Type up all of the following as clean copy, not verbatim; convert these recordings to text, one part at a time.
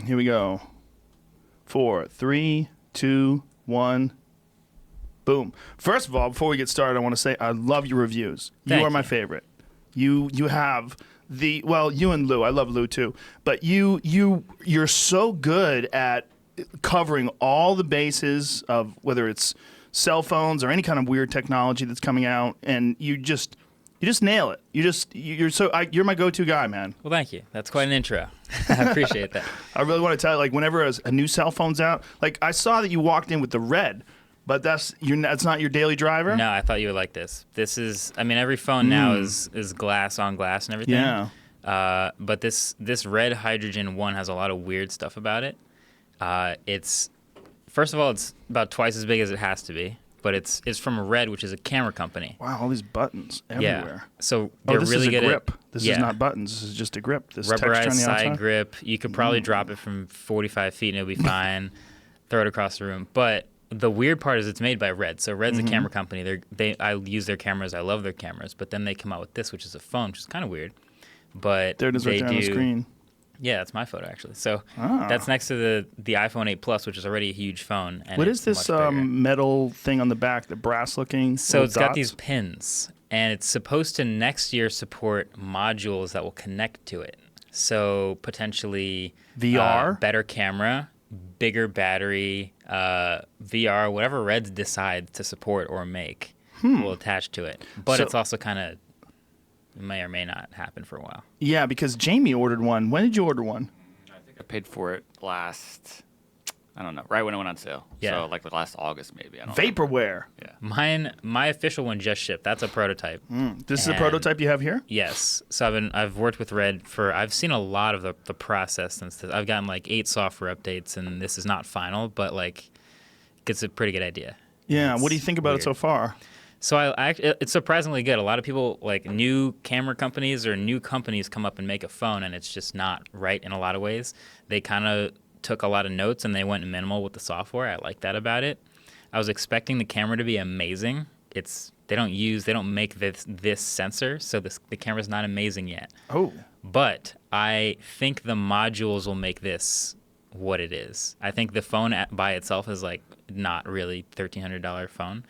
Here we go. 4, 3, 2, 1. Boom. First of all, before we get started, I want to say I love your reviews. You are my favorite. You have you and Lou. I love Lou too. But you're so good at covering all the bases of whether it's cell phones or any kind of weird technology that's coming out, and you just nail it. You're my go-to guy, man. Well, thank you. That's quite an intro. I appreciate that. I really want to tell you, like, whenever a new cell phone's out, like, I saw that you walked in with the red, but that's not your daily driver? No, I thought you would like this. This is, I mean, every phone now is glass on glass and everything. Yeah. But this red hydrogen one has a lot of weird stuff about it. It's, first of all, it's about twice as big as it has to be. But it's from Red, which is a camera company. Wow, all these buttons everywhere. Yeah. So they're really good grip. at This is not buttons. This is just a grip. This texture rubberized on the outside. side grip. You could probably drop it from 45 feet and it'll be fine. Throw it across the room. But the weird part is it's made by Red. So Red's a camera company. I use their cameras. I love their cameras. But then they come out with this, which is a phone, which is kind of weird. But there it is right there on the screen. Yeah, that's my photo, actually. So that's next to the iPhone 8 Plus, which is already a huge phone. And what is this metal thing on the back, the brass-looking So it's dots? got these pins, and it's supposed to next year support modules that will connect to it. So potentially VR? Better camera, bigger battery, VR, whatever Reds decide to support or make will attach to it. But it's also kind of may or may not happen for a while. Yeah, because Jamie ordered one. When did you order one? I think I paid for it last, I don't know, right when it went on sale. Yeah. So like the last August maybe. I don't Vaporware. know. Yeah. My official one just shipped. That's a prototype. This is a prototype you have here? Yes. So I've worked with Red I've seen a lot of the process since I've gotten like 8 software updates, and this is not final, but like it's a pretty good idea. Yeah. What do you think about it so far? So it's surprisingly good. A lot of people, like new camera companies or new companies, come up and make a phone, and it's just not right in a lot of ways. They kind of took a lot of notes, and they went minimal with the software. I like that about it. I was expecting the camera to be amazing. They don't make this sensor, so the camera's not amazing yet. Oh. But I think the modules will make this what it is. I think the phone by itself is like not really $1,300 phone.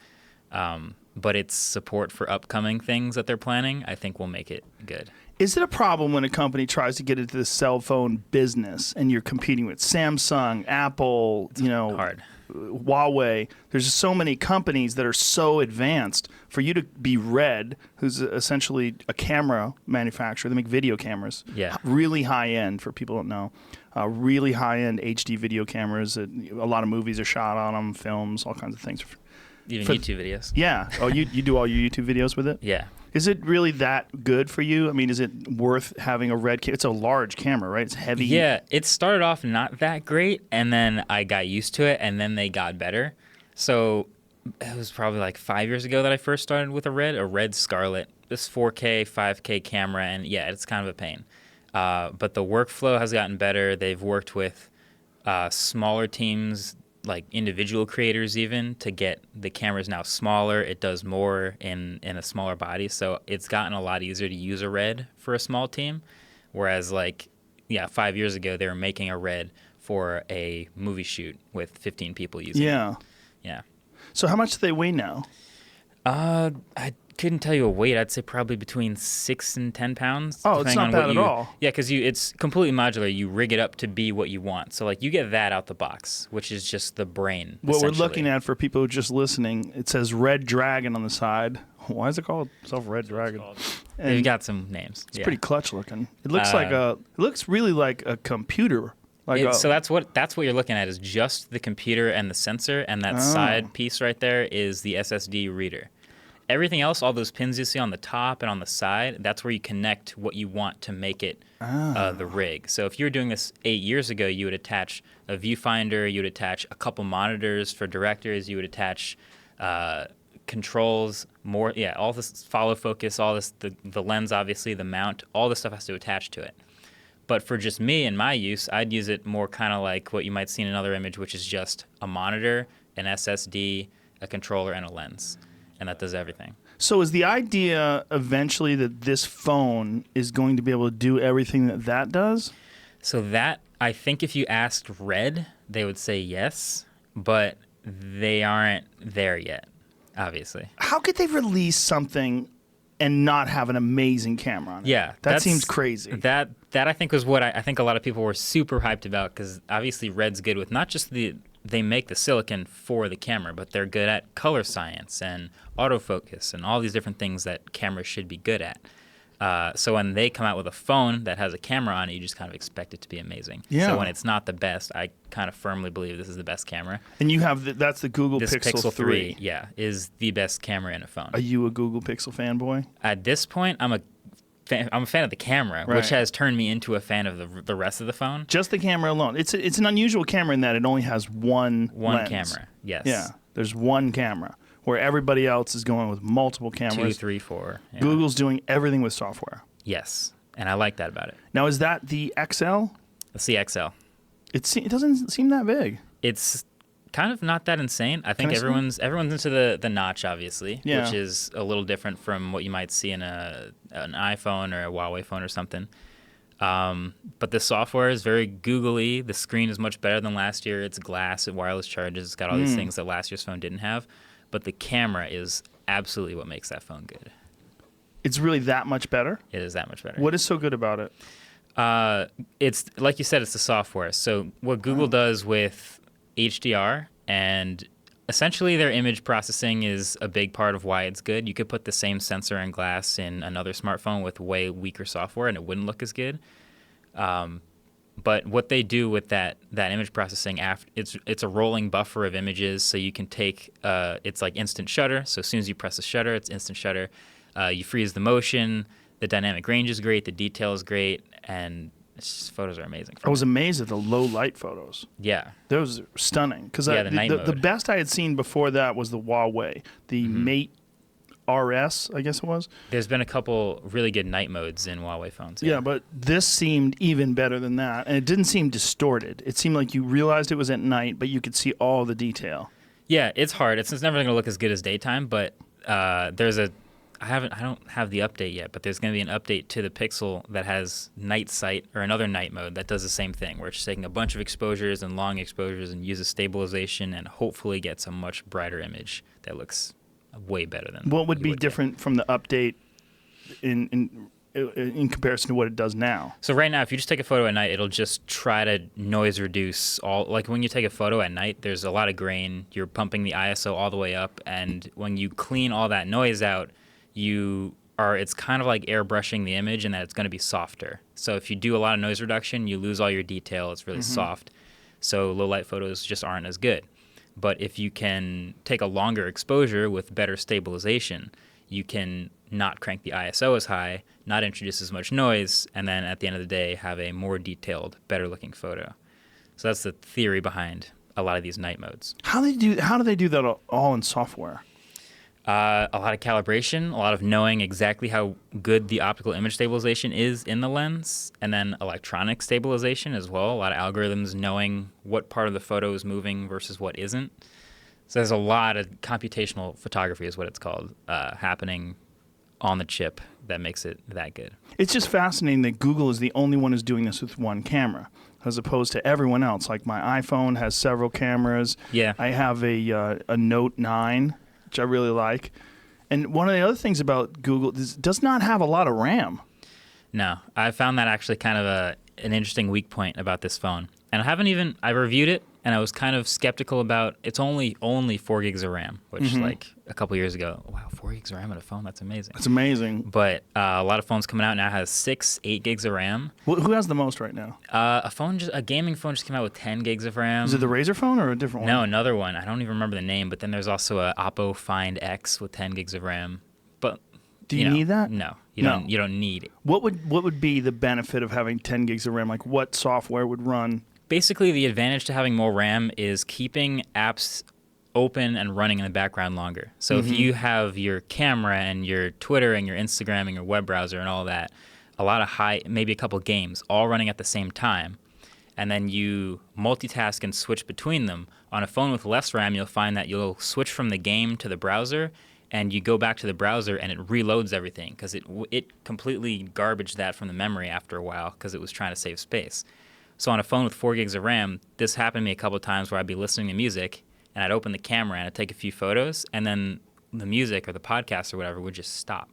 But its support for upcoming things that they're planning, I think, will make it good. Is it a problem when a company tries to get into the cell phone business and you're competing with Samsung, Apple, hard. Huawei? There's just so many companies that are so advanced. For you to be Red, who's essentially a camera manufacturer, they make video cameras. Yeah. Really high end, for people who don't know. Really high end HD video cameras. A lot of movies are shot on them, films, all kinds of things. Even YouTube videos. Yeah. Oh, you do all your YouTube videos with it? Yeah. Is it really that good for you? I mean, is it worth having a Red camera? It's a large camera, right? It's heavy. Yeah. It started off not that great, and then I got used to it, and then they got better. So it was probably like 5 years ago that I first started with a Red Scarlet. This 4K, 5K camera, and yeah, it's kind of a pain. But the workflow has gotten better. They've worked with smaller teams, like individual creators even, to get the cameras now smaller. It does more in a smaller body, so it's gotten a lot easier to use a Red for a small team, whereas 5 years ago they were making a Red for a movie shoot with 15 people using it. Yeah. So how much do they weigh now? I couldn't tell you a weight. I'd say probably between 6 and 10 pounds. Oh, it's not bad at all. Yeah, because it's completely modular. You rig it up to be what you want. So like you get that out the box, which is just the brain. What we're looking at, for people who are just listening, it says Red Dragon on the side. Why is it called itself Red Dragon? They've got some names. It's pretty clutch looking. It looks it looks really like a computer. So that's what you're looking at, is just the computer and the sensor, and that side piece right there is the SSD reader. Everything else, all those pins you see on the top and on the side, that's where you connect what you want to make it the rig. So if you were doing this 8 years ago, you would attach a viewfinder, you would attach a couple monitors for directors, you would attach controls, all this follow focus, all this, the lens, obviously, the mount, all this stuff has to attach to it. But for just me and my use, I'd use it more kind of like what you might see in another image, which is just a monitor, an SSD, a controller, and a lens. And that does everything. So is the idea eventually that this phone is going to be able to do everything that does? So that, I think if you asked Red, they would say yes, but they aren't there yet, obviously. How could they release something and not have an amazing camera on it? Yeah. That seems crazy. That I think was what I think a lot of people were super hyped about, because obviously Red's good with not just they make the silicon for the camera, but they're good at color science and autofocus and all these different things that cameras should be good at. So when they come out with a phone that has a camera on it, you just kind of expect it to be amazing. Yeah. So when it's not the best, I kind of firmly believe this is the best camera. And you have that's the Google This Pixel 3. yeah, is the best camera in a phone. Are you a Google Pixel fanboy? At this point, I'm a fan of the camera, Right. which has turned me into a fan of the rest of the phone. Just the camera alone. It's an unusual camera in that it only has one lens. Camera, yes. Yeah, there's one camera, where everybody else is going with multiple 2, cameras. 3, 4. Yeah. Google's doing everything with software. Yes, and I like that about it. Now, is that the XL? Let's see XL. It doesn't seem that big. It's kind of not that insane. I think Kinda everyone's into the notch, obviously, Yeah. which is a little different from what you might see in an iPhone or a Huawei phone or something. But the software is very googly. The screen is much better than last year. It's glass, it wireless charges. It's got all these things that last year's phone didn't have. But the camera is absolutely what makes that phone good. It's really that much better? It is that much better. What is so good about it? It's like you said, it's the software. So what Google does with HDR, and essentially their image processing is a big part of why it's good. You could put the same sensor and glass in another smartphone with way weaker software, and it wouldn't look as good. But what they do with that image processing, it's a rolling buffer of images, so you can take it's like instant shutter. So as soon as you press the shutter, it's instant shutter. You freeze the motion. The dynamic range is great. The detail is great, and photos are amazing. I was amazed at the low light photos. Yeah. Those are stunning. Because the night the mode. best I had seen before that was the Huawei, the Mate RS, I guess it was. There's been a couple really good night modes in Huawei phones. Yeah, but this seemed even better than that, and it didn't seem distorted. It seemed like you realized it was at night, but you could see all the detail. Yeah, it's hard. It's never going to look as good as daytime, but there's a I don't have the update yet, but there's going to be an update to the Pixel that has night sight, or another night mode that does the same thing, where it's taking a bunch of exposures and long exposures and uses stabilization and hopefully gets a much brighter image that looks way better than What would you be get. different from the update in comparison to what it does now? So right now, if you just take a photo at night, it'll just try to noise reduce all. Like when you take a photo at night, there's a lot of grain. You're pumping the ISO all the way up, and when you clean all that noise out, it's kind of like airbrushing the image, in that it's going to be softer. So if you do a lot of noise reduction, you lose all your detail. It's really soft. So low light photos just aren't as good. But if you can take a longer exposure with better stabilization, you can not crank the ISO as high, not introduce as much noise, and then at the end of the day have a more detailed, better looking photo. So that's the theory behind a lot of these night modes. How do they do that all in software? A lot of calibration, a lot of knowing exactly how good the optical image stabilization is in the lens, and then electronic stabilization as well. A lot of algorithms knowing what part of the photo is moving versus what isn't. So there's a lot of computational photography, is what it's called, happening on the chip that makes it that good. It's just fascinating that Google is the only one who's doing this with one camera, as opposed to everyone else. Like my iPhone has several cameras. Yeah. I have a Note 9, which I really like. And one of the other things about Google is it does not have a lot of RAM. No, I found that actually kind of an interesting weak point about this phone. And I reviewed it, and I was kind of skeptical about, it's only 4 gigs of RAM, which like a couple years ago, wow, 4 gigs of RAM on a phone, that's amazing. It's amazing. But a lot of phones coming out now has 6, 8 gigs of RAM. Who has the most right now? A gaming phone just came out with 10 gigs of RAM. Is it the Razer phone or a different one? No, another one. I don't even remember the name, but then there's also a Oppo Find X with 10 gigs of RAM. But Do you need that? No, No. You don't need it. What would be the benefit of having 10 gigs of RAM? Like what software would run? Basically, the advantage to having more RAM is keeping apps open and running in the background longer. So if you have your camera and your Twitter and your Instagram and your web browser and all that, a lot of maybe a couple games all running at the same time, and then you multitask and switch between them. On a phone with less RAM, you'll find that you'll switch from the game to the browser, and you go back to the browser and it reloads everything, because it completely garbaged that from the memory after a while because it was trying to save space. So on a phone with 4 gigs of RAM, this happened to me a couple of times where I'd be listening to music and I'd open the camera and I'd take a few photos, and then the music or the podcast or whatever would just stop.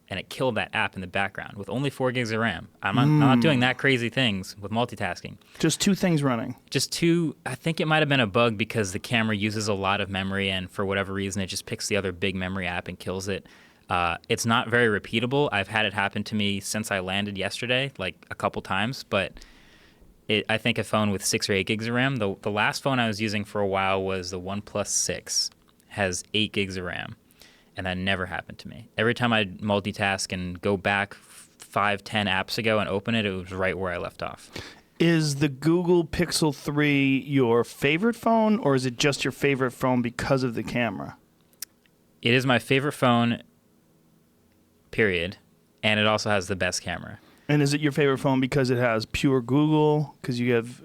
And it killed that app in the background with only 4 gigs of RAM. I'm not doing that crazy things with multitasking. Just 2 things running. Just 2. I think it might have been a bug because the camera uses a lot of memory, and for whatever reason, it just picks the other big memory app and kills it. It's not very repeatable. I've had it happen to me since I landed yesterday, like a couple times, but I think a phone with 6 or 8 gigs of RAM, the last phone I was using for a while was the OnePlus 6, has 8 gigs of RAM. And that never happened to me. Every time I multitask and go back 5, 10 apps ago and open it, it was right where I left off. Is the Google Pixel 3 your favorite phone, or is it just your favorite phone because of the camera? It is my favorite phone, period. And it also has the best camera. And is it your favorite phone because it has pure Google? Because you have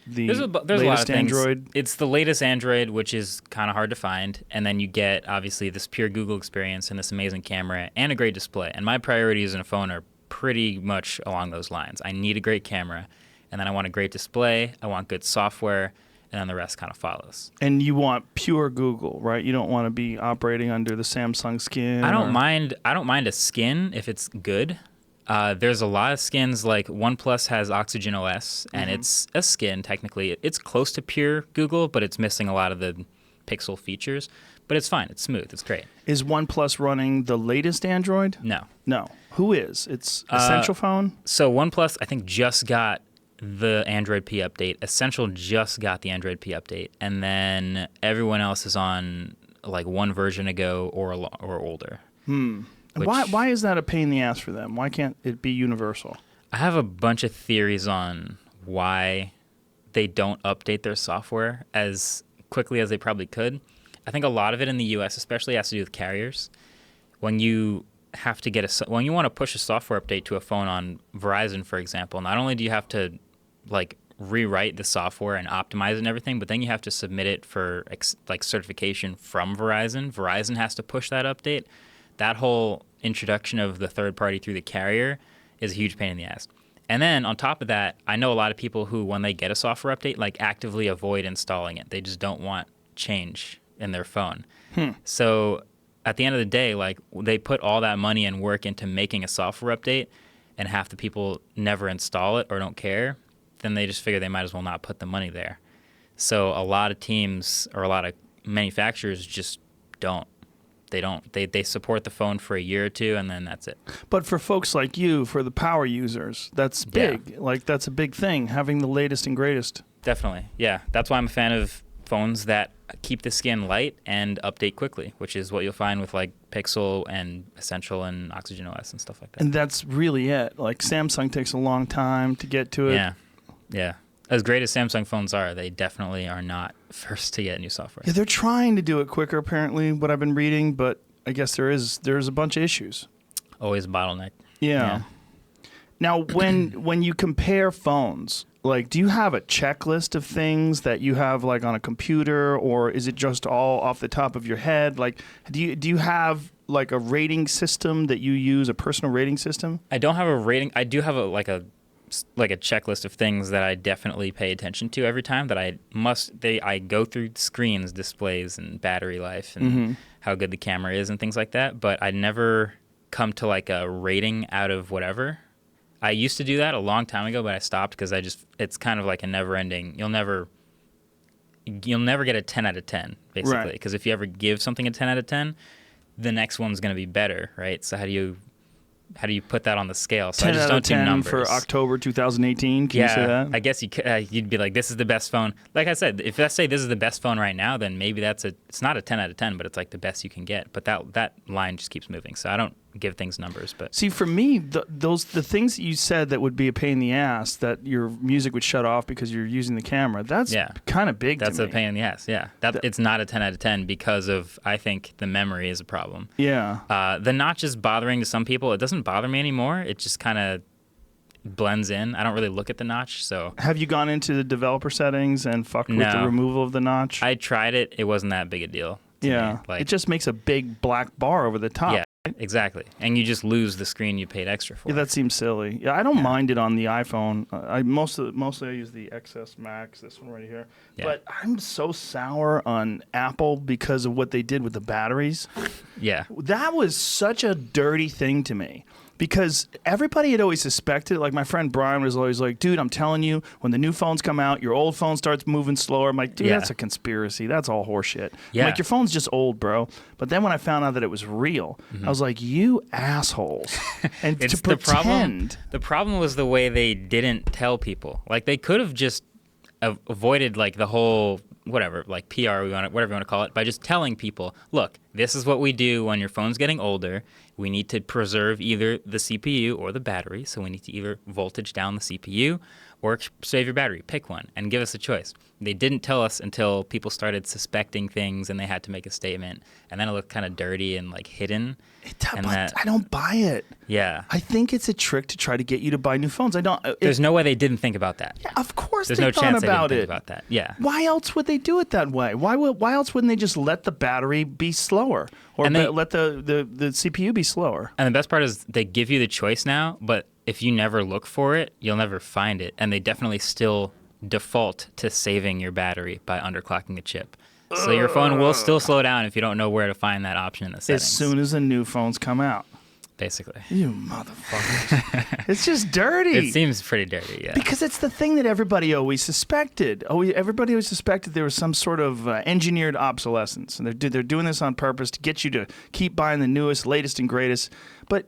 the there's latest a lot of Android? Things. It's the latest Android, which is kind of hard to find. And then you get, obviously, this pure Google experience and this amazing camera and a great display. And my priorities in a phone are pretty much along those lines. I need a great camera, and then I want a great display, I want good software, and then the rest kind of follows. And you want pure Google, right? You don't want to be operating under the Samsung skin? I don't mind a skin if it's good. There's a lot of skins, like OnePlus has Oxygen OS, and it's a skin technically. It's close to pure Google, but it's missing a lot of the Pixel features. But it's fine. It's smooth. It's great. Is OnePlus running the latest Android? No. No. Who is? It's Essential phone? So OnePlus, I think, just got the Android P update. Essential just got the Android P update. And then everyone else is on like one version ago or older. Why is that a pain in the ass for them? Why can't it be universal? I have a bunch of theories on why they don't update their software as quickly as they probably could. I think a lot of it in the U.S. especially has to do with carriers. When you have to when you want to push a software update to a phone on Verizon, for example, not only do you have to like rewrite the software and optimize it and everything, but then you have to submit it for like certification from Verizon. Verizon has to push that update. That whole introduction of the third party through the carrier is a huge pain in the ass. And then on top of that, I know a lot of people who, when they get a software update, like actively avoid installing it. They just don't want change in their phone. So at the end of the day, like they put all that money and work into making a software update, and half the people never install it or don't care, then they just figure they might as well not put the money there. So a lot of teams or a lot of manufacturers just don't. They don't. They support the phone for a year or two, and then that's it. But for folks like you, for the power users, that's big. Yeah. Like, that's a big thing, having the latest and greatest. Definitely. Yeah. That's why I'm a fan of phones that keep the skin light and update quickly, which is what you'll find with like Pixel and Essential and Oxygen OS and stuff like that. And that's really it. Like, Samsung takes a long time to get to it. Yeah. Yeah. As great as Samsung phones are, they definitely are not first to get new software. Yeah, they're trying to do it quicker, apparently, what I've been reading, but I guess there's a bunch of issues. Always a bottleneck. Yeah. Now, when you compare phones, like, do you have a checklist of things that you have, like, on a computer, or is it just all off the top of your head? Like, do you have, like, a rating system that you use, a personal rating system? I don't have a rating. I do have a checklist of things that I definitely pay attention to every time that I go through screens, displays, and battery life and how good the camera is and things like that. But I never come to like a rating out of whatever. I used to do that a long time ago, but I stopped because it's kind of like a never ending. You'll never get a 10 out of 10 basically. Because if you ever give something a 10 out of 10, the next one's going to be better, right? So how do you put that on the scale? So 10 I just out don't of do 10 numbers. for October 2018. Can you say that? I guess you'd be like, this is the best phone. Like I said, if I say this is the best phone right now, then maybe it's not a 10 out of 10, but it's like the best you can get. But that line just keeps moving. So I don't give things numbers. But see, for me, the things that you said that would be a pain in the ass, that your music would shut off because you're using the camera, that's kind of big That's to a me. pain in the ass, yeah. It's not a 10 out of 10 because of, I think, the memory is a problem. Yeah. The notch is bothering to some people. It doesn't bother me anymore. It just kind of blends in. I don't really look at the notch, so. Have you gone into the developer settings and fucked with the removal of the notch? I tried it. It wasn't that big a deal to me. It just makes a big black bar over the top. Yeah. Exactly. And you just lose the screen you paid extra for. Yeah, that seems silly. Yeah, I don't mind it on the iPhone. Mostly I use the XS Max, this one right here. Yeah. But I'm so sour on Apple because of what they did with the batteries. Yeah. That was such a dirty thing to me. Because everybody had always suspected, like my friend Brian was always like, dude, I'm telling you, when the new phones come out, your old phone starts moving slower. I'm like, dude, Yeah. that's a conspiracy. That's all horseshit. Yeah. I'm like, your phone's just old, bro. But then when I found out that it was real, I was like, you assholes. And It's to pretend. The problem was the way they didn't tell people. Like, they could have just avoided, like, the whole, whatever, like PR, whatever you want to call it, by just telling people, look, this is what we do when your phone's getting older. We need to preserve either the CPU or the battery, so we need to either voltage down the CPU or save your battery. Pick one and give us a choice. They didn't tell us until people started suspecting things and they had to make a statement, and then it looked kind of dirty and like hidden. I don't buy it. Yeah. I think it's a trick to try to get you to buy new phones. There's no way they didn't think about that. Yeah, of course There's they no thought chance about they didn't it. think about that. Yeah. Why else would they do it that way? Why else wouldn't they just let the battery be slower or let the CPU be slower? And the best part is they give you the choice now, but if you never look for it, you'll never find it. And they definitely still default to saving your battery by underclocking the chip. So your phone will still slow down if you don't know where to find that option in the settings. As soon as the new phones come out. Basically. You motherfuckers. It's just dirty. It seems pretty dirty, yeah. Because it's the thing that everybody always suspected. Everybody always suspected there was some sort of engineered obsolescence. And they're doing this on purpose to get you to keep buying the newest, latest, and greatest. But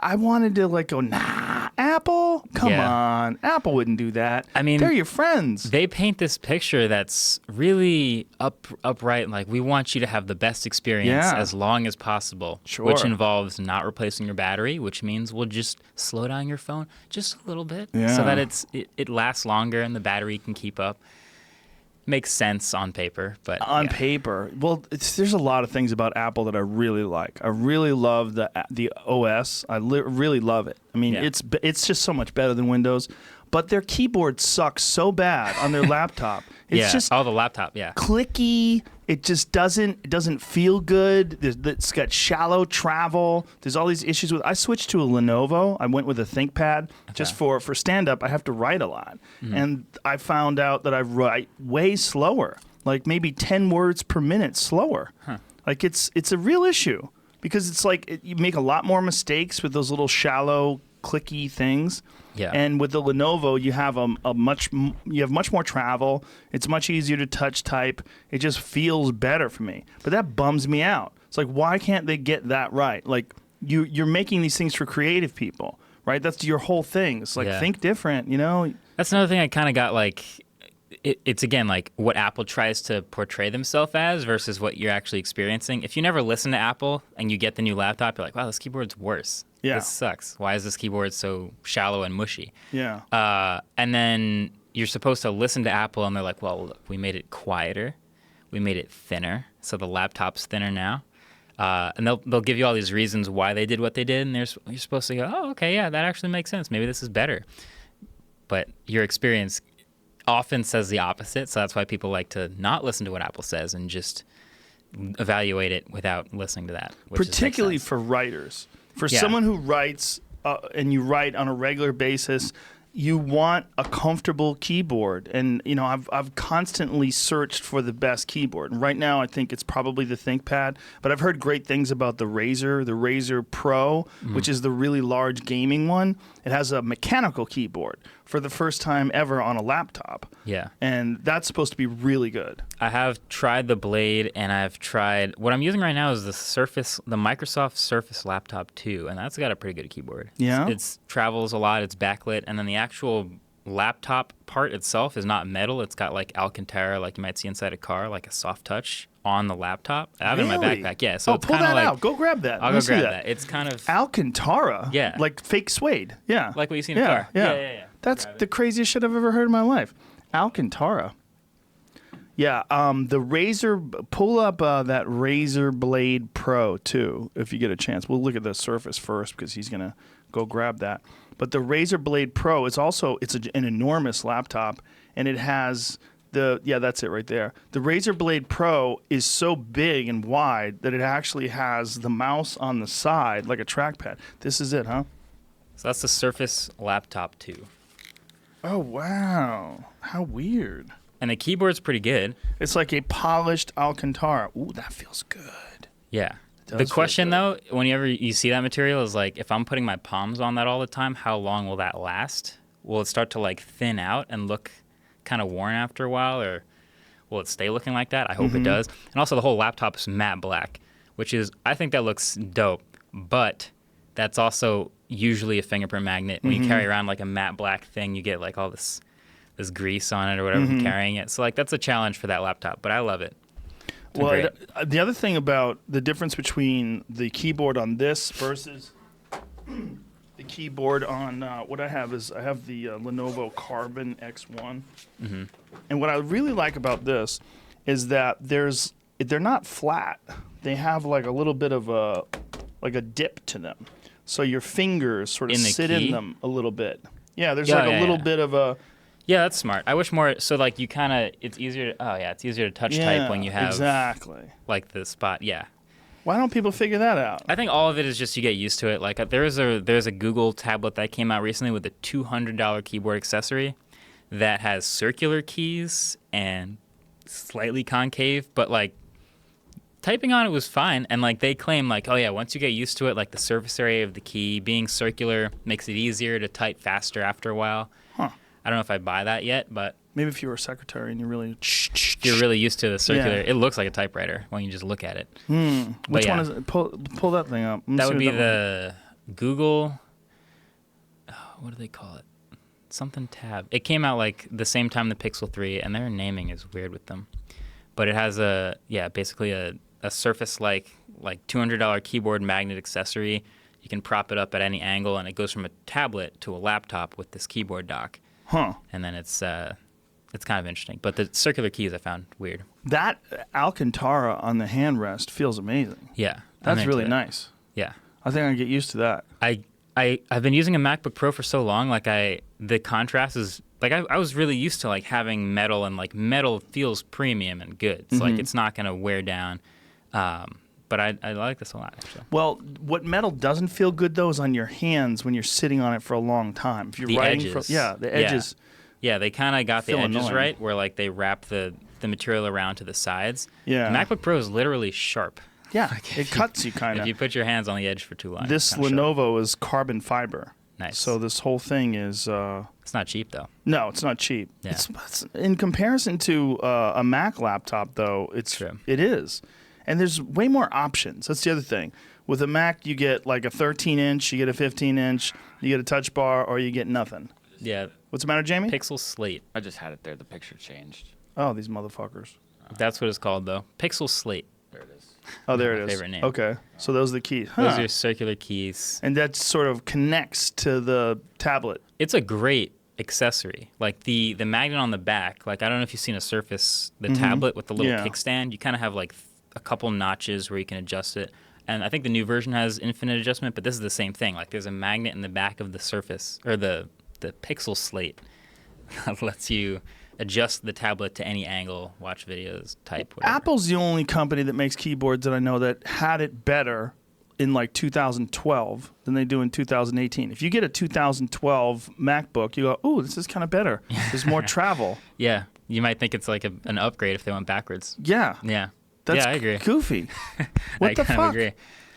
I wanted to go, nah, Apple? Come on. Apple wouldn't do that. I mean, they're your friends. They paint this picture that's really upright. Like, we want you to have the best experience as long as possible. Sure. Which involves not replacing your battery, which means we'll just slow down your phone just a little bit so that it lasts longer and the battery can keep up. Makes sense on paper, but on paper, well, there's a lot of things about Apple that I really like. I really love the OS. I really love it. I mean, it's just so much better than Windows. But their keyboard sucks so bad on their laptop. It's just the laptop, clicky. It just doesn't feel good. It's got shallow travel. There's all these issues with. I switched to a Lenovo. I went with a ThinkPad just for stand up. I have to write a lot, and I found out that I write way slower, like maybe 10 words per minute slower. Like it's a real issue because it's like you make a lot more mistakes with those little shallow, clicky things. Yeah. And with the Lenovo, you have much more travel. It's much easier to touch type. It just feels better for me. But that bums me out. It's like, why can't they get that right? Like you're making these things for creative people, right? That's your whole thing. It's like think different, you know? That's another thing I kind of got like. It's again like what Apple tries to portray themselves as versus what you're actually experiencing. If you never listen to Apple and you get the new laptop, you're like, wow, this keyboard's worse. Yeah. This sucks. Why is this keyboard so shallow and mushy? Yeah. And then you're supposed to listen to Apple and they're like, well, look, we made it quieter. We made it thinner. So the laptop's thinner now. And they'll give you all these reasons why they did what they did. And you're supposed to go, oh, okay, yeah, that actually makes sense. Maybe this is better. But your experience often says the opposite, so that's why people like to not listen to what Apple says and just evaluate it without listening to that. Particularly for writers. For someone who writes and you write on a regular basis, you want a comfortable keyboard. And, you know, I've constantly searched for the best keyboard. And right now, I think it's probably the ThinkPad. But I've heard great things about the Razer Pro, which is the really large gaming one. It has a mechanical keyboard for the first time ever on a laptop. Yeah. And that's supposed to be really good. I have tried the Blade, and I've tried... What I'm using right now is the Microsoft Surface Laptop 2, and that's got a pretty good keyboard. Yeah? It travels a lot, it's backlit, and then the actual laptop part itself is not metal. It's got like Alcantara, like you might see inside a car, like a soft touch on the laptop. I have it in my backpack, yeah. So it's pull that like, out. Go grab that. I'll go grab that. It's kind of... Alcantara? Yeah. Like fake suede. Yeah. Like what you see in a car. Yeah. That's the craziest shit I've ever heard in my life. Alcantara. Yeah, the Razer, pull up that Razer Blade Pro, too, if you get a chance. We'll look at the Surface first because he's going to go grab that. But the Razer Blade Pro, it's an enormous laptop, and it has That's it right there. The Razer Blade Pro is so big and wide that it actually has the mouse on the side like a trackpad. This is it, huh? So that's the Surface Laptop 2. Oh, wow. How weird. And the keyboard's pretty good. It's like a polished Alcantara. Ooh, that feels good. Yeah. Does The feel question, good. though, whenever you see that material is like, if I'm putting my palms on that all the time, how long will that last? Will it start to like thin out and look kind of worn after a while, or will it stay looking like that? I hope it does. And also the whole laptop is matte black, which is, I think that looks dope, but that's also usually a fingerprint magnet. When you carry around like a matte black thing, you get like all this grease on it or whatever from carrying it. So like that's a challenge for that laptop, but I love it. It's Well, great. the other thing about the difference between the keyboard on this versus the keyboard on what I have is I have the Lenovo Carbon X1. And what I really like about this is that they're not flat. They have like a little bit of a dip to them. So your fingers sort of In the sit key? in them a little bit. Yeah, there's Yeah, like a yeah, little yeah. bit of a Yeah, that's smart. I wish more. So like you kind of, it's easier to touch type when you have exactly. like the spot. Yeah. Why don't people figure that out? I think all of it is just you get used to it. Like there's a Google tablet that came out recently with a $200 keyboard accessory that has circular keys and slightly concave, but like typing on it was fine. And like they claim like, oh yeah, once you get used to it, like the surface area of the key being circular makes it easier to type faster after a while. Huh. I don't know if I buy that yet, but Maybe if you were a secretary and you really if you're really used to the circular, Yeah. it looks like a typewriter when you just look at it. Which yeah. one is it? Pull that thing up. Let me That see would what be one- the Google. What do they call it? Something Tab. It came out like the same time the Pixel 3, and their naming is weird with them. But it has basically a Surface like $200 keyboard magnet accessory. You can prop it up at any angle, and it goes from a tablet to a laptop with this keyboard dock. Huh. And then it's kind of interesting. But the circular keys I found weird. That Alcantara on the handrest feels amazing. Yeah, I'm That's into really it. nice. Yeah. I think I can get used to that. I've been using a MacBook Pro for so long. Like the contrast is like I was really used to like having metal, and like metal feels premium and good. It's like it's not gonna wear down. But I like this a lot actually. Well, what metal doesn't feel good though is on your hands when you're sitting on it for a long time. If you're The writing edges. the edges. Yeah, they kind of got the Feel edges annoying. right, where like they wrap the material around to the sides. Yeah. The MacBook Pro is literally sharp. Yeah, it cuts you kind If you of. put your hands on the edge for too long. This it's kinda sharp. Lenovo is carbon fiber. Nice. So this whole thing is It's not cheap though. no, it's not cheap. Yeah. It's in comparison to a Mac laptop, though. True. It is, and there's way more options. That's the other thing. With a Mac, you get like a 13-inch, you get a 15-inch, you get a touch bar, or you get nothing. Yeah. What's the matter, Jamie? Pixel Slate. I just had it there. The picture changed. Oh, these motherfuckers. That's what it's called though. Pixel Slate. There it is. Oh, there My it is. favorite name. Okay, so those are the keys. Those Huh. are circular keys. And that sort of connects to the tablet. It's a great accessory. Like the magnet on the back. Like I don't know if you've seen a Surface, the tablet with the little Yeah. kickstand. You kind of have like a couple notches where you can adjust it. And I think the new version has infinite adjustment, but this is the same thing. Like there's a magnet in the back of the Surface or the Pixel Slate that lets you adjust the tablet to any angle, watch videos, type, whatever. Apple's the only company that makes keyboards that I know that had it better in like 2012 than they do in 2018. If you get a 2012 MacBook, you go, "Ooh, this is kind of better. There's more travel." Yeah, you might think it's like an upgrade if they went backwards. Yeah, Yeah. that's yeah, I agree. goofy. What I the kind of fuck? agree.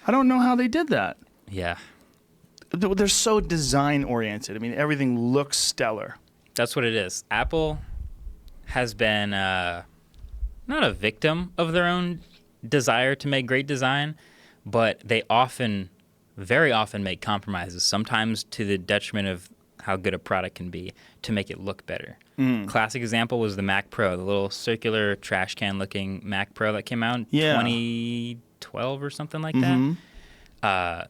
I don't know how they did that. Yeah. They're so design oriented. I mean, everything looks stellar. That's what it is. Apple has been not a victim of their own desire to make great design, but they very often make compromises, sometimes to the detriment of how good a product can be, to make it look better. Classic example was the Mac Pro, the little circular trash can looking Mac Pro that came out in Yeah. 2012 or something like that.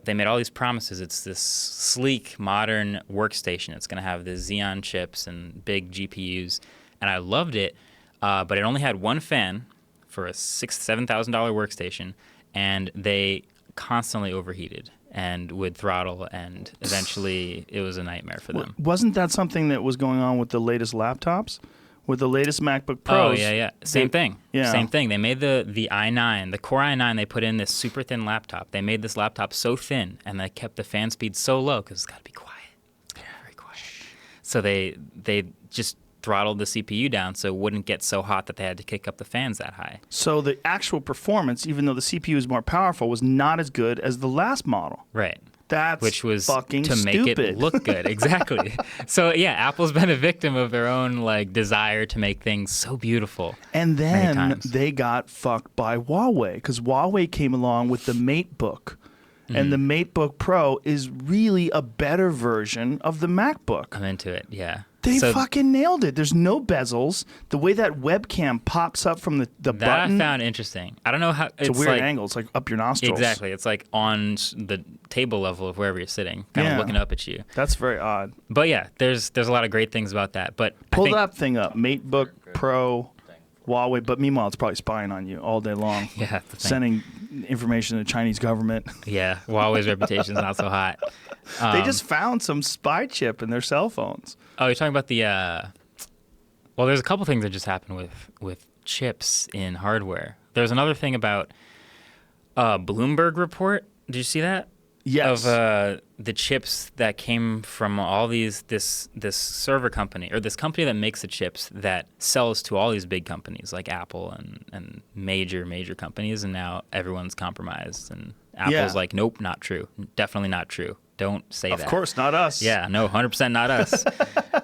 They made all these promises. It's this sleek, modern workstation. It's going to have the Xeon chips and big GPUs, and I loved it. But it only had one fan for a $7,000 workstation, and they constantly overheated and would throttle, and eventually it was a nightmare for them. Wasn't that something that was going on with the latest laptops, with the latest MacBook Oh, Pros. yeah. Same thing. Yeah. Same thing. They made the i9, the Core i9, they put in this super thin laptop. They made this laptop so thin, and they kept the fan speed so low because it's got to be quiet. Very quiet. So they just throttled the CPU down so it wouldn't get so hot that they had to kick up the fans that high. So the actual performance, even though the CPU is more powerful, was not as good as the last model. Right. That's Which was fucking to make stupid. it look good. Exactly. So yeah, Apple's been a victim of their own like desire to make things so beautiful. And many then times. they got fucked by Huawei because Huawei came along with the MateBook. And the MateBook Pro is really a better version of the MacBook. I'm into it. Yeah. They So fucking nailed it. There's no bezels. The way that webcam pops up from the that button, I found interesting. I don't know how it's a weird like, angle. It's like up your nostrils. Exactly. It's like on the table level of wherever you're sitting, kind Yeah. of looking up at you. That's very odd. But yeah, there's a lot of great things about that. But I Pull think, that thing up. MateBook Pro, Huawei. But meanwhile, it's probably spying on you all day long. Yeah, that's the thing. Sending information to the Chinese government. Yeah, Huawei's reputation's not so hot. They just found some spy chip in their cell phones. Oh, you're talking about the. Well, there's a couple things that just happened with chips in hardware. There's another thing about Bloomberg report. Did you see that? Yes. Of the chips that came from all this server company or this company that makes the chips that sells to all these big companies like Apple and major companies, and now everyone's compromised and Apple's like, nope, not true, definitely not true. Don't say that. Of course, not us. Yeah, no, 100% not us.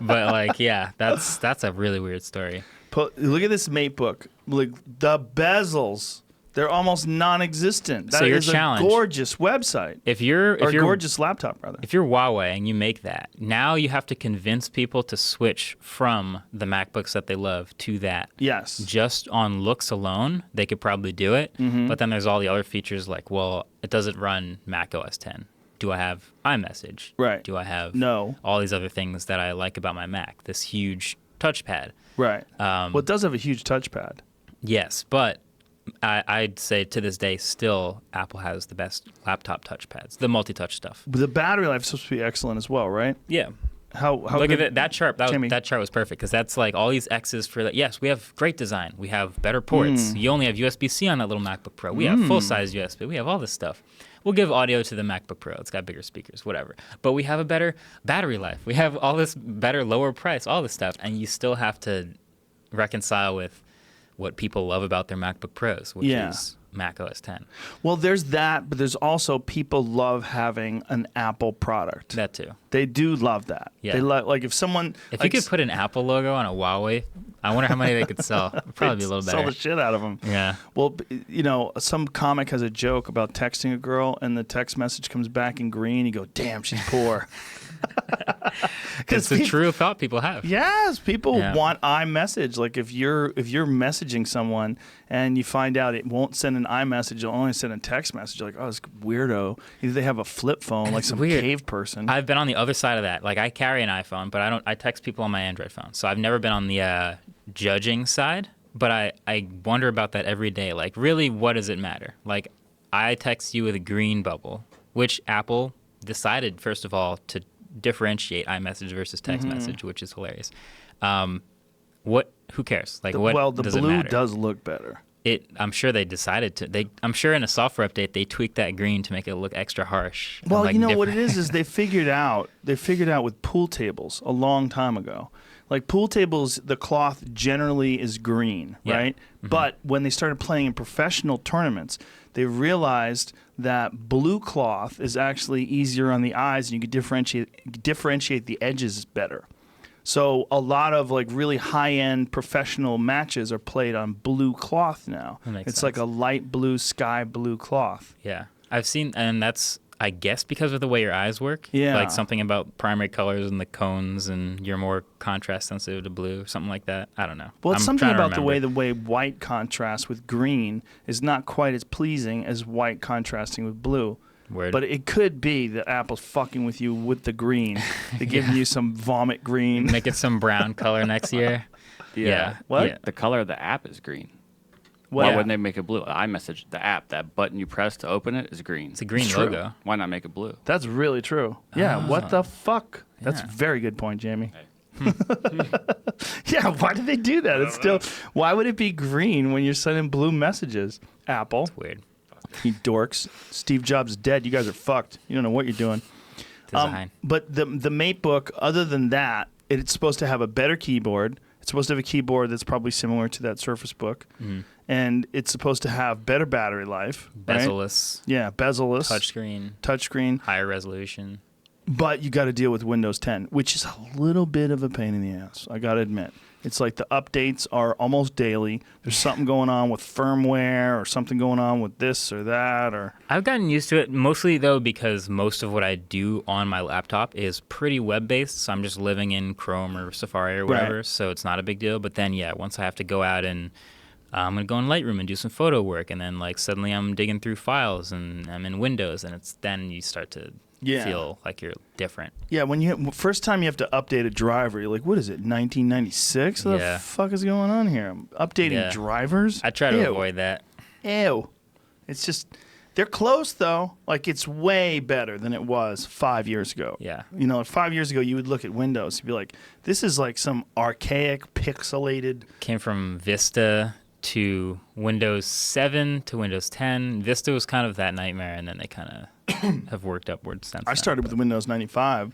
But like, yeah, that's a really weird story. Look at this MateBook. Like the bezels, they're almost non-existent. So That your is challenge- a gorgeous website. If you're Gorgeous laptop, rather. If you're Huawei and you make that, now you have to convince people to switch from the MacBooks that they love to that. Yes. Just on looks alone, they could probably do it. Mm-hmm. But then there's all the other features like, well, it doesn't run Mac OS 10. Do I have iMessage? Right. Do I have No. all these other things that I like about my Mac? This huge touchpad. Right. Well, it does have a huge touchpad. Yes, but I'd say to this day, still, Apple has the best laptop touchpads, the multi-touch stuff. But the battery life is supposed to be excellent as well, right? Yeah. How Look good? at that chart. Jamie. That chart was perfect because that's like all these X's for that. Yes, we have great design. We have better ports. You only have USB-C on that little MacBook Pro. We have full-size USB. We have all this stuff. We'll give audio to the MacBook Pro. It's got bigger speakers, whatever. But we have a better battery life. We have all this better, lower price, all this stuff, and you still have to reconcile with what people love about their MacBook Pros, which is Mac OS 10. Well, there's that, but there's also people love having an Apple product. That too. They do love that. Yeah. They like if someone If you could put an Apple logo on a Huawei, I wonder how many they could sell. It'd probably be a little better. sell the shit out of them. Yeah. Well, you know, some comic has a joke about texting a girl, and the text message comes back in green. You go, "Damn, she's poor." It's a true thought people have. Yes, people Yeah. want iMessage. Like if you're messaging someone and you find out it won't send an iMessage, it'll only send a text message. You're like, oh, this weirdo. Either they have a flip phone, like it's some weird. cave person. I've been on the other side of that. Like I carry an iPhone, but I text people on my Android phone. So I've never been on the judging side. But I wonder about that every day. Like really, what does it matter? Like I text you with a green bubble, which Apple decided first of all to differentiate iMessage versus text message, which is hilarious. Who cares? Like what well, the does it blue matter? does look better. I'm sure they decided to. I'm sure in a software update they tweaked that green to make it look extra harsh. and, Well, like, you know what it different. is they figured out with pool tables a long time ago. Like pool tables, the cloth generally is green, Yeah. right? But when they started playing in professional tournaments, they realized that blue cloth is actually easier on the eyes, and you can differentiate the edges better. So a lot of like really high-end professional matches are played on blue cloth now. That makes It's like sense. a light blue, sky blue cloth. Yeah, I've seen, and that's I guess because of the way your eyes work. Yeah. Like something about primary colors and the cones, and you're more contrast sensitive to blue, something like that. I don't know. Well, it's I'm something trying to about the remember. way white contrasts with green is not quite as pleasing as white contrasting with blue. Word. But it could be that Apple's fucking with you with the green. They're giving you some vomit green. Make it some brown color next year. Yeah. What? Yeah. The color of the app is green. Well, Why wouldn't they make it blue? iMessage, the app, that button you press to open it is green. It's a green It's true. logo. Why not make it blue? That's really true. Yeah, what the fuck? That's a Yeah. very good point, Jamie. Yeah, why did they do that? It's still. Why would it be green when you're sending blue messages? Apple. It's weird. You dorks. Steve Jobs is dead. You guys are fucked. You don't know what you're doing. Design. But the MateBook, other than that, it's supposed to have a better keyboard. It's supposed to have a keyboard that's probably similar to that Surface Book. Mm-hmm. And it's supposed to have better battery life. Bezel-less. Right? Yeah, bezel-less. Touchscreen. Touchscreen. Higher resolution. But you got to deal with Windows 10, which is a little bit of a pain in the ass, I got to admit. It's like the updates are almost daily. There's something going on with firmware or something going on with this or that. Or I've gotten used to it, mostly, though, because most of what I do on my laptop is pretty web-based, so I'm just living in Chrome or Safari or whatever, Right. so it's not a big deal. But then, yeah, once I have to go out and I'm going to go in Lightroom and do some photo work, and then, like, suddenly I'm digging through files and I'm in Windows, and it's then you start to feel like you're different. Yeah, when you first time you have to update a driver, you're like, what is it, 1996? What the fuck is going on here? I'm updating drivers? I try to avoid that. Ew. It's just, they're close, though. Like, it's way better than it was 5 years ago. Yeah. You know, 5 years ago, you would look at Windows, you'd be like, this is like some archaic, pixelated. Came from Vista to Windows 7 to Windows 10. Vista was kind of that nightmare, and then they kind of have worked upwards since I started with Windows 95.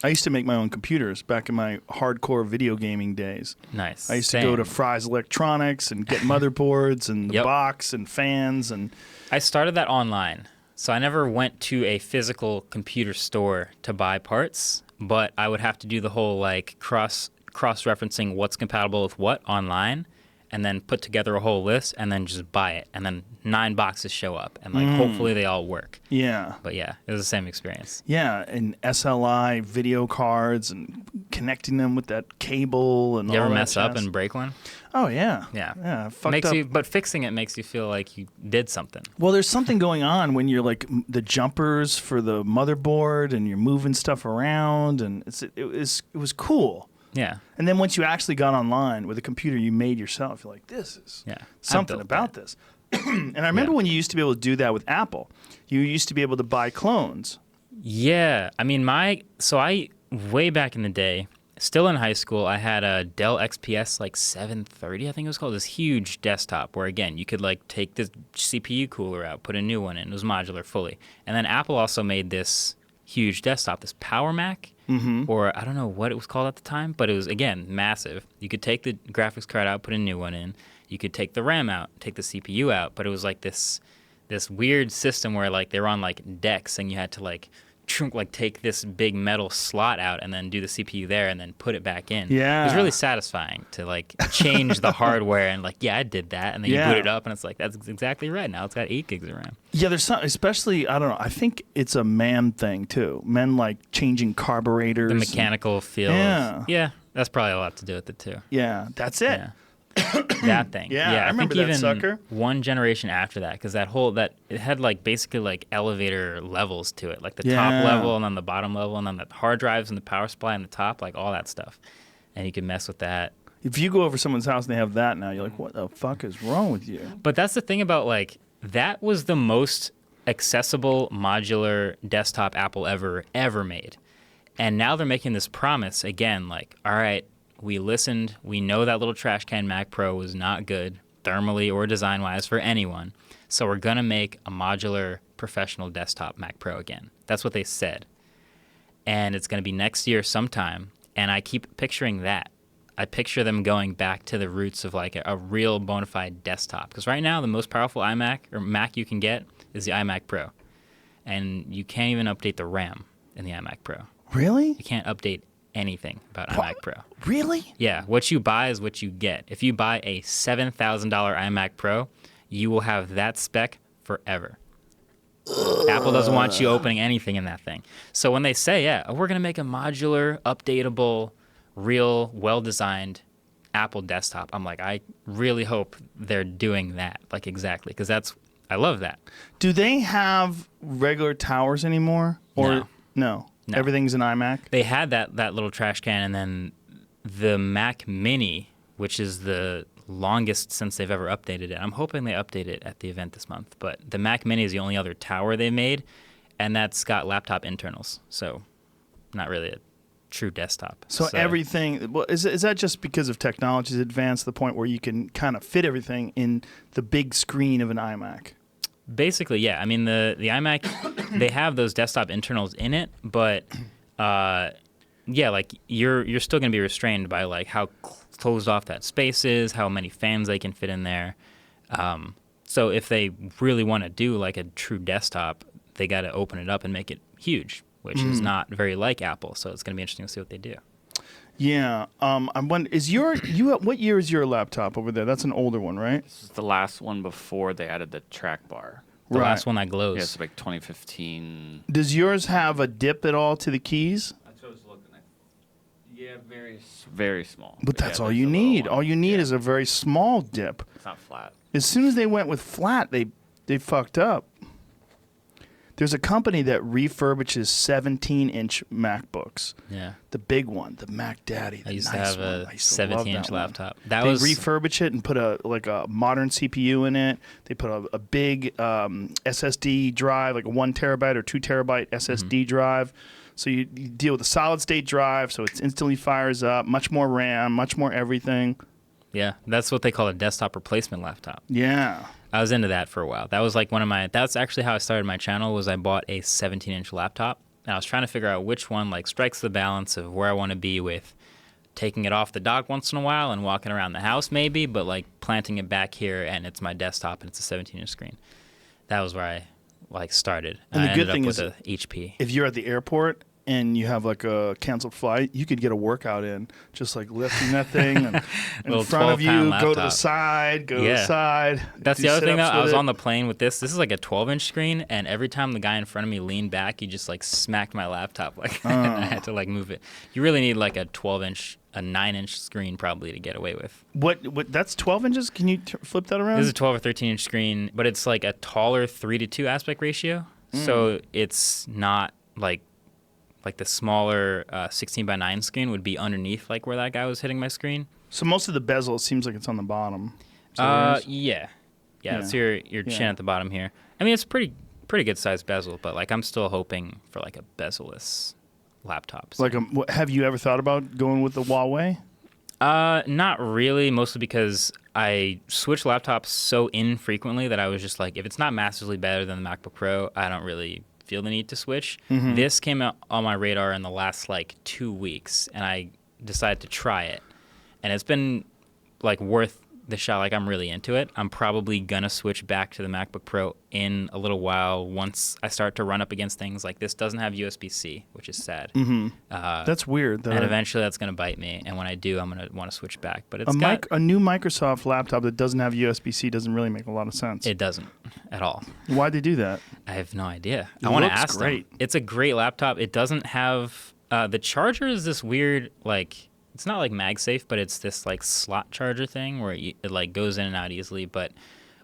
I used to make my own computers back in my hardcore video gaming days. Nice. I used to go to Fry's Electronics and get motherboards and the box and fans. And I started that online. So I never went to a physical computer store to buy parts, but I would have to do the whole like cross-referencing what's compatible with what online, and then put together a whole list and then just buy it. And then 9 boxes show up, and like hopefully they all work. Yeah. But yeah, it was the same experience. Yeah, and SLI video cards and connecting them with that cable and all that. You ever mess up jazz. and break one? Oh, yeah. Yeah. Yeah, fucked Makes up. you, but fixing it makes you feel like you did something. Well, there's something going on when you're like the jumpers for the motherboard and you're moving stuff around, and it was cool. Yeah. And then once you actually got online with a computer you made yourself, you're like, this is something about this. And I remember when you used to be able to do that with Apple. You used to be able to buy clones. Yeah. I mean, way back in the day, still in high school, I had a Dell XPS like 730, I think it was called, this huge desktop where, again, you could like take the CPU cooler out, put a new one in. It was modular fully. And then Apple also made this huge desktop, this Power Mac. Or I don't know what it was called at the time, but it was, again, massive. You could take the graphics card out, put a new one in. You could take the RAM out, take the CPU out, but it was like this weird system where like they were on like decks, and you had to like take this big metal slot out and then do the CPU there and then put it back in. Yeah. It was really satisfying to like change the hardware and like, yeah, I did that. And then you boot it up and it's like, that's exactly right. Now it's got 8 gigs of RAM. Yeah, there's some, especially, I don't know, I think it's a man thing too. Men like changing carburetors. The mechanical feel. Yeah. Yeah, that's probably a lot to do with it too. Yeah, that's it. Yeah. That thing. Yeah, I remember think that even sucker. one generation after that, because it had like basically like elevator levels to it, like the top level and then the bottom level, and then the hard drives and the power supply on the top, like all that stuff. And you can mess with that. If you go over someone's house and they have that now, you're like, what the fuck is wrong with you? But that's the thing about like, that was the most accessible modular desktop Apple ever made. And now they're making this promise again, like, all right, we listened. We know that little trash can Mac Pro was not good thermally or design-wise for anyone. So we're going to make a modular professional desktop Mac Pro again. That's what they said. And it's going to be next year sometime. And I keep picturing that. I picture them going back to the roots of like a real bona fide desktop. Because right now, the most powerful iMac or Mac you can get is the iMac Pro. And you can't even update the RAM in the iMac Pro. Really? You can't update anything about iMac Pro. Really? Yeah, what you buy is what you get. If you buy a $7,000 iMac Pro, you will have that spec forever. Apple doesn't want you opening anything in that thing. So when they say, we're going to make a modular, updatable, real, well-designed Apple desktop, I'm like, I really hope they're doing that, like exactly, because I love that. Do they have regular towers anymore? Or no? No. Everything's an iMac? They had that little trash can, and then the Mac Mini, which is the longest since they've ever updated it. I'm hoping they update it at the event this month. But the Mac Mini is the only other tower they made, and that's got laptop internals. So not really true desktop. So everything, well, is that just because of technology's advanced to the point where you can kind of fit everything in the big screen of an iMac? Basically, yeah. I mean, the iMac, they have those desktop internals in it, but yeah, like you're still going to be restrained by like how closed off that space is, how many fans they can fit in there. So if they really want to do like a true desktop, they got to open it up and make it huge, which is not very like Apple. So it's going to be interesting to see what they do. Yeah. I'm wondering, what year is your laptop over there? That's an older one, right? This is the last one before they added the track bar. The last one that glows. Yeah, it's like 2015. Does yours have a dip at all to the keys? That's what I was looking at. Yeah, very small. But that's yeah, all there's you a little need. one. All you need is a very small dip. It's not flat. As soon as they went with flat, they fucked up. There's a company that refurbishes 17-inch MacBooks. Yeah. The big one, the Mac Daddy. I used to nice have a one. I used to love 17-inch that one. laptop. They refurbish it and put a modern CPU in it. They put a big SSD drive, like a 1 terabyte or 2 terabyte SSD drive. So you deal with a solid state drive, so it instantly fires up. Much more RAM, much more everything. Yeah, that's what they call a desktop replacement laptop. Yeah. I was into that for a while. That was like that's actually how I started my channel. Was I bought a 17-inch laptop, and I was trying to figure out which one like strikes the balance of where I want to be with taking it off the dock once in a while and walking around the house maybe, but like planting it back here and it's my desktop and it's a 17-inch screen. That was where I like started. And the I good ended thing up is, with a HP. if you're at the airport and you have like a canceled flight, you could get a workout in, just like lifting that thing and in front of you, 12-pound go to the laptop. side, to the side. That's do the other thing though. sit-ups I with was it. on the plane with this. This is like a 12-inch screen, and every time the guy in front of me leaned back, he just like smacked my laptop, like, and I had to like move it. You really need like a 12-inch, a 9-inch screen probably to get away with. What? That's 12 inches? Can you flip that around? This is a 12 or 13-inch screen, but it's like a taller 3:2 aspect ratio, so it's not like the smaller 16:9 screen would be underneath like where that guy was hitting my screen. So most of the bezel, it seems like it's on the bottom. Is that what it is? Yeah. It's Yeah. your chin Yeah. at the bottom here. I mean, it's pretty good sized bezel, but like I'm still hoping for like a bezel-less laptop. So. Like, have you ever thought about going with the Huawei? Not really, mostly because I switch laptops so infrequently that I was just like, if it's not massively better than the MacBook Pro, I don't really feel the need to switch. This came out on my radar in the last like 2 weeks, and I decided to try it, and it's been like worth the shot. Like I'm really into it. I'm probably gonna switch back to the MacBook Pro in a little while once I start to run up against things like this doesn't have USB-C, which is sad. That's weird. And eventually that's gonna bite me, and when I do, I'm gonna want to switch back. But it's a new Microsoft laptop that doesn't have USB-C doesn't really make a lot of sense. it doesn't at all. Why'd they do that? I have no idea. It I want to looks ask great. them. It's a great laptop. It doesn't have the charger is this weird like it's not like MagSafe, but it's this like slot charger thing where it like goes in and out easily, but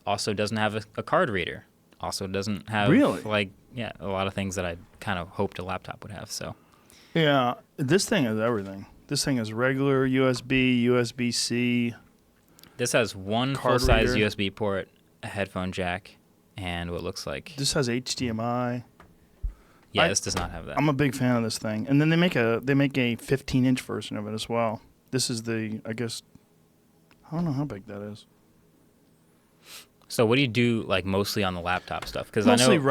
also doesn't have a card reader. Also doesn't have Really? like a lot of things that I kind of hoped a laptop would have. So Yeah, this thing has everything. This thing has regular USB, USB-C. this has one Card full-size reader. USB port, a headphone jack, and what looks like This has HDMI. this does not have that. I'm a big fan of this thing. And then they make a 15-inch version of it as well. This is I guess, I don't know how big that is. So what do you do like mostly on the laptop stuff? Because Mostly I know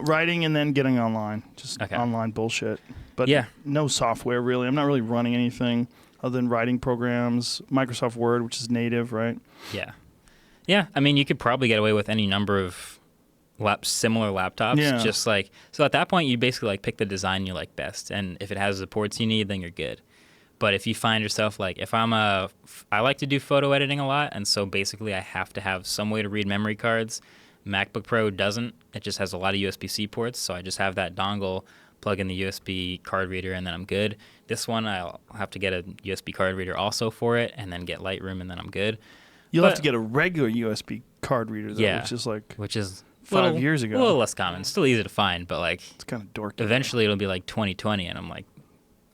writing and then getting online. Just Okay. online bullshit. But Yeah. no software really. I'm not really running anything other than writing programs. Microsoft Word, which is native, right? Yeah. I mean, you could probably get away with any number of similar laptops. Yeah. Just like so, at that point, you basically like pick the design you like best, and if it has the ports you need, then you're good. But if you find yourself like, I like to do photo editing a lot, and so basically I have to have some way to read memory cards. MacBook Pro doesn't. It just has a lot of USB-C ports, so I just have that dongle, plug in the USB card reader, and then I'm good. This one, I'll have to get a USB card reader also for it, and then get Lightroom, and then I'm good. You'll have But- to get a regular USB card reader, though, Yeah. which is like, Which is 5 years ago. a little less common. Still easy to find, but like it's kind of dorky. eventually it'll be like 2020, and I'm like,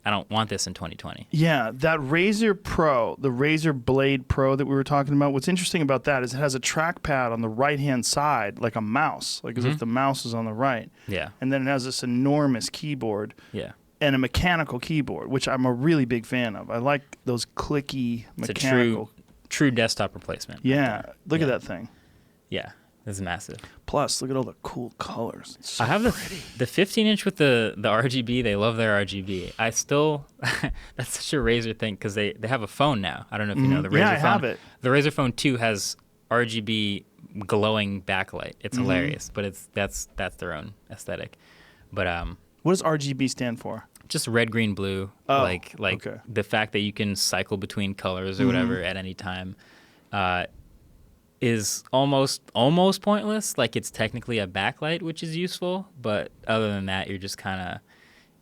I don't want this in 2020. Yeah, that Razer Pro, the Razer Blade Pro that we were talking about, what's interesting about that is it has a trackpad on the right-hand side, like a mouse, like as if the mouse is on the right. Yeah, And then it has this enormous keyboard. yeah. and a mechanical keyboard, which I'm a really big fan of. I like those clicky mechanical. It's a true desktop replacement. Yeah, look at Yeah. that thing. Yeah, it's massive. Plus, look at all the cool colors. It's so I have pretty. the 15-inch with the RGB. They love their RGB. I still that's such a Razer thing because they have a phone now. I don't know if you know the Razer Yeah, I phone. have it. The Razer Phone 2 has RGB glowing backlight. It's hilarious, but that's their own aesthetic. But What does RGB stand for? just red, green, blue. Oh, like okay. the fact that you can cycle between colors or whatever at any time is almost pointless. Like it's technically a backlight, which is useful, but other than that, you're just kind of,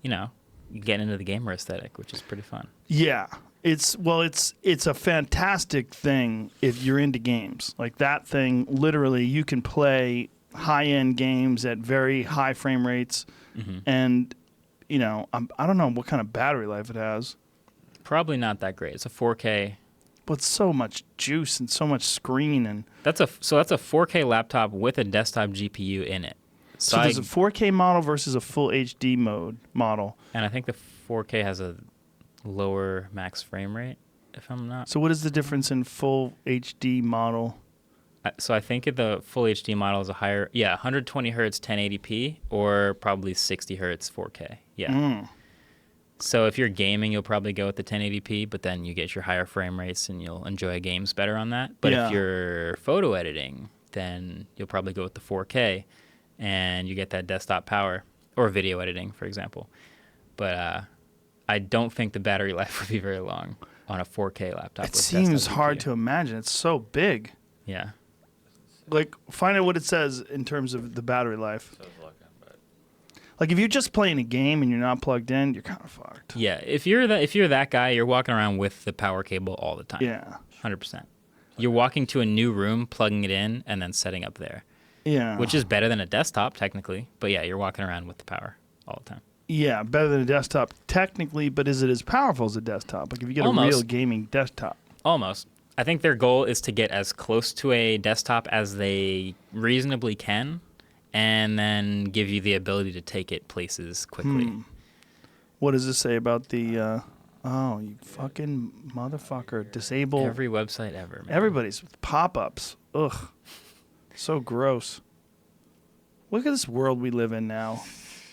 you get into the gamer aesthetic, which is pretty fun. Yeah. It's a fantastic thing if you're into games. Like that thing, literally, you can play high-end games at very high frame rates, and I don't know what kind of battery life it has, Probably not that great. It's a 4K. but so much juice and so much screen, and That's a 4K laptop with a desktop GPU in it. so there's a 4K model versus a full HD mode model. And I think the 4K has a lower max frame rate, if I'm not. So what is the difference in full HD model? So I think the full HD model is a higher, 120 hertz 1080p or probably 60 hertz 4K. Yeah. So if you're gaming, you'll probably go with the 1080p, but then you get your higher frame rates and you'll enjoy games better on that. But Yeah. if you're photo editing, then you'll probably go with the 4K and you get that desktop power, or video editing, for example. But I don't think the battery life would be very long on a 4K laptop. It with seems desktop hard GPU. to imagine. It's so big. Yeah. Like, find out what it says in terms of the battery life. Like, if you're just playing a game and you're not plugged in, you're kind of fucked. Yeah, if you're that guy, you're walking around with the power cable all the time. Yeah. 100%. You're walking to a new room, plugging it in, and then setting up there, Yeah. which is better than a desktop technically. But yeah, you're walking around with the power all the time. Yeah, better than a desktop technically, but is it as powerful as a desktop? Like, if you get a Almost. real gaming desktop. Almost. I think their goal is to get as close to a desktop as they reasonably can, and then give you the ability to take it places quickly. What does this say about the, oh, you fucking motherfucker, disable Every website ever, man. everybody's pop-ups. Ugh. So gross. Look at this world we live in now.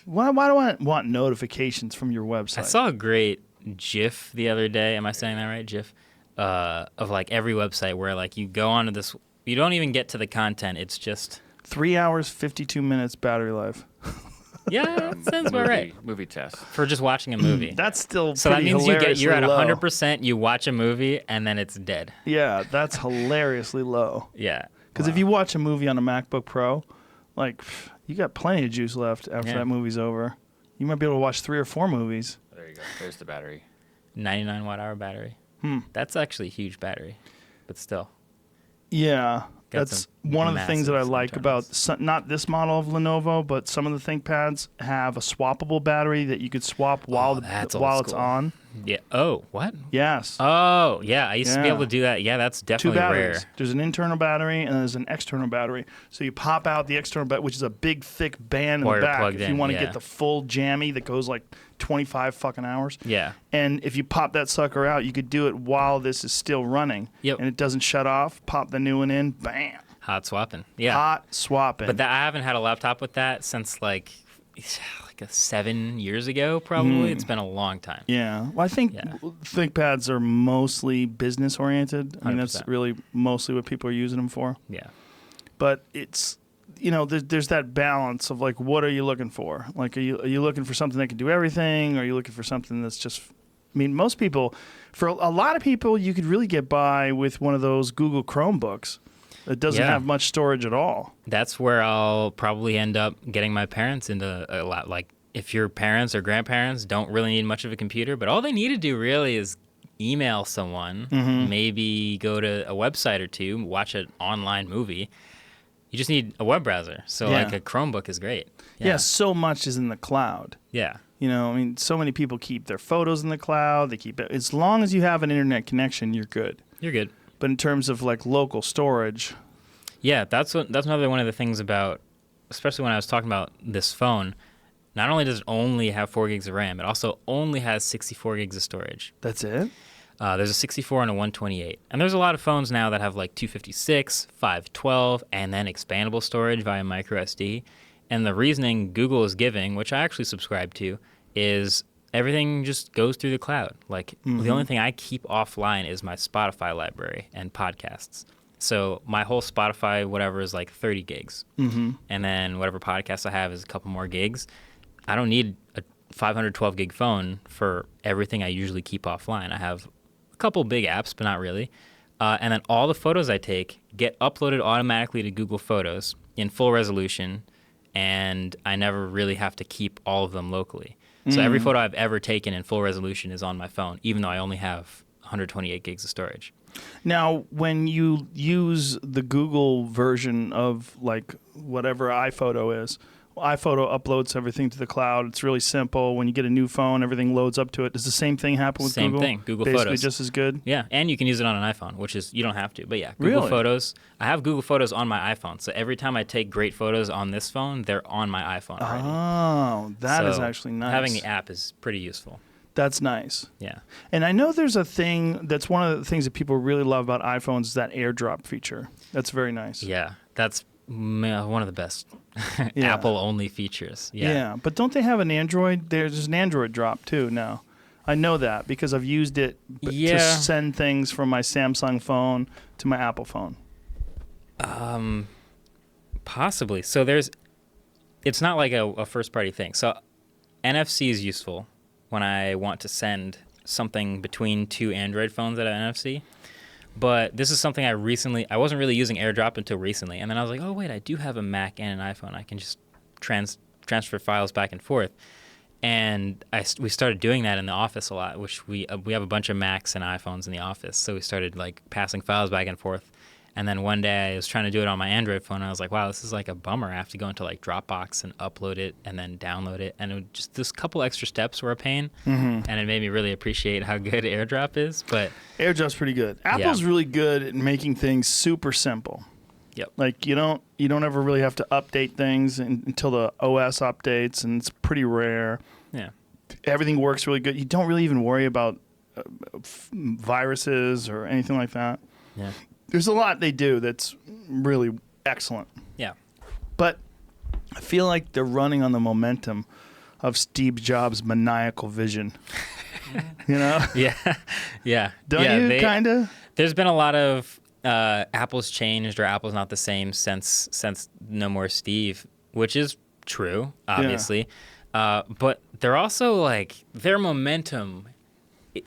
Why do I want notifications from your website? I saw a great GIF the other day. Am I saying that right? GIF of like every website where like you go onto this, you don't even get to the content. It's just 3 hours, 52 minutes battery life. yeah, that sounds about right Movie test. for just watching a movie. That's still So that pretty means you're at hilariously low. 100%. You watch a movie and then it's dead. Yeah, that's hilariously low. Yeah, Because if you watch a movie on a MacBook Pro, like, you got plenty of juice left after Yeah. that movie's over. You might be able to watch 3 or 4 movies. There you go. There's the battery. 99 watt-hour battery. That's actually a huge battery, but still. Yeah, Got that's some one of the things that I massive like about internals. not this model of Lenovo, but some of the ThinkPads have a swappable battery that you could swap while that's old while it's school. on. Yeah. Oh, what? Yes. Oh, yeah. I used to be Yeah. able to do that. Yeah, that's 2 definitely batteries. rare. There's an internal battery and there's an external battery. So you pop out the external battery, which is a big, thick band in Or the you're back plugged if you in, want to yeah. get the full jammy that goes like 25 fucking hours. Yeah. And if you pop that sucker out, you could do it while this is still running. Yep. And it doesn't shut off. Pop the new one in. Bam. Hot swapping. Yeah. Hot swapping. But I haven't had a laptop with that since like 7 years ago, probably. It's been a long time. Yeah. Well, I think Yeah. ThinkPads are mostly business oriented. I mean, that's 100%. really mostly what people are using them for. Yeah. But it's, there's that balance of like, what are you looking for? Like, are you looking for something that can do everything? Or are you looking for something that's just, I mean, most people, for a lot of people, you could really get by with one of those Google Chromebooks that doesn't Yeah. have much storage at all. That's where I'll probably end up getting my parents into a lot. Like, if your parents or grandparents don't really need much of a computer, but all they need to do really is email someone, maybe go to a website or two, watch an online movie. You just need a web browser. So, Yeah. like, a Chromebook is great. Yeah, so much is in the cloud. Yeah. I mean, so many people keep their photos in the cloud. They keep it. As long as you have an internet connection, you're good. You're good. But in terms of like local storage, Yeah, that's another one of the things about, especially when I was talking about this phone. not only does it only have 4 gigs of RAM, it also only has 64 gigs of storage. That's it? There's a 64 and a 128. And there's a lot of phones now that have like 256, 512, and then expandable storage via micro SD. And the reasoning Google is giving, which I actually subscribe to, is everything just goes through the cloud. Like the only thing I keep offline is my Spotify library and podcasts. So my whole Spotify, whatever, is like 30 gigs. And then whatever podcast I have is a couple more gigs. I don't need a 512 gig phone for everything I usually keep offline. I have a couple big apps, but not really. And then all the photos I take get uploaded automatically to Google Photos in full resolution, and I never really have to keep all of them locally. So every photo I've ever taken in full resolution is on my phone, even though I only have 128 gigs of storage. Now, when you use the Google version of like whatever iPhoto is, iPhoto uploads everything to the cloud. It's really simple. When you get a new phone, everything loads up to it. Does the same thing happen with Google? Same thing. Google Basically Photos. just as good? Yeah, and you can use it on an iPhone, which is, you don't have to. But yeah, Google Really? Photos. I have Google Photos on my iPhone. So every time I take great photos on this phone, they're on my iPhone already. Oh, that is So actually nice. Having the app is pretty useful. That's nice. Yeah. And I know there's a thing that's one of the things that people really love about iPhones is that AirDrop feature. That's very nice. Yeah, that's one of the best Yeah. Apple-only features. Yeah. But don't they have an Android? There's an Android drop too now. I know that because I've used it to Yeah. send things from my Samsung phone to my Apple phone. Possibly. So it's not like a first-party thing. So NFC is useful when I want to send something between two Android phones that have NFC. But this is something I wasn't really using AirDrop until recently. And then I was like, oh, wait, I do have a Mac and an iPhone. I can just transfer files back and forth. And we started doing that in the office a lot, which we have a bunch of Macs and iPhones in the office. So we started like passing files back and forth. And then one day I was trying to do it on my Android phone, and I was like, wow, this is like a bummer. I have to go into like Dropbox and upload it and then download it. And it would just this couple extra steps were a pain. And it made me really appreciate how good AirDrop is. But AirDrop's pretty good. Apple's really good at making things super simple. Yep. Like you don't ever really have to update things until the OS updates, and it's pretty rare. Yeah. Everything works really good. You don't really even worry about viruses or anything like that. Yeah. There's a lot they do that's really excellent. Yeah. But I feel like they're running on the momentum of Steve Jobs' maniacal vision. You know? Yeah. Yeah. Don't you kind of? There's been a lot of Apple's changed or Apple's not the same since No More Steve, which is true, obviously. But they're also like their momentum.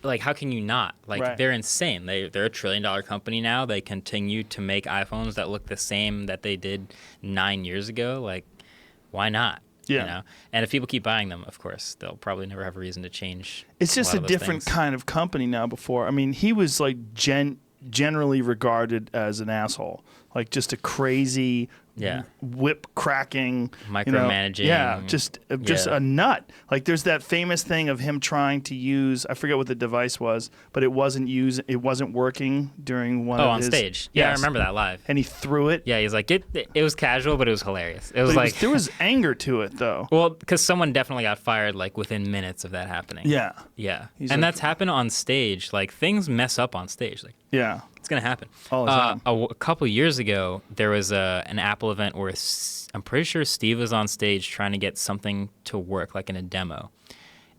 Like, how can you not? Like, They're insane. They're $1 trillion company now. They continue to make iPhones that look the same that they did 9 years ago. Like, why not? Yeah. You know? And if people keep buying them, of course, they'll probably never have a reason to change. It's just a different kind of company now. Before, I mean, he was like generally regarded as an asshole, like just a crazy, whip cracking, micromanaging. Just a nut. Like there's that famous thing of him trying to use, I forget what the device was, but it wasn't working during one of on his stage. Yeah, I remember that live. And he threw it. Yeah, he's like it was casual, but it was hilarious. It was like there was anger to it though. Well, because someone definitely got fired like within minutes of that happening. Yeah. Yeah. He's and like, that's happened on stage. Like things mess up on stage. Like yeah. It's going to happen. All the time. A couple years ago, there was an Apple event where I'm pretty sure Steve was on stage trying to get something to work, like in a demo.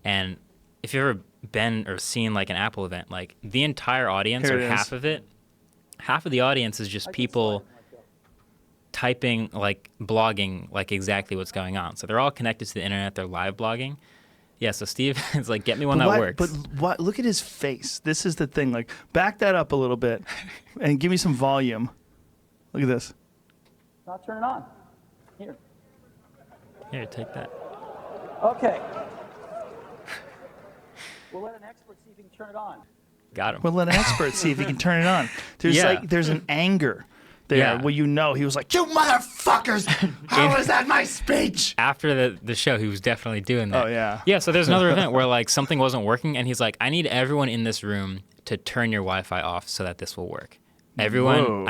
And if you've ever been or seen like an Apple event, like the entire audience or half of the audience is just people typing, like blogging, like exactly what's going on. So they're all connected to the internet. They're live blogging. Yeah, so Steve is like, get me one that works. But look at his face. This is the thing. Like, back that up a little bit and give me some volume. Look at this. Not turn it on. Here. Here, take that. Okay. We'll let an expert see if he can turn it on. Got him. We'll let an expert see if he can turn it on. There's an anger there. Yeah. Well, he was like, you motherfuckers, how is that my speech? After the show, he was definitely doing that. Oh, yeah. Yeah, so there's another event where like something wasn't working, and he's like, I need everyone in this room to turn your Wi-Fi off so that this will work. I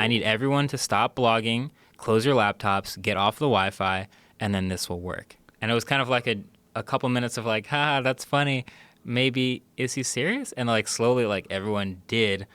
need everyone to stop blogging, close your laptops, get off the Wi-Fi, and then this will work. And it was kind of like a couple minutes of like, ha, that's funny. Maybe is he serious? And like slowly, like everyone did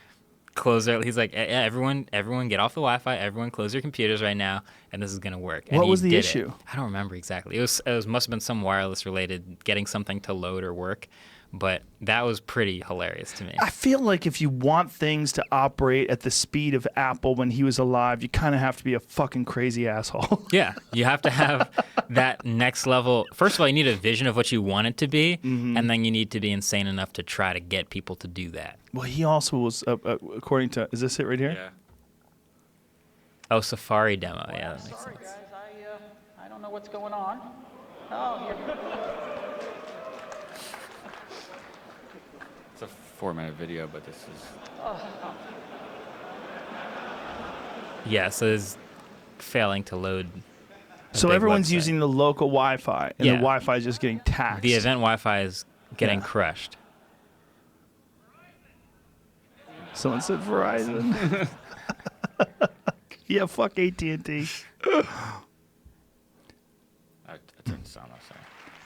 close their. He's like, everyone get off the Wi-Fi. Everyone close your computers right now, and this is gonna work. And What he was the did issue? it. I don't remember exactly. It was must have been some wireless related, getting something to load or work. But that was pretty hilarious to me. I feel like if you want things to operate at the speed of Apple when he was alive, you kind of have to be a fucking crazy asshole. Yeah, you have to have that next level. First of all, you need a vision of what you want it to be, and then you need to be insane enough to try to get people to do that. Well, he also was, according to, is this it right here? Yeah. Oh, Safari demo. Yeah, that makes Sorry, sense. guys. I don't know what's going on. Oh, here. It's a 4-minute video, but this is. Yeah, so it's failing to load. a So big everyone's website. using the local Wi-Fi, and Yeah. the Wi-Fi is just getting taxed. The event Wi-Fi is getting Yeah. crushed. Someone said Verizon. Yeah, fuck AT&T. I turned this on. Sorry.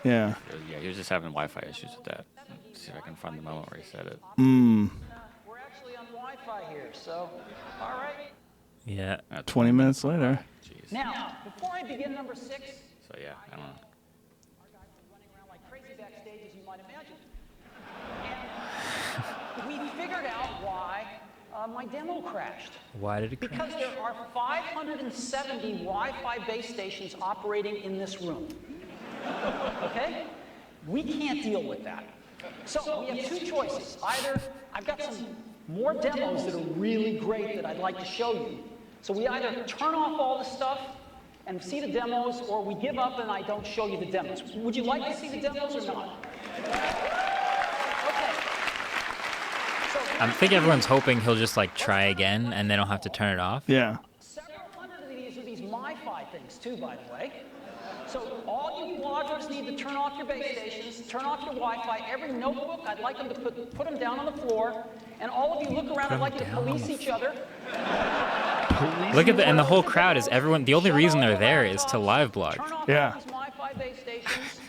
Yeah. Yeah, he was just having Wi-Fi issues with that. Let's see if I can find the moment where he said it. We're actually on Wi-Fi here, so all right. Yeah. 20 minutes later. Jeez. Now, before I begin number 6, So yeah, I don't know. our guys are running around like crazy backstage, as you might imagine. And we figured out why my demo crashed. Why did it crash? Because there are 570 Wi-Fi base stations operating in this room. Okay? We can't deal with that. So we have two choices. Either I've got some more demos that are really great that I'd like to show you. So we either turn off all the stuff and see the demos, or we give up and I don't show you the demos. Would you like to see the demos or not? Okay. So I think everyone's hoping he'll just like try again and they don't have to turn it off. Yeah. several hundred of these are these MiFi things too, by the way. So all you bloggers need to turn off your base stations, turn off your Wi-Fi. Every notebook, I'd like them to put them down on the floor. And all of you look around, I'd like you to down on police the each other. Look at and the whole crowd is everyone. The only reason they're there is to live blog. Turn off Yeah. all these Wi-Fi base stations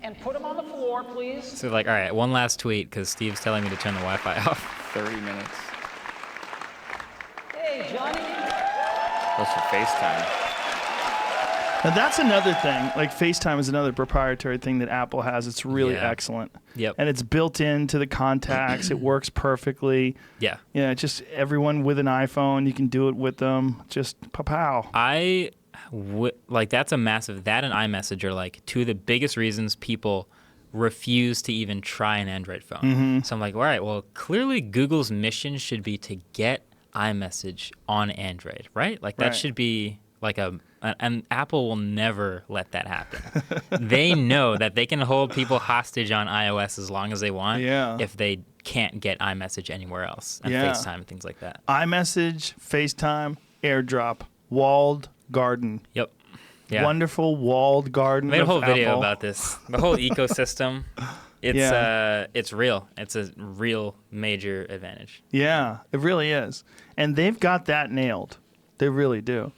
and put them on the floor, please. So like, all right, one last tweet because Steve's telling me to turn the Wi-Fi off. 30 minutes. Hey, Johnny. Those for FaceTime. Now that's another thing. Like FaceTime is another proprietary thing that Apple has. It's really Yeah. excellent. Yep. And it's built into the contacts. It works perfectly. Yeah. Yeah, just everyone with an iPhone, you can do it with them. Just pow. Like that's a massive. That and iMessage are like two of the biggest reasons people refuse to even try an Android phone. Mm-hmm. So I'm like, all right, well, clearly Google's mission should be to get iMessage on Android, right? Like that Right. should be like and Apple will never let that happen. They know that they can hold people hostage on iOS as long as they want Yeah. if they can't get iMessage anywhere else and Yeah. FaceTime and things like that. iMessage, FaceTime, AirDrop, walled garden. Yep. Yeah. Wonderful walled garden. I made a of whole video Apple. about this. The whole ecosystem. It's Yeah. it's real. It's a real major advantage. Yeah, it really is. And they've got that nailed. They really do.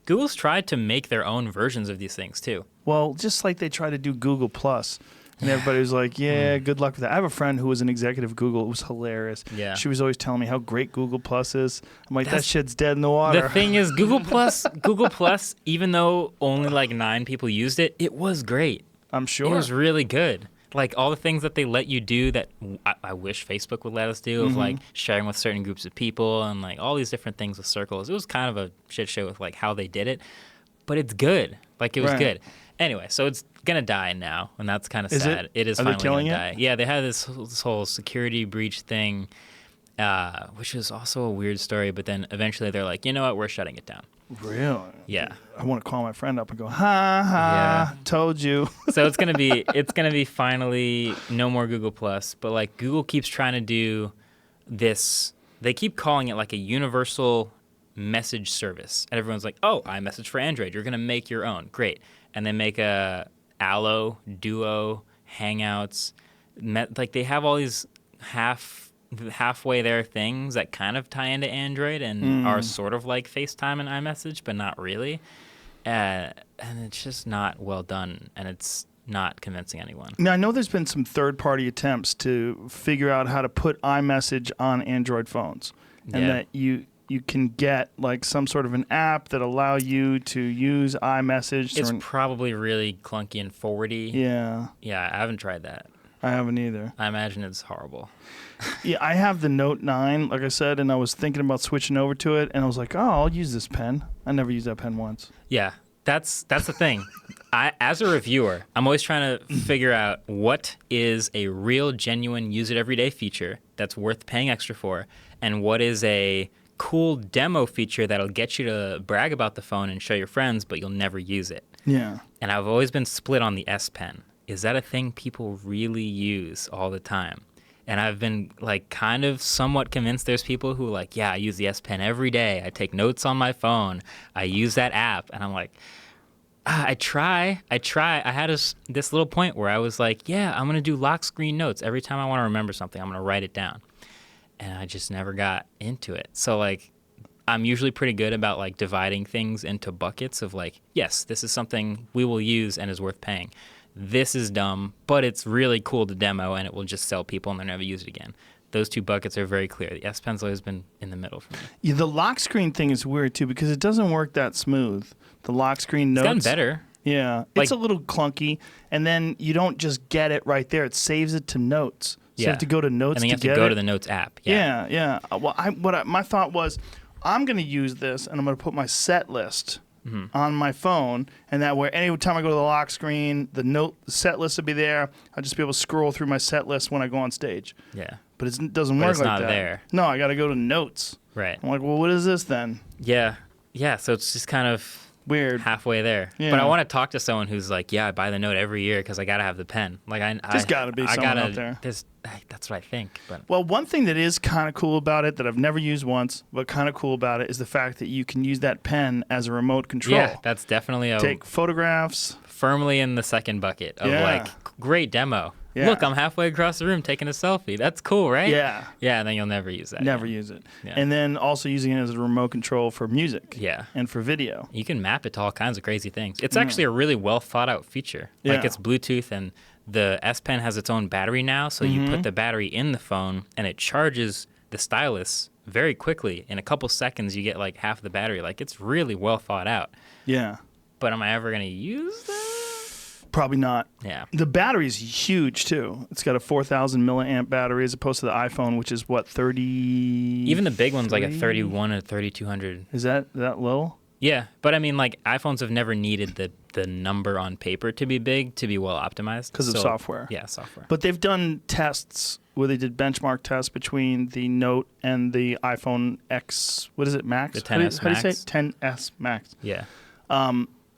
Google's tried to make their own versions of these things too. Well, just like they try to do Google Plus. And everybody was like, yeah, good luck with that. I have a friend who was an executive of Google. It was hilarious. Yeah. She was always telling me how great Google Plus is. I'm like, that That's- shit's dead in the water. The thing is, Google Plus, even though only like 9 people used it, it was great. I'm sure. It was really good. Like all the things that they let you do that I wish Facebook would let us do, of like sharing with certain groups of people and like all these different things with circles. It was kind of a shit show with like how they did it, but it's good. Like it was Right. good. Anyway, so it's gonna die now, and that's kind of Is sad. it? It is Are they finally killing gonna it? die. Yeah, they had this whole security breach thing, which is also a weird story. But then eventually they're like, you know what, we're shutting it down. Really? Yeah. I want to call my friend up and go, ha ha, told you. So it's gonna be finally no more Google Plus, but like Google keeps trying to do this. They keep calling it like a universal message service, and everyone's like, "Oh, iMessage for Android. You're gonna make your own. Great." And they make a Allo, Duo, Hangouts. Like they have all these halfway there things that kind of tie into Android and are sort of like FaceTime and iMessage, but not really. And it's just not well done, and it's not convincing anyone. Now, I know there's been some third-party attempts to figure out how to put iMessage on Android phones, and that you can get like some sort of an app that allow you to use iMessage. It's probably really clunky and forwardy. Yeah. Yeah, I haven't tried that. I haven't either. I imagine it's horrible. Yeah, I have the Note 9, like I said, and I was thinking about switching over to it, and I was like, oh, I'll use this pen. I never used that pen once. Yeah, that's the thing. As a reviewer, I'm always trying to figure out what is a real, genuine, use it every day feature that's worth paying extra for, and what is a cool demo feature that'll get you to brag about the phone and show your friends, but you'll never use it. Yeah. And I've always been split on the S Pen. Is that a thing people really use all the time? And I've been like kind of somewhat convinced there's people who like, yeah, I use the S Pen every day. I take notes on my phone. I use that app. And I'm like, I try. I had this little point where I was like, yeah, I'm going to do lock screen notes. Every time I want to remember something, I'm going to write it down. And I just never got into it. So like, I'm usually pretty good about like dividing things into buckets of like, yes, this is something we will use and is worth paying. This is dumb, but it's really cool to demo and it will just sell people and they'll never use it again. Those two buckets are very clear. The S Pen's always been in the middle for me. Yeah, the lock screen thing is weird too because it doesn't work that smooth. The lock screen notes. It's gotten better. Yeah, it's a little clunky, and then you don't just get it right there. It saves it to notes. So you have to go to notes and then you have to go to the notes app. Yeah. Well, my thought was, I'm going to use this, and I'm going to put my set list on my phone, and that way, any time I go to the lock screen, the set list will be there. I'll just be able to scroll through my set list when I go on stage. Yeah. But it doesn't work it's like not that. there. No, I got to go to notes. Right. I'm like, well, what is this then? Yeah. So it's just kind of weird, halfway there. Yeah. But I want to talk to someone who's like, yeah, I buy the Note every year because I gotta have the pen. Like there's got to be someone out there. That's what I think. But well, one thing that is kind of cool about it that I've never used once, but kind of cool about it is the fact that you can use that pen as a remote control. Yeah, that's definitely take photographs. Firmly in the second bucket of like great demo. Yeah. Look, I'm halfway across the room taking a selfie. That's cool, right? Yeah. Yeah, and then you'll never use that. Never again. use it. Yeah. And then also using it as a remote control for music. Yeah. And for video. You can map it to all kinds of crazy things. It's actually a really well thought out feature. Like it's Bluetooth and the S Pen has its own battery now, so you put the battery in the phone and it charges the stylus very quickly. In a couple seconds you get like half the battery. Like it's really well thought out. Yeah. But am I ever going to use that? Probably not. Yeah. The battery's huge too. It's got a 4,000 milliamp battery as opposed to the iPhone, which is what, 30. Even the big one's like a 31 or 3200. Is that low? Yeah, but I mean, like iPhones have never needed the number on paper to be big to be well optimized Because of software. Yeah, software. But they've done tests where they did benchmark tests between the Note and the iPhone X. What is it, Max? The 10s How do you say Max? it? 10s Max. Yeah.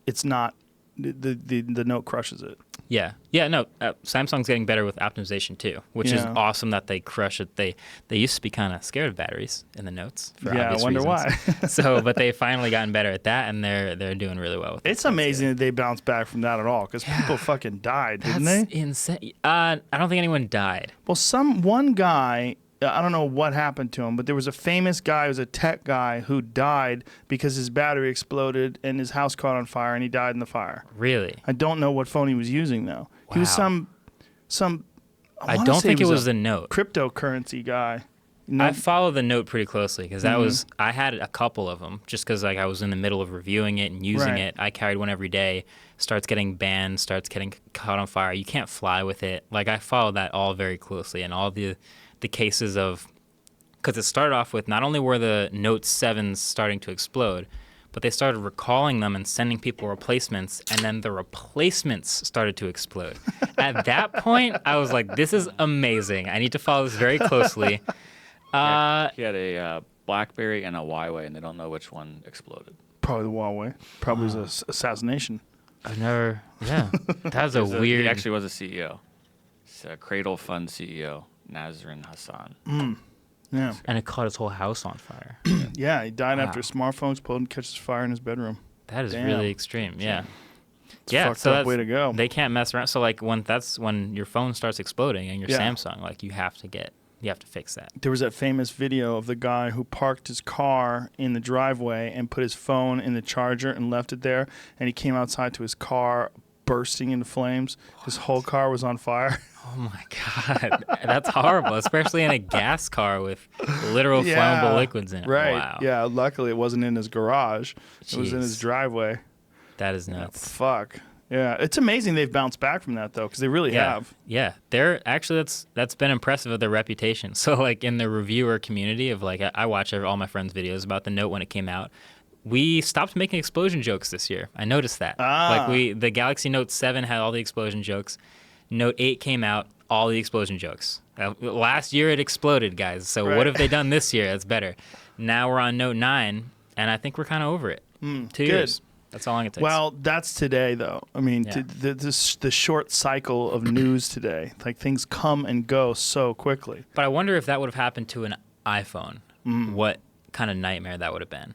It's not. The Note crushes it. Yeah. No. Samsung's getting better with optimization too, which is awesome that they crush it. They used to be kind of scared of batteries in the Notes. For obvious I wonder reasons. why. But they've finally gotten better at that, and they're doing really well with it. It's amazing that they bounced back from that at all because people fucking died, didn't they? That's insane. I don't think anyone died. Well, one guy. I don't know what happened to him, but there was a famous guy who was a tech guy who died because his battery exploded and his house caught on fire and he died in the fire. Really? I don't know what phone he was using though. He was some I don't think it was the Note. Cryptocurrency guy. I follow the Note pretty closely because that was I had a couple of them just because like I was in the middle of reviewing it and using it. I carried one every day. Starts getting banned. Starts getting caught on fire. You can't fly with it. Like I followed that all very closely and all the cases of because it started off with not only were the Note 7s starting to explode, but they started recalling them and sending people replacements, and then the replacements started to explode. At that point, I was like, this is amazing. I need to follow this very closely. He had a BlackBerry and a Huawei, and they don't know which one exploded. Probably the Huawei. Probably was an assassination. I've never, That's a weird. He actually was a CEO. He's a Cradle Fund CEO, Nazrin Hassan. Yeah. And it caught his whole house on fire. Yeah, he died after a smartphone exploded and catches fire in his bedroom. That is really extreme. Yeah. It's a fucked up way to go. They can't mess around. So like that's when your phone starts exploding and your Samsung, like you have to fix that. There was that famous video of the guy who parked his car in the driveway and put his phone in the charger and left it there, and he came outside to his car bursting into flames. His whole car was on fire. Oh my God, that's horrible, especially in a gas car with literal flammable liquids in it. Right. Wow. Yeah. Luckily, it wasn't in his garage. It was in his Jeez. driveway. That is nuts. Fuck. Yeah. It's amazing they've bounced back from that though, because they really have. Yeah, they're actually that's been impressive of their reputation. So like in the reviewer community of like I watch all my friends' videos about the Note when it came out. We stopped making explosion jokes this year. I noticed that. Like the Galaxy Note 7 had all the explosion jokes. Note 8 came out, all the explosion jokes. Last year it exploded, guys. So what have they done this year? That's better. Now we're on Note 9, and I think we're kind of over it. 2 years. That's how long it takes. Well, that's today, though. I mean, the short cycle of news today. Like, things come and go so quickly. But I wonder if that would have happened to an iPhone. What kind of nightmare that would have been.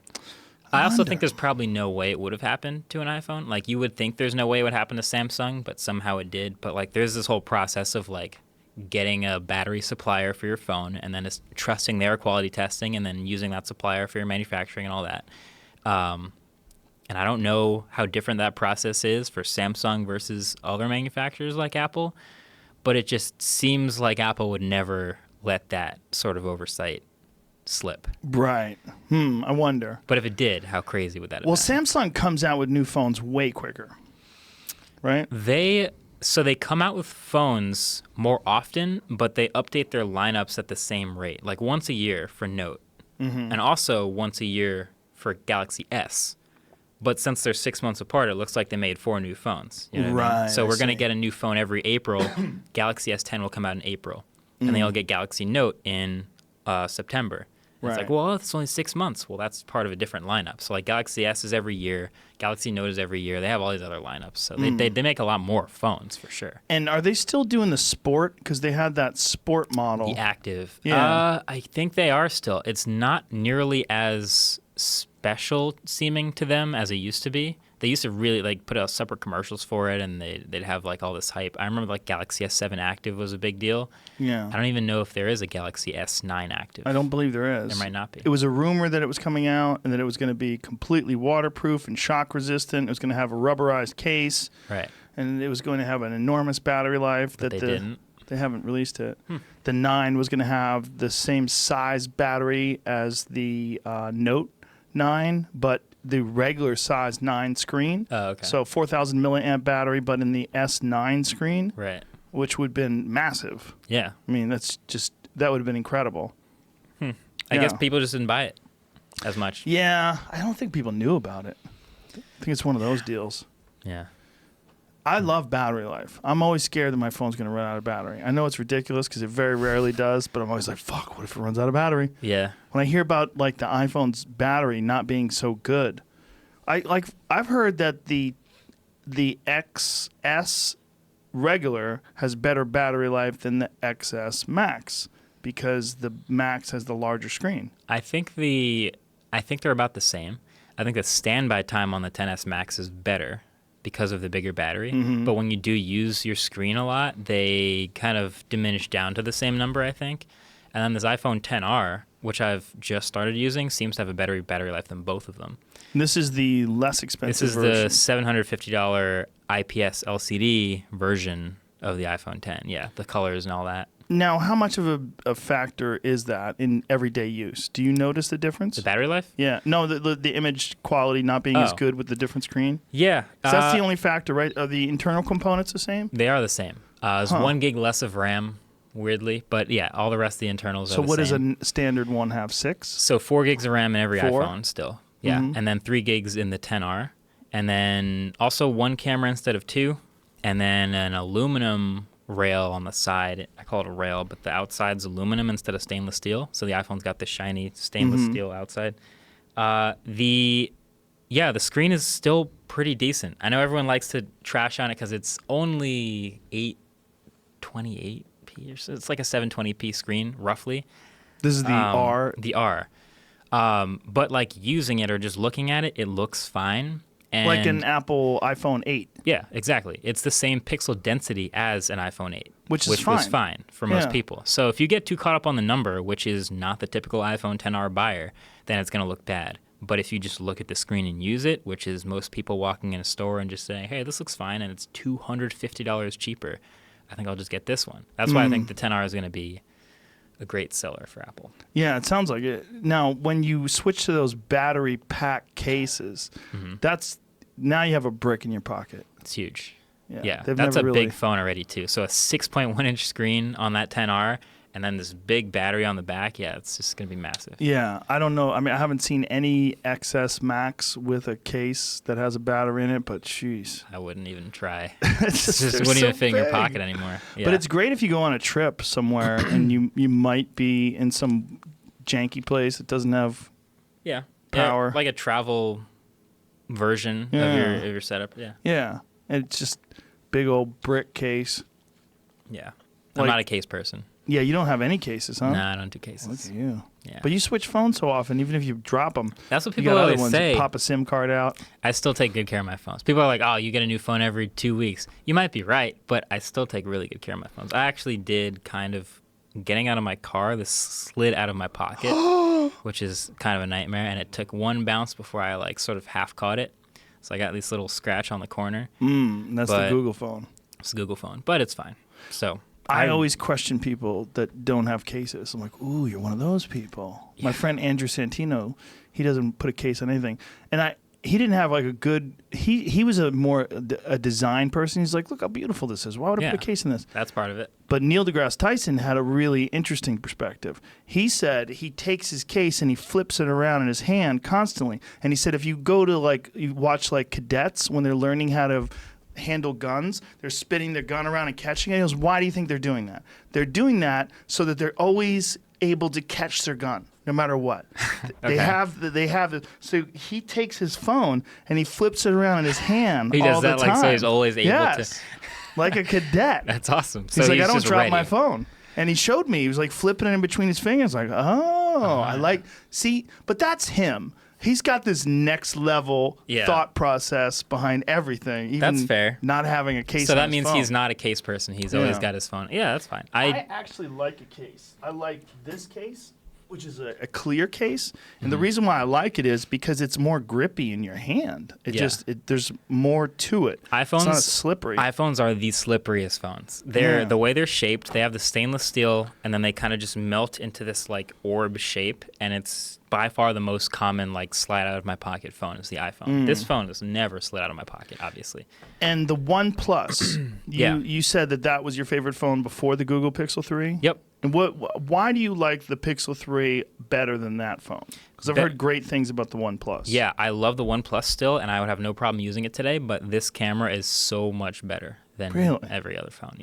I also think there's probably no way it would have happened to an iPhone. Like, you would think there's no way it would happen to Samsung, but somehow it did. But, like, there's this whole process of, like, getting a battery supplier for your phone and then just trusting their quality testing and then using that supplier for your manufacturing and all that. And I don't know how different that process is for Samsung versus other manufacturers like Apple, but it just seems like Apple would never let that sort of oversight slip. Right. I wonder. But if it did, how crazy would that have been? Well, Samsung comes out with new phones way quicker, right? They come out with phones more often, but they update their lineups at the same rate, like once a year for Note, and also once a year for Galaxy S. But since they're 6 months apart, it looks like they made 4 new phones. You know what I mean? Right, So I we're going to see. get a new phone every April. Galaxy S10 will come out in April, and then you'll get Galaxy Note in September. And It's like, well, it's only 6 months. Well, that's part of a different lineup. So like Galaxy S is every year, Galaxy Note is every year. They have all these other lineups. So they make a lot more phones for sure. And are they still doing the Sport? Because they had that Sport model. The Active. Yeah. I think they are still. It's not nearly as special seeming to them as it used to be. They used to really like put out separate commercials for it, and they'd have like all this hype. I remember like Galaxy S7 Active was a big deal. Yeah. I don't even know if there is a Galaxy S9 Active. I don't believe there is. There might not be. It was a rumor that it was coming out and that it was going to be completely waterproof and shock resistant. It was going to have a rubberized case. Right. And it was going to have an enormous battery life. But they didn't. They haven't released it. The 9 was going to have the same size battery as the Note 9, but the regular size 9 screen. Oh, okay. So 4,000 milliamp battery, but in the S9 screen, Right. which would have been massive. Yeah. I mean, that would have been incredible. I Yeah. guess people just didn't buy it as much. Yeah, I don't think people knew about it. I think it's one of those deals. Yeah. I love battery life. I'm always scared that my phone's going to run out of battery. I know it's ridiculous because it very rarely does, but I'm always like, fuck, what if it runs out of battery? Yeah. When I hear about like the iPhone's battery not being so good, I've heard that the XS regular has better battery life than the XS Max because the Max has the larger screen. I think they're about the same. I think the standby time on the 10s Max is better because of the bigger battery. But when you do use your screen a lot, they kind of diminish down to the same number, I think. And then this iPhone XR, which I've just started using, seems to have a better battery life than both of them. And this is the less expensive This is version. the $750 IPS LCD version of the iPhone X. Yeah, the colors and all that. Now, how much of a factor is that in everyday use? Do you notice the difference? The battery life? Yeah. No, the image quality not being as good with the different screen. Yeah. So that's the only factor, right? Are the internal components the same? They are the same. There's 1 gig less of RAM, weirdly. But yeah, all the rest of the internals are So the what same. does a standard one have? 6? So 4 gigs of RAM in every 4? iPhone still. Yeah. And then 3 gigs in the XR. And then also 1 camera instead of 2. And then an aluminum rail on the side. I call it a rail, but the outside's aluminum instead of stainless steel. So the iPhone's got the shiny stainless steel outside. The screen is still pretty decent. I know everyone likes to trash on it because it's only 828p or so. It's like a 720p screen, roughly. This is the R. The R. But like using it or just looking at it, it looks fine. And Like an Apple iPhone 8. yeah, exactly. It's the same pixel density as an iPhone 8, Which is was fine. fine for most Yeah. people. So if you get too caught up on the number, which is not the typical iPhone XR buyer, then it's going to look bad. But if you just look at the screen and use it, which is most people walking in a store and just saying, hey, this looks fine, and it's $250 cheaper, I think I'll just get this one. That's why I think the 10R is going to be a great seller for Apple. Yeah, it sounds like it. Now, when you switch to those battery pack cases, now you have a brick in your pocket. It's huge. Yeah, that's a big phone already, too. So a 6.1-inch screen on that 10R, and then this big battery on the back, it's just going to be massive. Yeah, I don't know. I mean, I haven't seen any XS Max with a case that has a battery in it, but jeez. I wouldn't even try. It just wouldn't even fit in your pocket anymore. Yeah. But it's great if you go on a trip somewhere and you might be in some janky place that doesn't have power. Yeah, like a travel version of your setup. Yeah. Yeah, and it's just big old brick case. Yeah. I'm not a case person. Yeah, you don't have any cases, huh? No, I don't do cases. Look at you. Yeah. But you switch phones so often, even if you drop them. That's what you people got other always ones say. That pop a SIM card out. I still take good care of my phones. People are like, oh, you get a new phone every 2 weeks. You might be right, but I still take really good care of my phones. I actually did kind of getting out of my car. This slid out of my pocket, which is kind of a nightmare. And it took one bounce before I like sort of half caught it. So I got this little scratch on the corner. That's the Google phone. It's a Google phone, but it's fine. So I always question people that don't have cases. I'm like, ooh, you're one of those people. Yeah. My friend Andrew Santino, he doesn't put a case on anything. And he didn't have like a good, he was a design person. He's like, look how beautiful this is. Why would I put a case in this? That's part of it. But Neil deGrasse Tyson had a really interesting perspective. He said he takes his case and he flips it around in his hand constantly. And he said if you go to you watch like cadets when they're learning how to handle guns, they're spinning their gun around and catching it. He goes, why do you think they're doing that? They're doing that so that they're always able to catch their gun no matter what. They have so he takes his phone and he flips it around in his hand he all does that the time. like so he's always able to like a cadet. That's awesome. So he's like, I don't just drop ready. my phone. And he showed me. He was like flipping it in between his fingers like, but that's him. He's got this next level thought process behind everything. Even that's fair. Not having a case. So on that his means phone. He's not a case person. He's always got his phone. Yeah, that's fine. I actually like a case. I like this case, which is a clear case. And the reason why I like it is because it's more grippy in your hand. There's more to it. iPhones, it's not as slippery. iPhones are the slipperiest phones. They're the way they're shaped. They have the stainless steel, and then they kind of just melt into this like orb shape, and it's by far the most common like slide out of my pocket phone is the iPhone. This phone has never slid out of my pocket, obviously. And the OnePlus, you said that was your favorite phone before the Google Pixel 3? Yep. And why do you like the Pixel 3 better than that phone? Because I've heard great things about the OnePlus. Yeah, I love the OnePlus still, and I would have no problem using it today, but this camera is so much better than every other phone,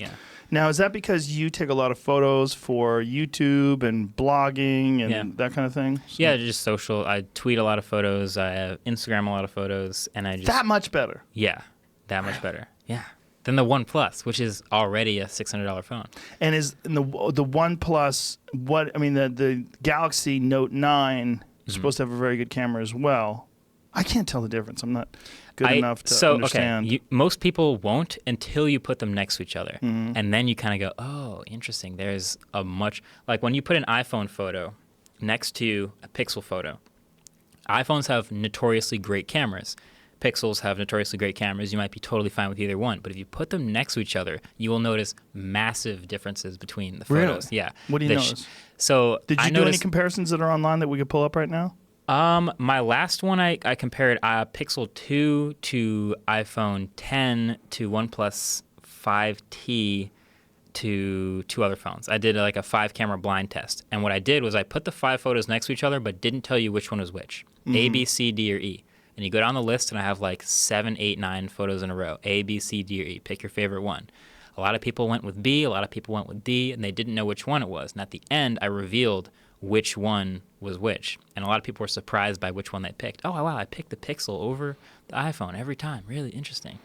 Now, is that because you take a lot of photos for YouTube and blogging and that kind of thing? Yeah, just social. I tweet a lot of photos. I have Instagram a lot of photos, and I just... That much better? Yeah, that much better. Yeah. Than the OnePlus, which is already a $600 phone. And the OnePlus, the Galaxy Note 9 is supposed to have a very good camera as well. I can't tell the difference. I'm not good enough to understand. Okay, most people won't until you put them next to each other. And then you kind of go, oh, interesting. There's a much... Like when you put an iPhone photo next to a Pixel photo, iPhones have notoriously great cameras. Pixels have notoriously great cameras. You might be totally fine with either one. But if you put them next to each other, you will notice massive differences between the photos. Really? Yeah. What do you notice? Did you do any comparisons that are online that we could pull up right now? My last one, I compared Pixel 2 to iPhone 10 to OnePlus 5T to two other phones. I did like a 5-camera blind test. And what I did was I put the 5 photos next to each other but didn't tell you which one was which. A, B, C, D, or E. And you go down the list, and I have like 7, 8, 9 photos in a row. A, B, C, D, or E. Pick your favorite one. A lot of people went with B. A lot of people went with D, and they didn't know which one it was. And at the end, I revealed which one was which. And a lot of people were surprised by which one they picked. Oh, wow, I picked the Pixel over the iPhone every time. Really interesting.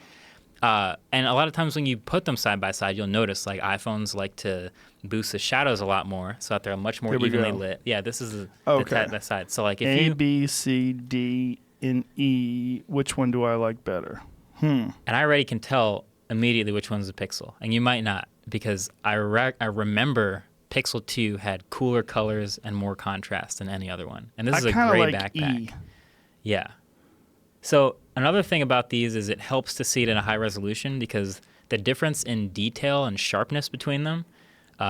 And a lot of times when you put them side by side, you'll notice like iPhones like to boost the shadows a lot more so that they're much more evenly lit. Yeah, this is the side. So like if A, B, C, D, and E, which one do I like better? And I already can tell immediately which one's the Pixel. And you might not, because I remember Pixel 2 had cooler colors and more contrast than any other one. And this is a gray backpack. Yeah. So another thing about these is it helps to see it in a high resolution because the difference in detail and sharpness between them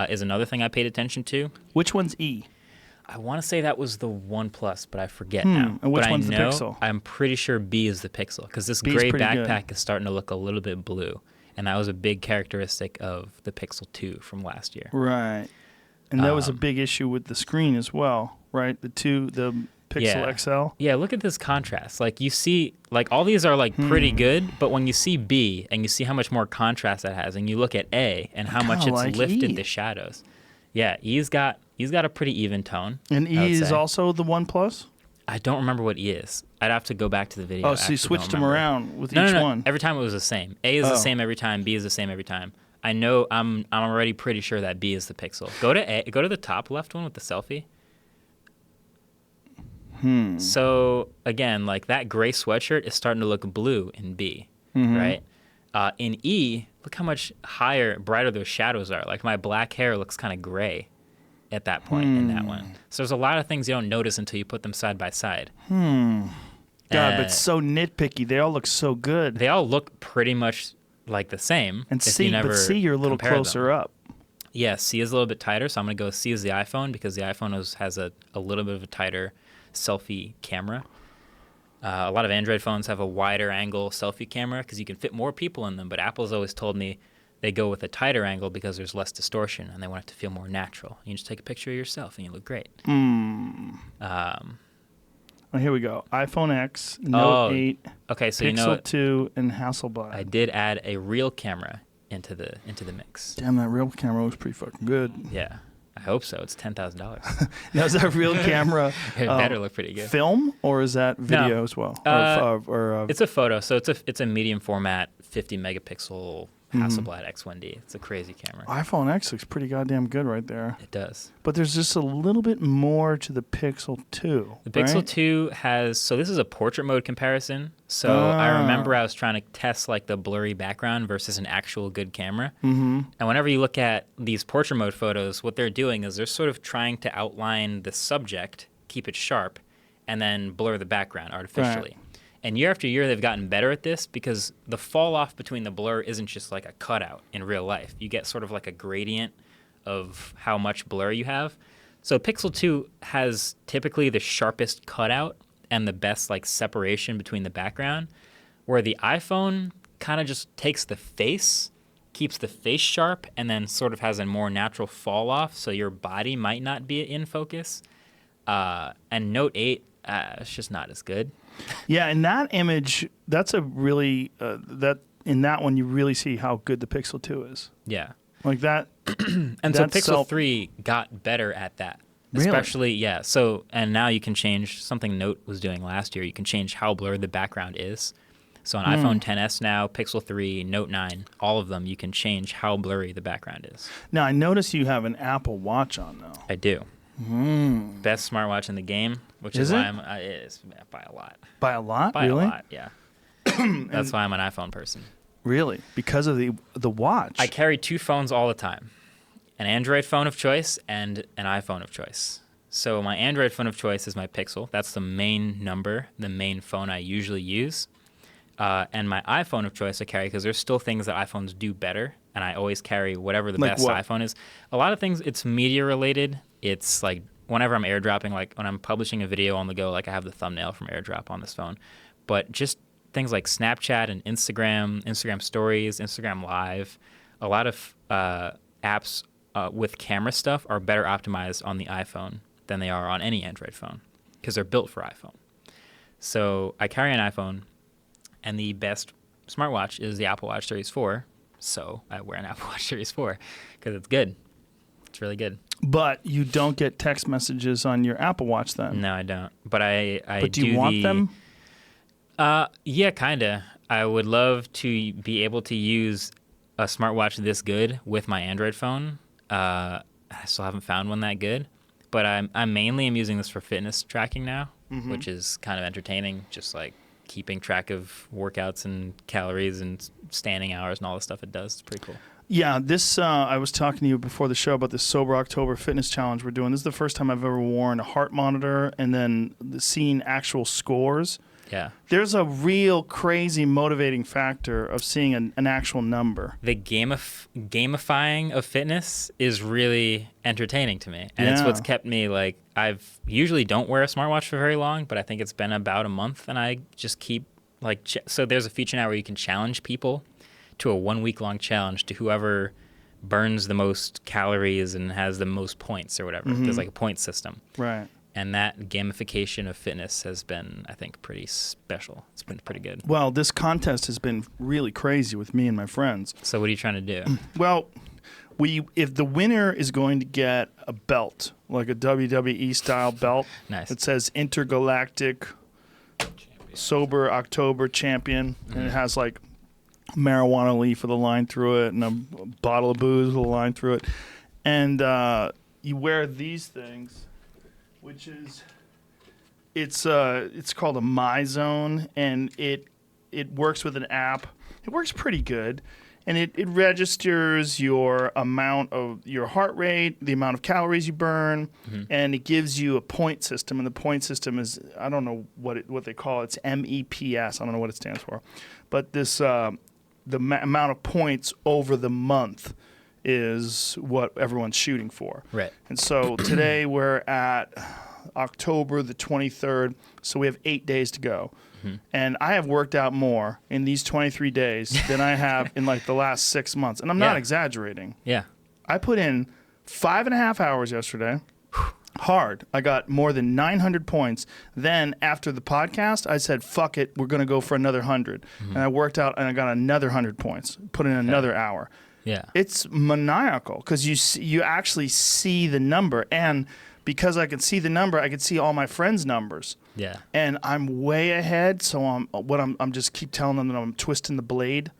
is another thing I paid attention to. Which one's E? I want to say that was the One Plus, but I forget now. And which but one's I the know, Pixel? I'm pretty sure B is the Pixel because this B's gray pretty backpack good. is starting to look a little bit blue. And that was a big characteristic of the Pixel 2 from last year. Right. And that was a big issue with the screen as well, right? The Pixel XL. Yeah, look at this contrast. Like you see, like all these are like pretty good, but when you see B and you see how much more contrast that has, and you look at A and how much kinda it's like lifted E. the shadows. Yeah, E's got a pretty even tone. And I would E is say. also the One Plus? I don't remember what E is. I'd have to go back to the video. Oh, I so you actually switched don't them remember. around with No, each no. one. Every time it was the same. A is the Oh. same every time. B is the same every time. I know. I'm already pretty sure that B is the Pixel. Go to the top left one with the selfie. So again, like that gray sweatshirt is starting to look blue in B, right? In E, look how much brighter those shadows are. Like my black hair looks kind of gray at that point in that one. So there's a lot of things you don't notice until you put them side by side. God, but so nitpicky. They all look so good. They all look pretty much like the same. And if you C, never but C, you're a little compare them. closer up. Yeah, C is a little bit tighter, so I'm going to go C as the iPhone because the iPhone has a little bit of a tighter selfie camera. A lot of Android phones have a wider angle selfie camera because you can fit more people in them, but Apple's always told me they go with a tighter angle because there's less distortion and they want it to feel more natural. You just take a picture of yourself and you look great. Oh, here we go. iPhone X, Note 8, Okay, so Pixel you know what? 2, and Hasselblad. I did add a real camera into the mix. Damn, that real camera was pretty fucking good. Yeah, I hope so. It's $10,000. Now, is that real camera It better look pretty good. film, or is that video No. as well? It's a photo, so it's a medium format, 50 megapixel Hasselblad X1D. It's a crazy camera. iPhone X looks pretty goddamn good right there. It does. But there's just a little bit more to the Pixel 2. The Pixel right? 2 has, so this is a portrait mode comparison. So I remember I was trying to test like the blurry background versus an actual good camera. Mm-hmm. And whenever you look at these portrait mode photos, what they're doing is they're sort of trying to outline the subject, keep it sharp, and then blur the background artificially. Right. And year after year, they've gotten better at this because the fall off between the blur isn't just like a cutout in real life. You get sort of like a gradient of how much blur you have. So Pixel 2 has typically the sharpest cutout and the best like separation between the background, where the iPhone kind of just takes the face, keeps the face sharp, and then sort of has a more natural fall off, so your body might not be in focus. And Note 8, it's just not as good. Yeah, in that image, that's a really in that one you really see how good the Pixel 2 is. Yeah. Like that. And so That's Pixel 3 got better at that. Really? Especially, yeah. So, and now you can change something Note was doing last year. You can change how blurred the background is. So on iPhone XS now, Pixel 3, Note 9, all of them, you can change how blurry the background is. Now I notice you have an Apple Watch on though. I do. Best smartwatch in the game, which Is is why it? it is by a lot. By a lot, By really? a lot, yeah. That's why I'm an iPhone person. Really, because of the watch. I carry two phones all the time, an Android phone of choice and an iPhone of choice. So my Android phone of choice is my Pixel. That's the main number, the main phone I usually use. And my iPhone of choice I carry because there's still things that iPhones do better, and I always carry whatever the Like best what? iPhone is. A lot of things, it's media related. It's like whenever I'm airdropping, like when I'm publishing a video on the go, like I have the thumbnail from airdrop on this phone. But just things like Snapchat and Instagram Stories, Instagram Live, a lot of apps with camera stuff are better optimized on the iPhone than they are on any Android phone because they're built for iPhone. So I carry an iPhone, and the best smartwatch is the Apple Watch Series 4. So I wear an Apple Watch Series 4 because it's good. It's really good. But you don't get text messages on your Apple Watch then. No, I don't. But I But do you want them? Yeah, kind of. I would love to be able to use a smartwatch this good with my Android phone. I still haven't found one that good. But I'm mainly using this for fitness tracking now, which is kind of entertaining, just like keeping track of workouts and calories and standing hours and all the stuff it does. It's pretty cool. Yeah, this I was talking to you before the show about this Sober October fitness challenge we're doing. This is the first time I've ever worn a heart monitor and then seeing actual scores. Yeah. There's a real crazy motivating factor of seeing an actual number. The gamifying of fitness is really entertaining to me. And it's what's kept me, like, I've usually don't wear a smartwatch for very long, but I think it's been about a month, and I just keep, like, so there's a feature now where you can challenge people to a 1 week long challenge to whoever burns the most calories and has the most points or whatever. Mm-hmm. There's like a point system. Right. And that gamification of fitness has been, I think, pretty special. It's been pretty good. Well, this contest has been really crazy with me and my friends. So what are you trying to do? Well, if the winner is going to get a belt, like a WWE style belt, Nice. that says Intergalactic Sober October Champion, and it has like marijuana leaf with a line through it and a bottle of booze with a line through it, and you wear these things, which is it's called a MyZone, and it works with an app. It works pretty good, and it registers your amount of your heart rate, the amount of calories you burn, and it gives you a point system. And the point system is, I don't know what they call it. It's MEPS. I don't know what it stands for, but this the amount of points over the month is what everyone's shooting for. Right. And so today we're at October the 23rd, so we have 8 days to go. And I have worked out more in these 23 days than I have in like the last 6 months. And I'm not exaggerating. Yeah. I put in 5.5 hours yesterday. Hard. I got more than 900 points. Then after the podcast, I said, fuck it, we're going to go for another 100. And I worked out and I got another 100 points, put in another hour. Yeah. It's maniacal because you actually see the number. And because I can see the number, I can see all my friends' numbers. Yeah. And I'm way ahead, so I'm just keep telling them that I'm twisting the blade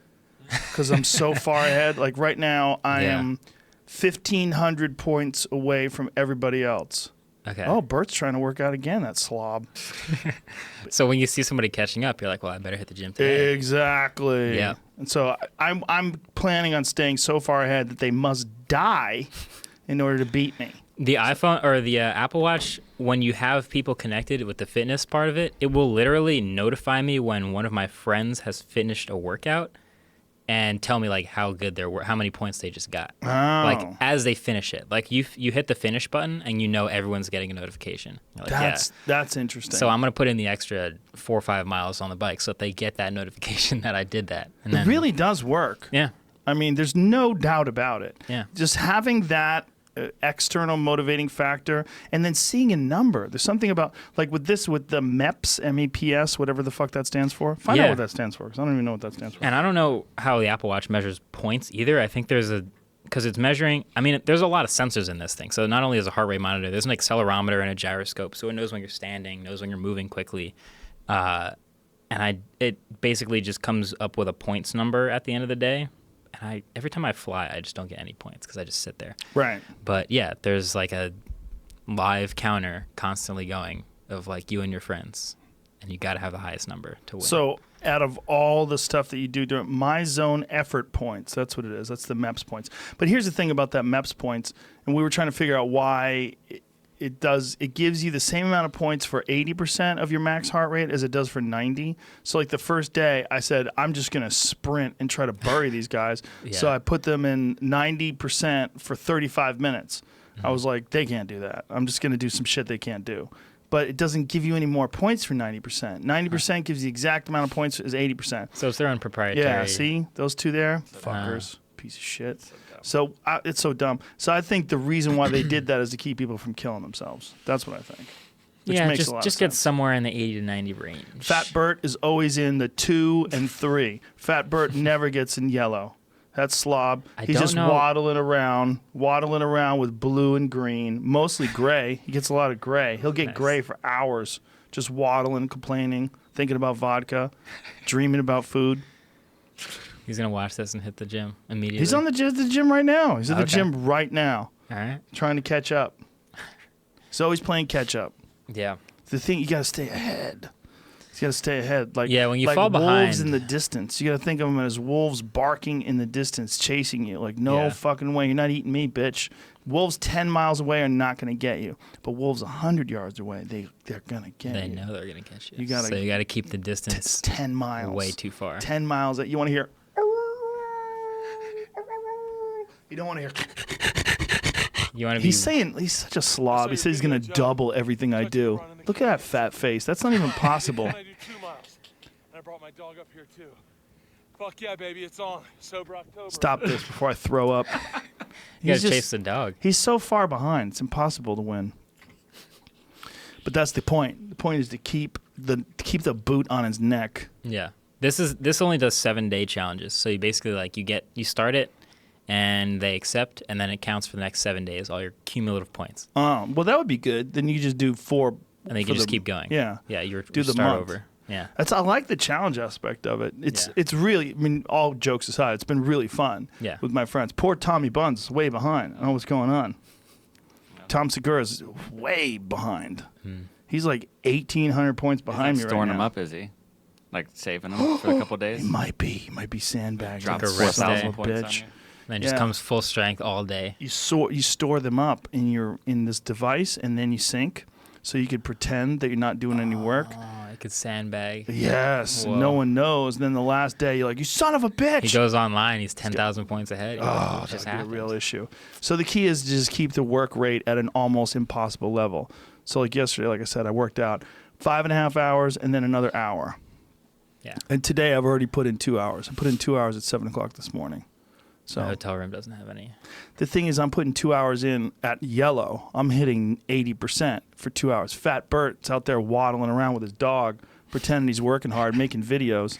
because I'm so far ahead. Like right now, I am 1,500 points away from everybody else. Okay. Oh, Bert's trying to work out again, that slob. So when you see somebody catching up, you're like, well, I better hit the gym today. Exactly. Yeah. And so I'm planning on staying so far ahead that they must die in order to beat me. The iPhone or the Apple Watch, when you have people connected with the fitness part of it, it will literally notify me when one of my friends has finished a workout and tell me like how good their work, how many points they just got. Oh. Like as they finish it. Like you hit the finish button and you know everyone's getting a notification. You're like, That's interesting. So I'm going to put in the extra 4 or 5 miles on the bike so that they get that notification that I did that. And it really does work. Yeah. I mean, there's no doubt about it. Yeah. Just having that external motivating factor and then seeing a number. There's something about, like with the MEPS, MEPS, whatever the fuck that stands for. Find out what that stands for because I don't even know what that stands for. And I don't know how the Apple Watch measures points either. I think because it's measuring, I mean, there's a lot of sensors in this thing. So not only is a heart rate monitor, there's an accelerometer and a gyroscope. So it knows when you're standing, knows when you're moving quickly. And it basically just comes up with a points number at the end of the day. And every time I fly, I just don't get any points because I just sit there. Right. But yeah, there's like a live counter constantly going of like you and your friends, and you got to have the highest number to win. So out of all the stuff that you do during MyZone effort points, that's what it is. That's the MEPS points. But here's the thing about that MEPS points, and we were trying to figure out why it gives you the same amount of points for 80% of your max heart rate as it does for 90. So like the first day I said, I'm just going to sprint and try to bury these guys. So I put them in 90% for 35 minutes. I was like, they can't do that. I'm just going to do some shit they can't do. But it doesn't give you any more points for 90%. 90% gives the exact amount of points as 80%. So it's their own proprietary. Yeah, see? Those two there? Fuckers. Piece of shit. So it's so dumb. So I think the reason why they did that is to keep people from killing themselves. That's what I think. Which makes a lot of just sense. get somewhere in the 80 to 90 range. Fat Bert is always in the 2 and 3. Fat Bert never gets in yellow. That's slob. He's just waddling around with blue and green, mostly gray. He gets a lot of gray. He'll get gray for hours, just waddling, complaining, thinking about vodka, dreaming about food. He's going to watch this and hit the gym immediately. He's on the gym right now. He's at the gym right now. All right. Trying to catch up. He's always playing catch up. Yeah. The thing, you got to stay ahead. You got to stay ahead. Like Yeah, when you like fall wolves behind- in the distance. You got to think of them as wolves barking in the distance, chasing you. Like, no Yeah. fucking way. You're not eating me, bitch. Wolves 10 miles away are not going to get you. But wolves 100 yards away, they're going to get They you. know they're gonna catch you. You gotta- so you gotta keep the distance 10 miles. way too far. 10 miles. You want to hear... You don't want to hear... You want to be. He's such a slob. He says he's going to double everything I do. Look at that fat face. That's not even possible. I do 2 miles. And I brought my dog up here too. Fuck yeah, baby, it's on. Sober October. Stop this before I throw up. you gotta He's chase the dog. He's so far behind. It's impossible to win. But that's the point. The point is to keep the boot on his neck. Yeah. This only does 7-day challenges. So you basically you start it, and they accept, and then it counts for the next 7 days, all your cumulative points, Well, that would be good. Then you just do 4. and then you can just keep going. Yeah. Yeah. You Do the start month. over. Yeah. I like the challenge aspect of it. Yeah. It's really, I mean, all jokes aside, it's been really fun Yeah. with my friends. Poor Tommy Buns is way behind. I don't know what's going on. Tom Segura's way behind. He's like 1,800 points behind me right now. Storing him up, is he? Like saving him for a couple days? He might be sandbagging. Drop Like a rest 4,000 day. points on Bitch. you? Then just Yeah. comes full strength all day. You store them up in this device, and then you sync, so you could pretend that you're not doing any work. Oh, I could sandbag. Yes, Whoa. no one knows. And then the last day, you're like, you son of a bitch. He goes online. He's 10,000 points ahead. You're like, Oh, what just that'd be a happened? real issue. So the key is to just keep the work rate at an almost impossible level. So like yesterday, like I said, I worked out 5.5 hours and then another hour. Yeah. And today I've already put in 2 hours. I put in 2 hours at 7 o'clock this morning. The So hotel room doesn't have any. the thing is, I'm putting 2 hours in at yellow. I'm hitting 80% for 2 hours. Fat Bert's out there waddling around with his dog, pretending he's working hard, making videos.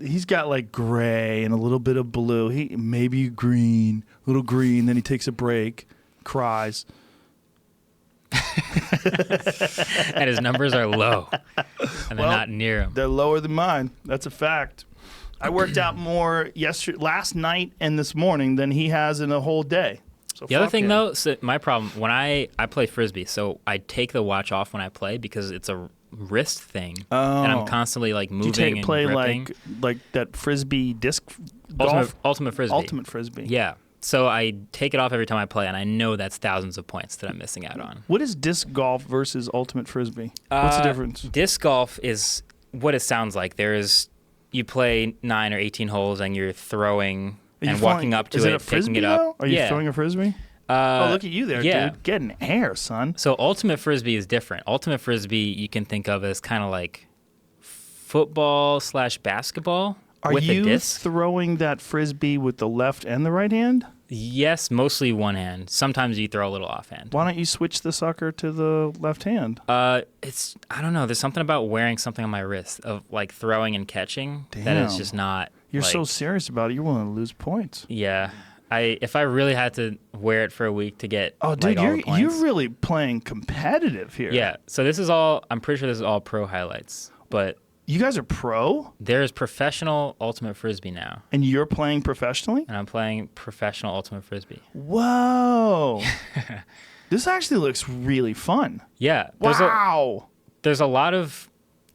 He's got like gray and a little bit of blue. Maybe green, little green. Then he takes a break, cries. And his numbers are low. And they're Well, not near him. They're lower than mine. That's a fact. I worked out more last night and this morning than he has in a whole day. So The other fuck thing, him. though, so my problem, when I play Frisbee, so I take the watch off when I play because it's a wrist thing. And Oh. I'm constantly, like, Do moving you play and gripping. like that frisbee disc golf? Ultimate Frisbee. Ultimate frisbee. Yeah. So I take it off every time I play, and I know that's thousands of points that I'm missing out on. What is disc golf versus ultimate frisbee? What's the difference? Disc golf is what it sounds like. You play 9 or 18 holes, and you're throwing Are you and flying- walking up to is it, a frisbee, picking it up. though? Are you yeah. throwing a frisbee? Oh, look at you there, yeah. dude. Getting air, son. So Ultimate Frisbee is different. Ultimate Frisbee you can think of as kind of like football/basketball Are with a you disc. throwing that frisbee with the left and the right hand? Yes, mostly one hand. Sometimes you throw a little offhand. Why don't you switch the sucker to the left hand? I don't know. There's something about wearing something on my wrist of like throwing and catching that is Damn. just not. You're like, so serious about it. You're willing to lose points. Yeah. If I really had to wear it for a week to get Oh, dude, like, all the you're points, really playing competitive here. yeah. So this is all. I'm pretty sure this is all pro highlights, but You guys are pro, there's professional Ultimate Frisbee now, and you're playing professionally? and I'm playing professional Ultimate Frisbee. Whoa. This actually looks really fun. Yeah. Wow. There's a lot of.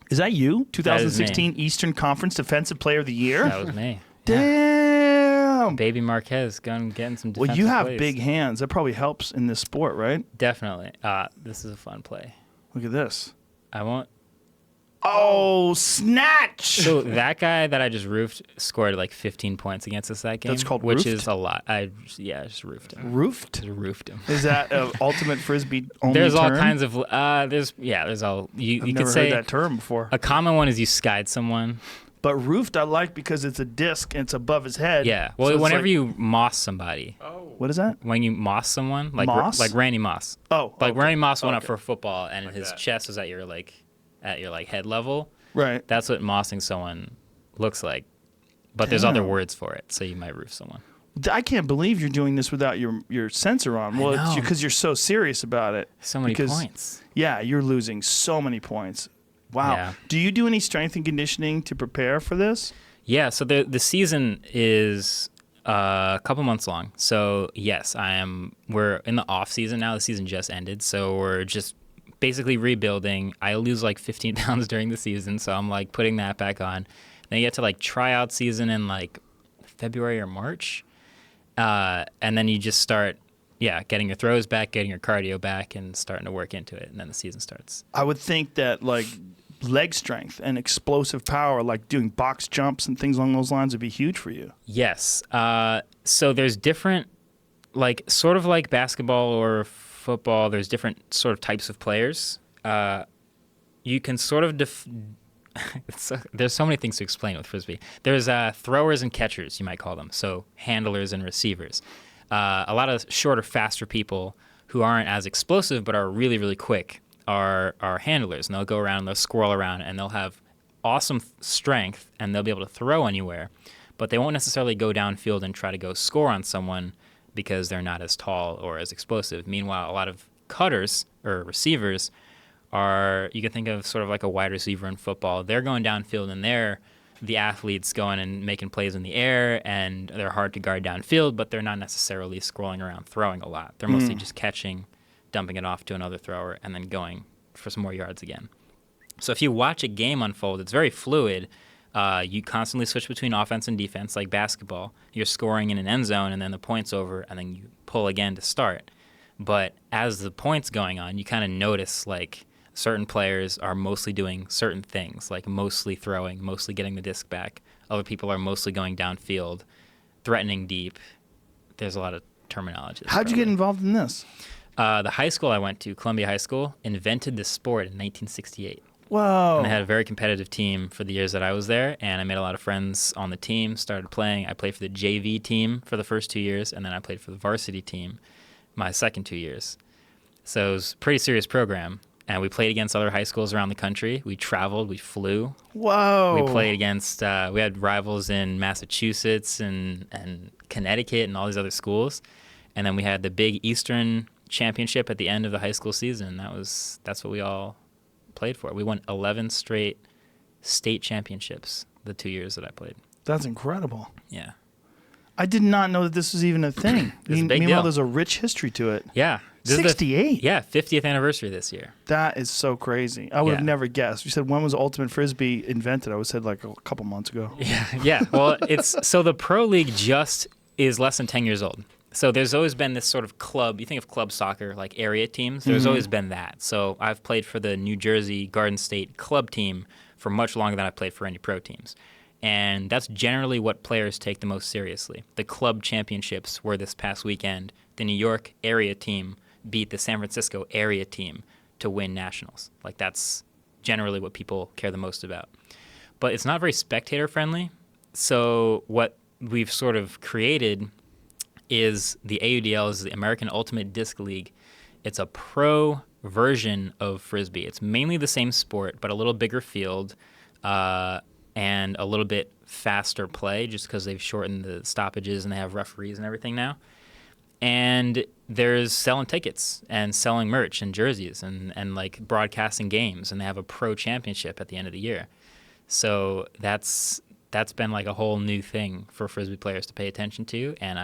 Is that you? That is me. 2016 Eastern Conference Defensive Player of the Year? That was me. Yeah. Damn. Baby Marquez getting some defensive Well, you have plays. big hands. That probably helps in this sport, right? Definitely. This is a fun play. Look at this. I won't. Oh, snatch. So that guy that I just roofed scored like 15 points against us that game. That's called which roofed? is a lot. I just roofed him. Roofed? Just roofed him. Is that an ultimate frisbee only There's all term? kinds of there's all you I've you never could say heard that term before. a common one is you skied someone. But roofed I like because it's a disc and it's above his head. Yeah. Well, So it's whenever like- you moss somebody, What is that? when you moss someone, like Moss? like Randy Moss. Oh. Like okay. Randy Moss went up Okay. for football and his chest was at your head level. Right. That's what mossing someone looks like. But there's other words for it, so you might roof someone. I can't believe you're doing this without your sensor on. Well, it's know. because you're so serious about it. So many Because- points. Yeah, you're losing so many points. Wow. Yeah. Do you do any strength and conditioning to prepare for this? Yeah, so the season is a couple months long. So yes, we're in the off season now. The season just ended, so we're just basically rebuilding. I lose like 15 pounds during the season, so I'm like putting that back on. Then you get to like tryout season in like February or March, and then you just start, getting your throws back, getting your cardio back, and starting to work into it, and then the season starts. I would think that like leg strength and explosive power, like doing box jumps and things along those lines, would be huge for you. Yes. So there's different, like sort of like basketball or football, there's different sort of types of players. You can sort of there's so many things to explain with Frisbee. There's throwers and catchers, you might call them. So handlers and receivers. A lot of shorter, faster people who aren't as explosive but are really, really quick are handlers. And they'll go around, they'll squirrel around, and they'll have awesome strength, and they'll be able to throw anywhere. But they won't necessarily go downfield and try to go score on someone because they're not as tall or as explosive. Meanwhile, a lot of cutters or receivers are, you can think of sort of like a wide receiver in football. They're going downfield, and they're the athletes going and making plays in the air, and they're hard to guard downfield, but they're not necessarily scrolling around throwing a lot. They're mostly just catching, dumping it off to another thrower, and then going for some more yards again. So if you watch a game unfold, it's very fluid. You constantly switch between offense and defense, like basketball. You're scoring in an end zone, and then the point's over, and then you pull again to start. But as the point's going on, you kind of notice, like, certain players are mostly doing certain things, like mostly throwing, mostly getting the disc back. Other people are mostly going downfield, threatening deep. There's a lot of terminology. How'd you get involved in this? The high school I went to, Columbia High School, invented this sport in 1968. Whoa. And I had a very competitive team for the years that I was there, and I made a lot of friends on the team, started playing. I played for the JV team for the first 2 years, and then I played for the varsity team my second 2 years. So it was a pretty serious program, and we played against other high schools around the country. We traveled, we flew. Whoa. We played against, we had rivals in Massachusetts and Connecticut and all these other schools. And then we had the big Eastern Championship at the end of the high school season. That's what we all played for. We won 11 straight state championships the 2 years that I played. That's incredible. Yeah. I did not know that this was even a thing. It's a big Meanwhile, deal. there's a rich history to it. Yeah. 68? Yeah, 50th anniversary this year. That is so crazy. I would have Yeah. never guessed. You said, when was Ultimate Frisbee invented? I would have said like a couple months ago. Yeah. Well, so the Pro League just is less than 10 years old. So there's always been this sort of club. You think of club soccer, like area teams. There's always been that. So I've played for the New Jersey Garden State club team for much longer than I've played for any pro teams. And that's generally what players take the most seriously. The club championships were this past weekend. The New York area team beat the San Francisco area team to win nationals. Like, that's generally what people care the most about. But it's not very spectator friendly. So what we've sort of created is the AUDL, is the American Ultimate Disc League. It's a pro version of Frisbee. It's mainly the same sport, but a little bigger field and a little bit faster play, just because they've shortened the stoppages and they have referees and everything now. And there's selling tickets and selling merch and jerseys and like broadcasting games, and they have a pro championship at the end of the year. So that's been like a whole new thing for Frisbee players to pay attention to, and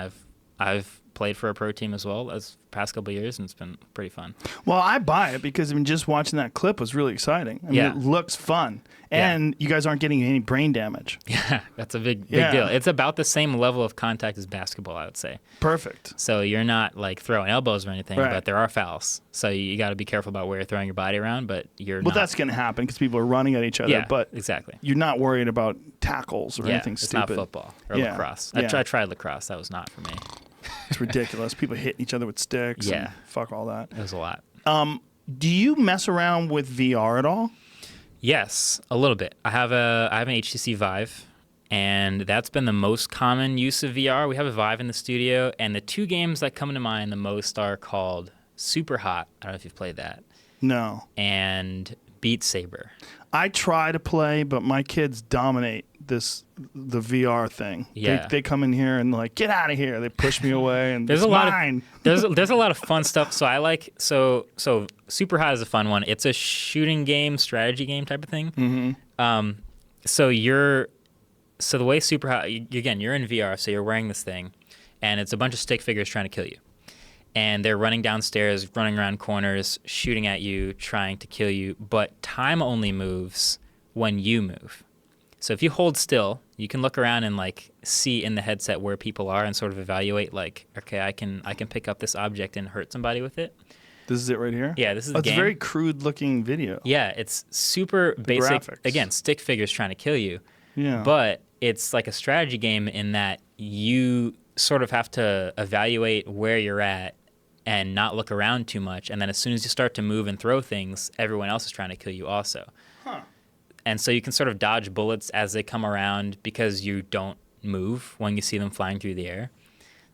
I've played for a pro team as well as past couple of years, and it's been pretty fun. Well, I buy it because just watching that clip was really exciting. I mean, it looks fun, and you guys aren't getting any brain damage. Yeah, that's a big deal. It's about the same level of contact as basketball, I would say. Perfect. So you're not like throwing elbows or anything, but there are fouls. So you got to be careful about where you're throwing your body around, but you're not. Well, that's going to happen because people are running at each other. Yeah, but exactly. You're not worried about tackles or anything stupid. It's not football or lacrosse. I tried lacrosse. That was not for me. It's ridiculous. People hitting each other with sticks. Yeah. And fuck all that. It was a lot. Do you mess around with VR at all? Yes, a little bit. I have an HTC Vive, and that's been the most common use of VR. We have a Vive in the studio, and the two games that come to mind the most are called Super Hot. I don't know if you've played that. No. And Beat Saber. I try to play, but my kids dominate the VR thing. Yeah. They come in here and like, get out of here. They push me away, and there's it's a lot mine. Of there's a lot of fun stuff. So I like so Super Hot is a fun one. It's a shooting game, strategy game type of thing. Mm-hmm. So the way Super Hot, again, you're in VR, so you're wearing this thing, and it's a bunch of stick figures trying to kill you. and they're running downstairs, running around corners, shooting at you, trying to kill you. But time only moves when you move. So if you hold still, you can look around and like see in the headset where people are and sort of evaluate like, okay, I can pick up this object and hurt somebody with it. This is it right here? Yeah, this is the It's game. a very crude looking video. Yeah, it's super basic. graphics. Again, stick figures trying to kill you. Yeah. But it's like a strategy game in that you sort of have to evaluate where you're at and not look around too much. And then as soon as you start to move and throw things, everyone else is trying to kill you also. Huh. And so you can sort of dodge bullets as they come around because you don't move when you see them flying through the air.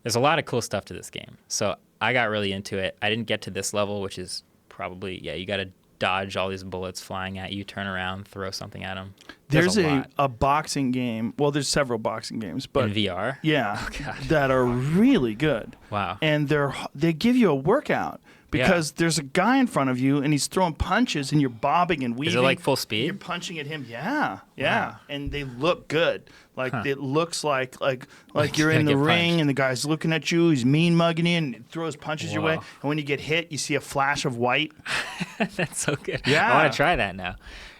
There's a lot of cool stuff to this game. So I got really into it. I didn't get to this level, which is probably, you got to dodge all these bullets flying at you, turn around, throw something at them. There's lot. a boxing game. Well, there's several boxing games, but In VR? yeah, God. that are really good. Wow. And they give you a workout because there's a guy in front of you and he's throwing punches and you're bobbing and weaving. Is it like full speed? You're punching at him. Yeah. Yeah. Wow. And they look good. Like it looks like you're you're in the gonna get ring punched. and the guy's looking at you, he's mean mugging you and throws punches your way. Wow. And when you get hit, you see a flash of white. That's so good. Yeah. I want to try that now.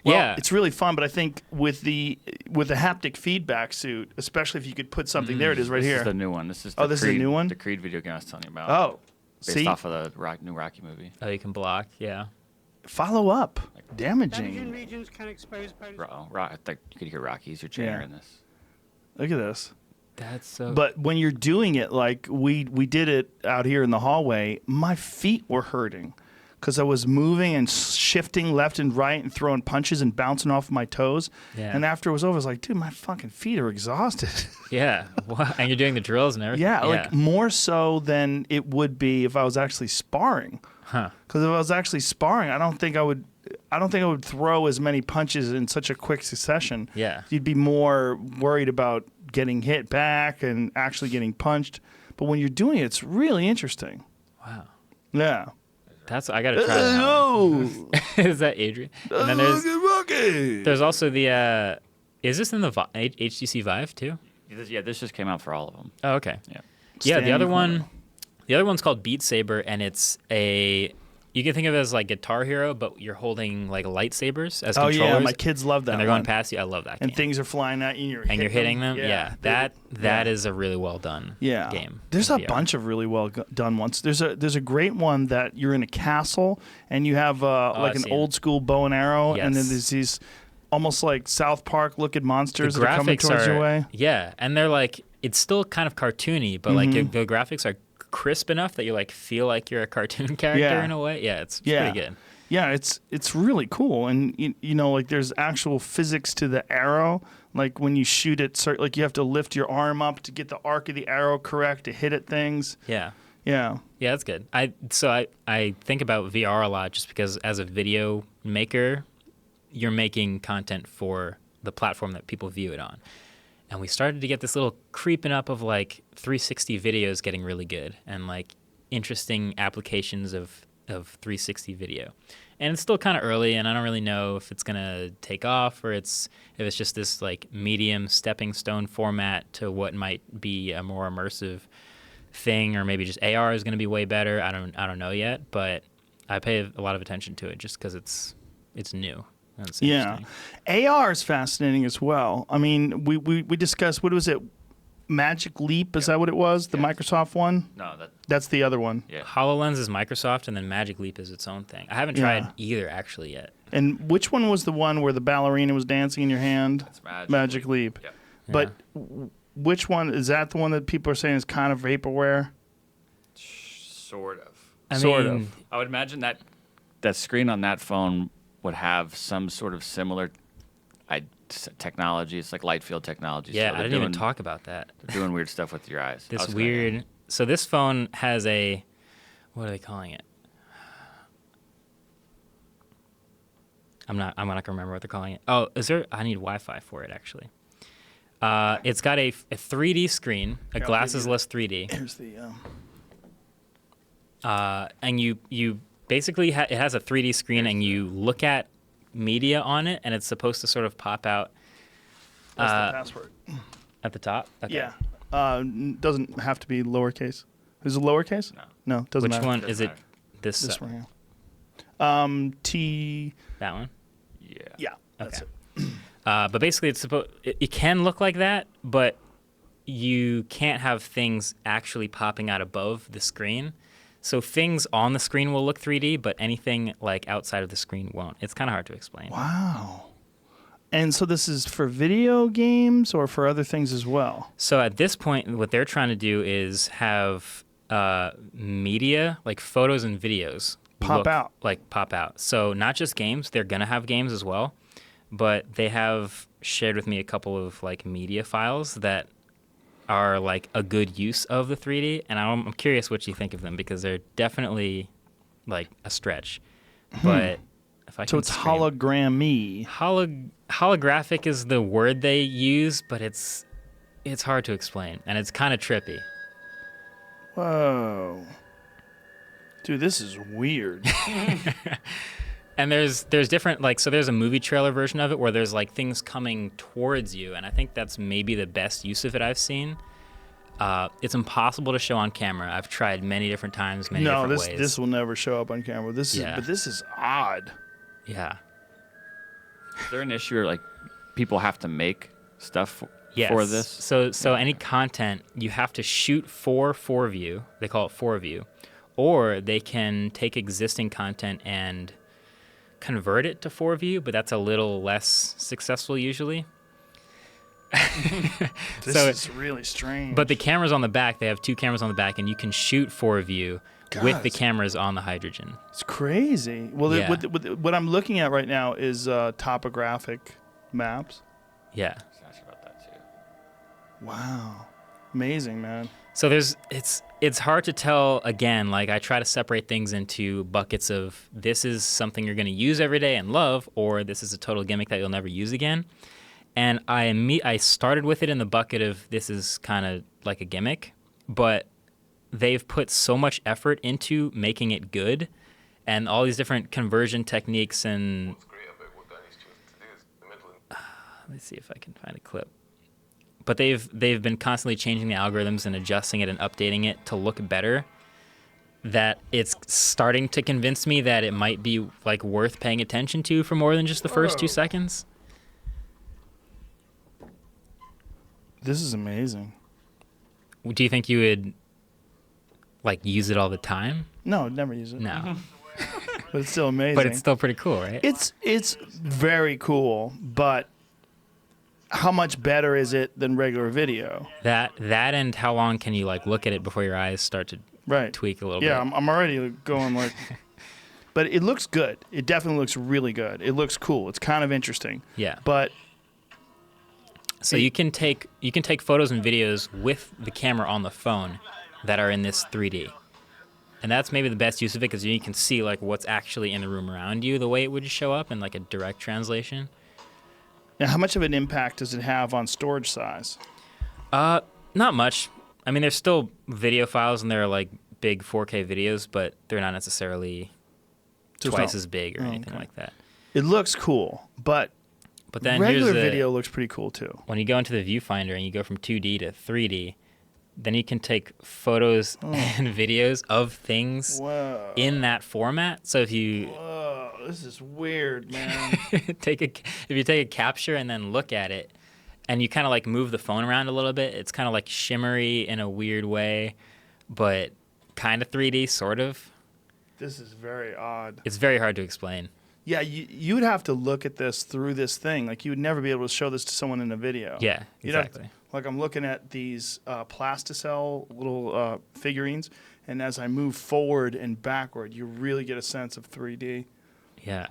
Well, yeah. it's really fun, but I think with the haptic feedback suit, especially if you could put something there, it is right This here. is the new one. This is Oh, this is a Creed, new one? The Creed video game I was telling you about. Oh, Based see, off of the new Rocky movie. Oh, you can block. Yeah. follow up, Damaging damaging. regions can expose opponents. I think you could hear Rocky. He's your trainer Yeah. in this. Look at this. That's so. But when you're doing it, like we did it out here in the hallway, my feet were hurting because I was moving and shifting left and right and throwing punches and bouncing off my toes. Yeah. And after it was over, I was like, dude, my fucking feet are exhausted. Yeah. What? And you're doing the drills and everything? Yeah, like more so than it would be if I was actually sparring. Huh. Because if I was actually sparring, I don't think I would throw as many punches in such a quick succession. Yeah. You'd be more worried about getting hit back and actually getting punched. But when you're doing it, it's really interesting. Wow. Yeah. I got to try that. Oh, Is that Adrian? And then there's also the, is this in the HTC Vive too? This just came out for all of them. Oh, okay. Yeah. Yeah, the other Standing one's called Beat Saber, and it's you can think of it as like Guitar Hero, but you're holding like lightsabers as Oh controllers. yeah, my kids love that. and they're one. going past you. I love that and game. things are flying at you, And you're hitting them. Yeah, that is a really well done Yeah. game. There's in a VR. bunch of really well done ones. There's a great one that you're in a castle and you have like I've an seen old school bow and arrow, and then Yes. there's these almost like South Park looking monsters The that are coming graphics towards your way. Yeah, and they're like, it's still kind of cartoony, but like Mm-hmm. the graphics are crisp enough that you like feel like you're a cartoon character Yeah. in a way. Yeah, it's Yeah. pretty good. Yeah, it's really cool, and you know, like there's actual physics to the arrow. Like when you shoot it, like you have to lift your arm up to get the arc of the arrow correct to hit at things. Yeah. Yeah, Yeah, that's good. I think about VR a lot just because as a video maker, you're making content for the platform that people view it on. And we started to get this little creeping up of like 360 videos getting really good and like interesting applications of 360 video. And it's still kind of early, and I don't really know if it's going to take off or if it's just this like medium stepping stone format to what might be a more immersive thing, or maybe just AR is going to be way better. I don't know yet, but I pay a lot of attention to it just because it's new. That's yeah. interesting. AR is fascinating as well. I mean, we discussed, what was it? Magic Leap, is that what it was? The Microsoft one? No, That's the other one. yeah. HoloLens is Microsoft, and then Magic Leap is its own thing. I haven't tried either actually yet. And which one was the one where the ballerina was dancing in your hand? It's Magic Magic Leap. Yeah. But which one is that? The one that people are saying is kind of vaporware? Sort of. Sort mean, of. I would imagine that screen on that phone would have some sort of similar technology. It's like light field technology. Yeah, so I didn't even talk about that. They're doing weird stuff with your eyes. I This was gonna- weird. So this phone has a, what are they calling it? I'm not gonna remember what they're calling it. Oh, I need Wi-Fi for it actually. It's got a 3D screen, a Here, I'll glasses-less 3D, Here's the. and you basically it has a 3D screen, and you look at media on it, and it's supposed to sort of pop out What's the password? at the top. Okay. Yeah. Doesn't have to be lowercase. Is it lowercase? No. No, doesn't Which matter. one is it? matter. This This one. one here. T. That one. Yeah. Yeah, that's Okay. it. But basically, it can look like that, but you can't have things actually popping out above the screen. So things on the screen will look 3D, but anything like outside of the screen won't. It's kind of hard to explain. Wow. And so this is for video games or for other things as well? So at this point, what they're trying to do is have media, like photos and videos, Pop out. Like pop out. So not just games, they're going to have games as well. But they have shared with me a couple of like media files that are like a good use of the 3D. And I'm curious what you think of them because they're definitely like a stretch. But if I So can it's scream- hologrammy. holographic is the word they use, but it's hard to explain, and it's kind of trippy. Whoa. Dude, this is weird. And there's different like so there's a movie trailer version of it where there's like things coming towards you, and I think that's maybe the best use of it I've seen. It's impossible to show on camera. I've tried many different times, many No, different ways. this will never show up on camera. Yeah. But this is odd. Yeah. Is there an issue where like people have to make stuff Yes. for this? So any content you have to shoot for 4View. They call it 4View, or they can take existing content and convert it to 4View, but that's a little less successful usually. This So- is really strange. But the cameras on the back, they have two cameras on the back, and you can shoot 4View with the God. cameras on the hydrogen. It's crazy. Well, Yeah. what I'm looking at right now is topographic maps. Yeah. I was asking about that too. Wow. Amazing, man. So it's hard to tell again, like I try to separate things into buckets of this is something you're going to use every day and love, or this is a total gimmick that you'll never use again. And I started with it in the bucket of this is kind of like a gimmick, but they've put so much effort into making it good and all these different conversion techniques and let's see if I can find a clip. But they've been constantly changing the algorithms and adjusting it and updating it to look better. That it's starting to convince me that it might be like worth paying attention to for more than just the first 2 seconds. This is amazing. Do you think you would like use it all the time? No, I'd never use it. No, But it's still amazing. but it's still pretty cool, right? It's very cool, but how much better is it than regular video? That and how long can you like look at it before your eyes start to Right. tweak a little Yeah, bit? I'm already going like. But it looks good. It definitely looks really good. It looks cool. It's kind of interesting. Yeah. But So you can take photos and videos with the camera on the phone that are in this 3D. And that's maybe the best use of it because you can see like what's actually in the room around you the way it would show up in like a direct translation. now, how much of an impact does it have on storage size? Not much. I mean, there's still video files and they're like big 4K videos, but they're not necessarily Just twice not- as big or Oh, anything okay. like that. It looks cool, but But then regular here's the, video looks pretty cool too. when you go into the viewfinder and you go from 2D to 3D, then you can take photos and videos of things Whoa. in that format. So if you Whoa, this is weird, man. if you take a capture and then look at it, and you kind of like move the phone around a little bit, it's kind of like shimmery in a weird way, but kind of 3D, sort of. This is very odd. It's very hard to explain. Yeah, you would have to look at this through this thing. Like you would never be able to show this to someone in a video. Yeah, You'd have exactly. like I'm looking at these plasticell little figurines, and as I move forward and backward, you really get a sense of 3D. Yeah.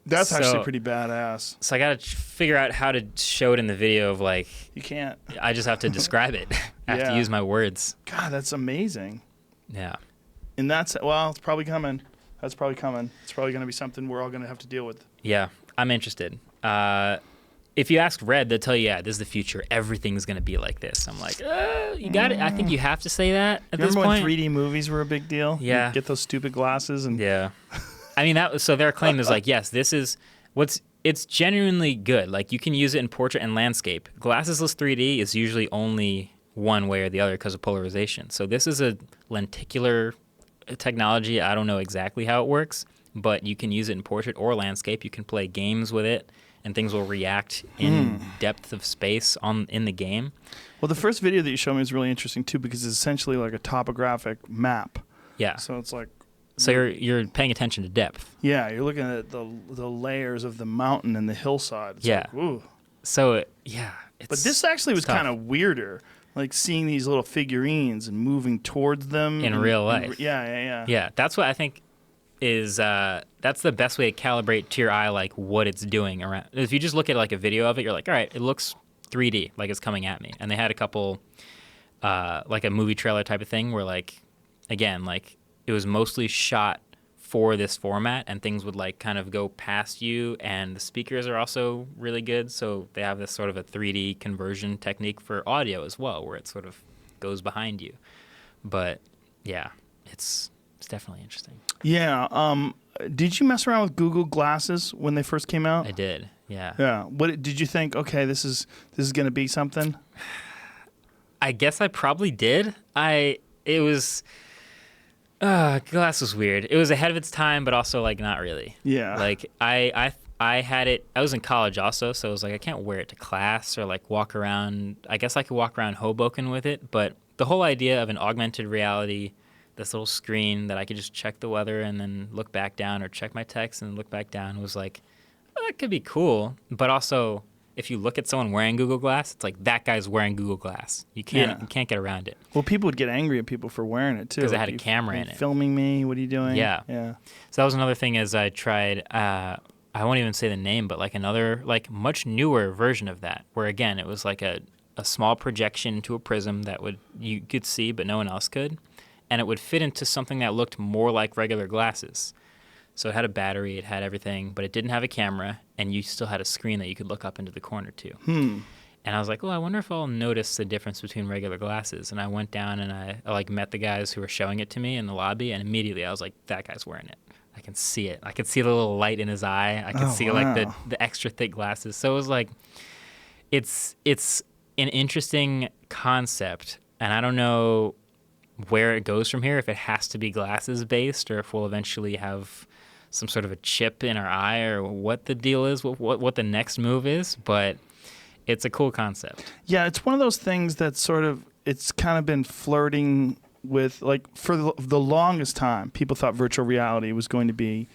That's actually So- pretty badass. So I got to figure out how to show it in the video of like, You can't. I just have to describe it. I have Yeah. to use my words. God, that's amazing. Yeah. And that's well, it's probably coming. That's probably coming. It's probably going to be something we're all going to have to deal with. Yeah, I'm interested. If you ask Red, they'll tell you, yeah, this is the future. Everything's going to be like this. I'm like, you got it. I think you have to say that at this Remember when point. 3D movies were a big deal? Yeah. You'd get those stupid glasses and Yeah. I mean, that was, so their claim is like, yes, this is it's genuinely good. Like you can use it in portrait and landscape. Glassesless 3D is usually only one way or the other because of polarization. So this is a lenticular technology. I don't know exactly how it works, but you can use it in portrait or landscape. You can play games with it, and things will react in depth of space in the game. Well, the first video that you showed me is really interesting too, because it's essentially like a topographic map. Yeah. So it's like. So you're paying attention to depth. Yeah, you're looking at the layers of the mountain and the hillside. It's Yeah. like, ooh. So yeah. But this actually was tough. kind of weirder, like seeing these little figurines and moving towards them In real life. Yeah. Yeah, that's what I think is that's the best way to calibrate to your eye like what it's doing around. If you just look at like a video of it, you're like, all right, it looks 3D, like it's coming at me. And they had a couple like a movie trailer type of thing where like again, like it was mostly shot for this format, and things would like kind of go past you, and the speakers are also really good, so they have this sort of a 3D conversion technique for audio as well, where it sort of goes behind you. But yeah, it's definitely interesting. Yeah. Did you mess around with Google Glasses when they first came out? I did. Yeah. Yeah. What did you think? Okay, this is going to be something. I guess I probably did. Glass was weird. It was ahead of its time, but also like not really. Yeah. Like I had it. I was in college also, so I was like, I can't wear it to class or like walk around. I guess I could walk around Hoboken with it, but the whole idea of an augmented reality, this little screen that I could just check the weather and then look back down, or check my text and look back down, was like, oh, that could be cool. But also, if you look at someone wearing Google Glass, it's like that guy's wearing Google Glass. You can't get around it. Well, people would get angry at people for wearing it too. Because it Like, had a camera in it. Filming me? What are you doing? Yeah. Yeah. So that was another thing as I tried, I won't even say the name, but like another, like much newer version of that, where again, it was like a small projection to a prism that you could see, but no one else could. And it would fit into something that looked more like regular glasses. So it had a battery, it had everything, but it didn't have a camera, and you still had a screen that you could look up into the corner to. And I was like, I wonder if I'll notice the difference between regular glasses. And I went down and I like met the guys who were showing it to me in the lobby, and immediately I was like, that guy's wearing it. I can see it. I could see the little light in his eye. I could see like the extra thick glasses. So it was like, it's an interesting concept, and I don't know where it goes from here, if it has to be glasses based, or if we'll eventually have some sort of a chip in our eye, or what the deal is, what the next move is, but it's a cool concept. Yeah, it's one of those things that sort of, it's kind of been flirting with, like, for the longest time, people thought virtual reality was going to be,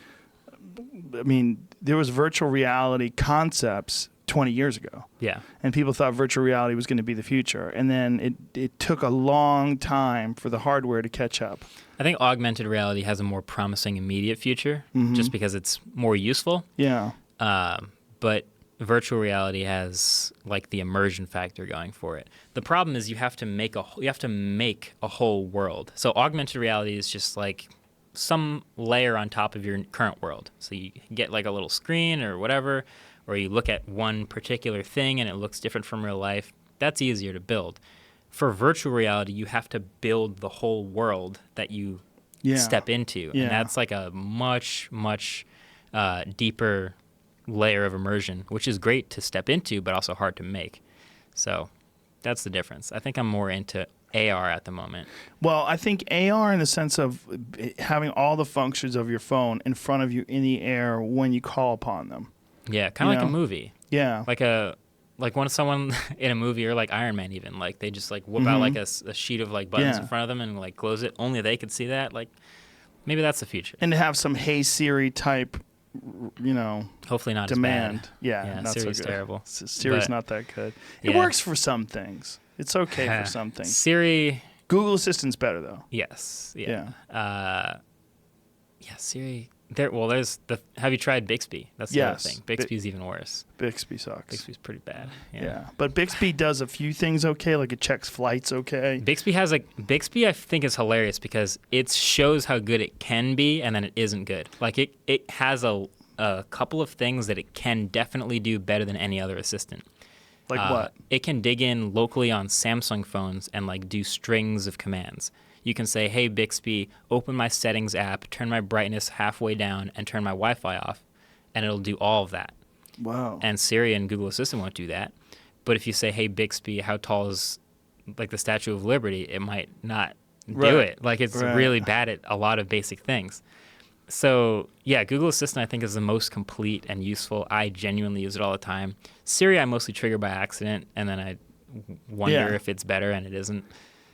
I mean, there was virtual reality concepts 20 years ago. Yeah. And people thought virtual reality was going to be the future. And then it took a long time for the hardware to catch up. I think augmented reality has a more promising immediate future, just because it's more useful. Yeah. But virtual reality has like the immersion factor going for it. The problem is you have to make a whole world. So augmented reality is just like some layer on top of your current world. So you get like a little screen or whatever, or you look at one particular thing and it looks different from real life. That's easier to build. For virtual reality, you have to build the whole world that you step into. Yeah. And that's like a much, much deeper layer of immersion, which is great to step into, but also hard to make. So that's the difference. I think I'm more into AR at the moment. Well, I think AR in the sense of having all the functions of your phone in front of you in the air when you call upon them. Yeah, kind of like know? a movie. Yeah. Like when someone in a movie, or like Iron Man even, like they just like whip out like a sheet of like buttons in front of them and like close it. Only they could see that. Like maybe that's the future. And to have some Hey Siri type, Hopefully not demand. as bad. Yeah, not Siri's so good. terrible. Siri's But- not that good. It Yeah. works for some things. It's okay for some things. Siri, Google Assistant's better though. yes. Yeah. Siri. Have you tried Bixby? That's the Yes. other thing. Bixby's even worse. Bixby sucks. Bixby's pretty bad. Yeah. But Bixby does a few things okay, like it checks flights okay. Bixby I think is hilarious because it shows how good it can be, and then it isn't good. Like it has a couple of things that it can definitely do better than any other assistant. Like what? It can dig in locally on Samsung phones and like do strings of commands. You can say, hey, Bixby, open my settings app, turn my brightness halfway down, and turn my Wi-Fi off, and it'll do all of that. Wow. And Siri and Google Assistant won't do that. But if you say, hey, Bixby, how tall is like the Statue of Liberty, it might not do it. Like, it's really bad at a lot of basic things. So, yeah, Google Assistant, I think, is the most complete and useful. I genuinely use it all the time. Siri, I mostly trigger by accident, and then I wonder if it's better, and it isn't.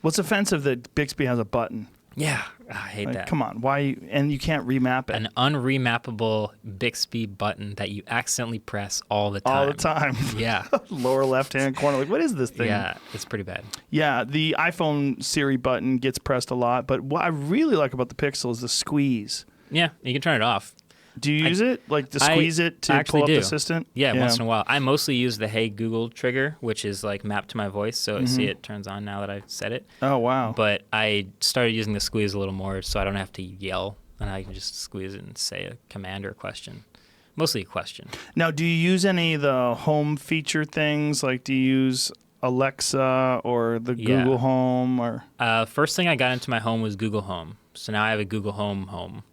What's offensive that Bixby has a button? Yeah, I hate that. Come on, why? And you can't remap it. An unremappable Bixby button that you accidentally press all the time. All the time. Yeah. Lower left-hand corner. Like, what is this thing? Yeah, it's pretty bad. Yeah, the iPhone Siri button gets pressed a lot, but what I really like about the Pixel is the squeeze. Yeah, you can turn it off. Do you use it? Like to squeeze it to pull up the assistant? Yeah, once in a while. I mostly use the Hey Google trigger, which is like mapped to my voice, so I see it turns on now that I've set it. Oh, wow. But I started using the squeeze a little more so I don't have to yell, and I can just squeeze it and say a command or a question. Mostly a question. Now, do you use any of the home feature things? Like, do you use Alexa or the Google Home? Or first thing I got into my home was Google Home. So now I have a Google Home.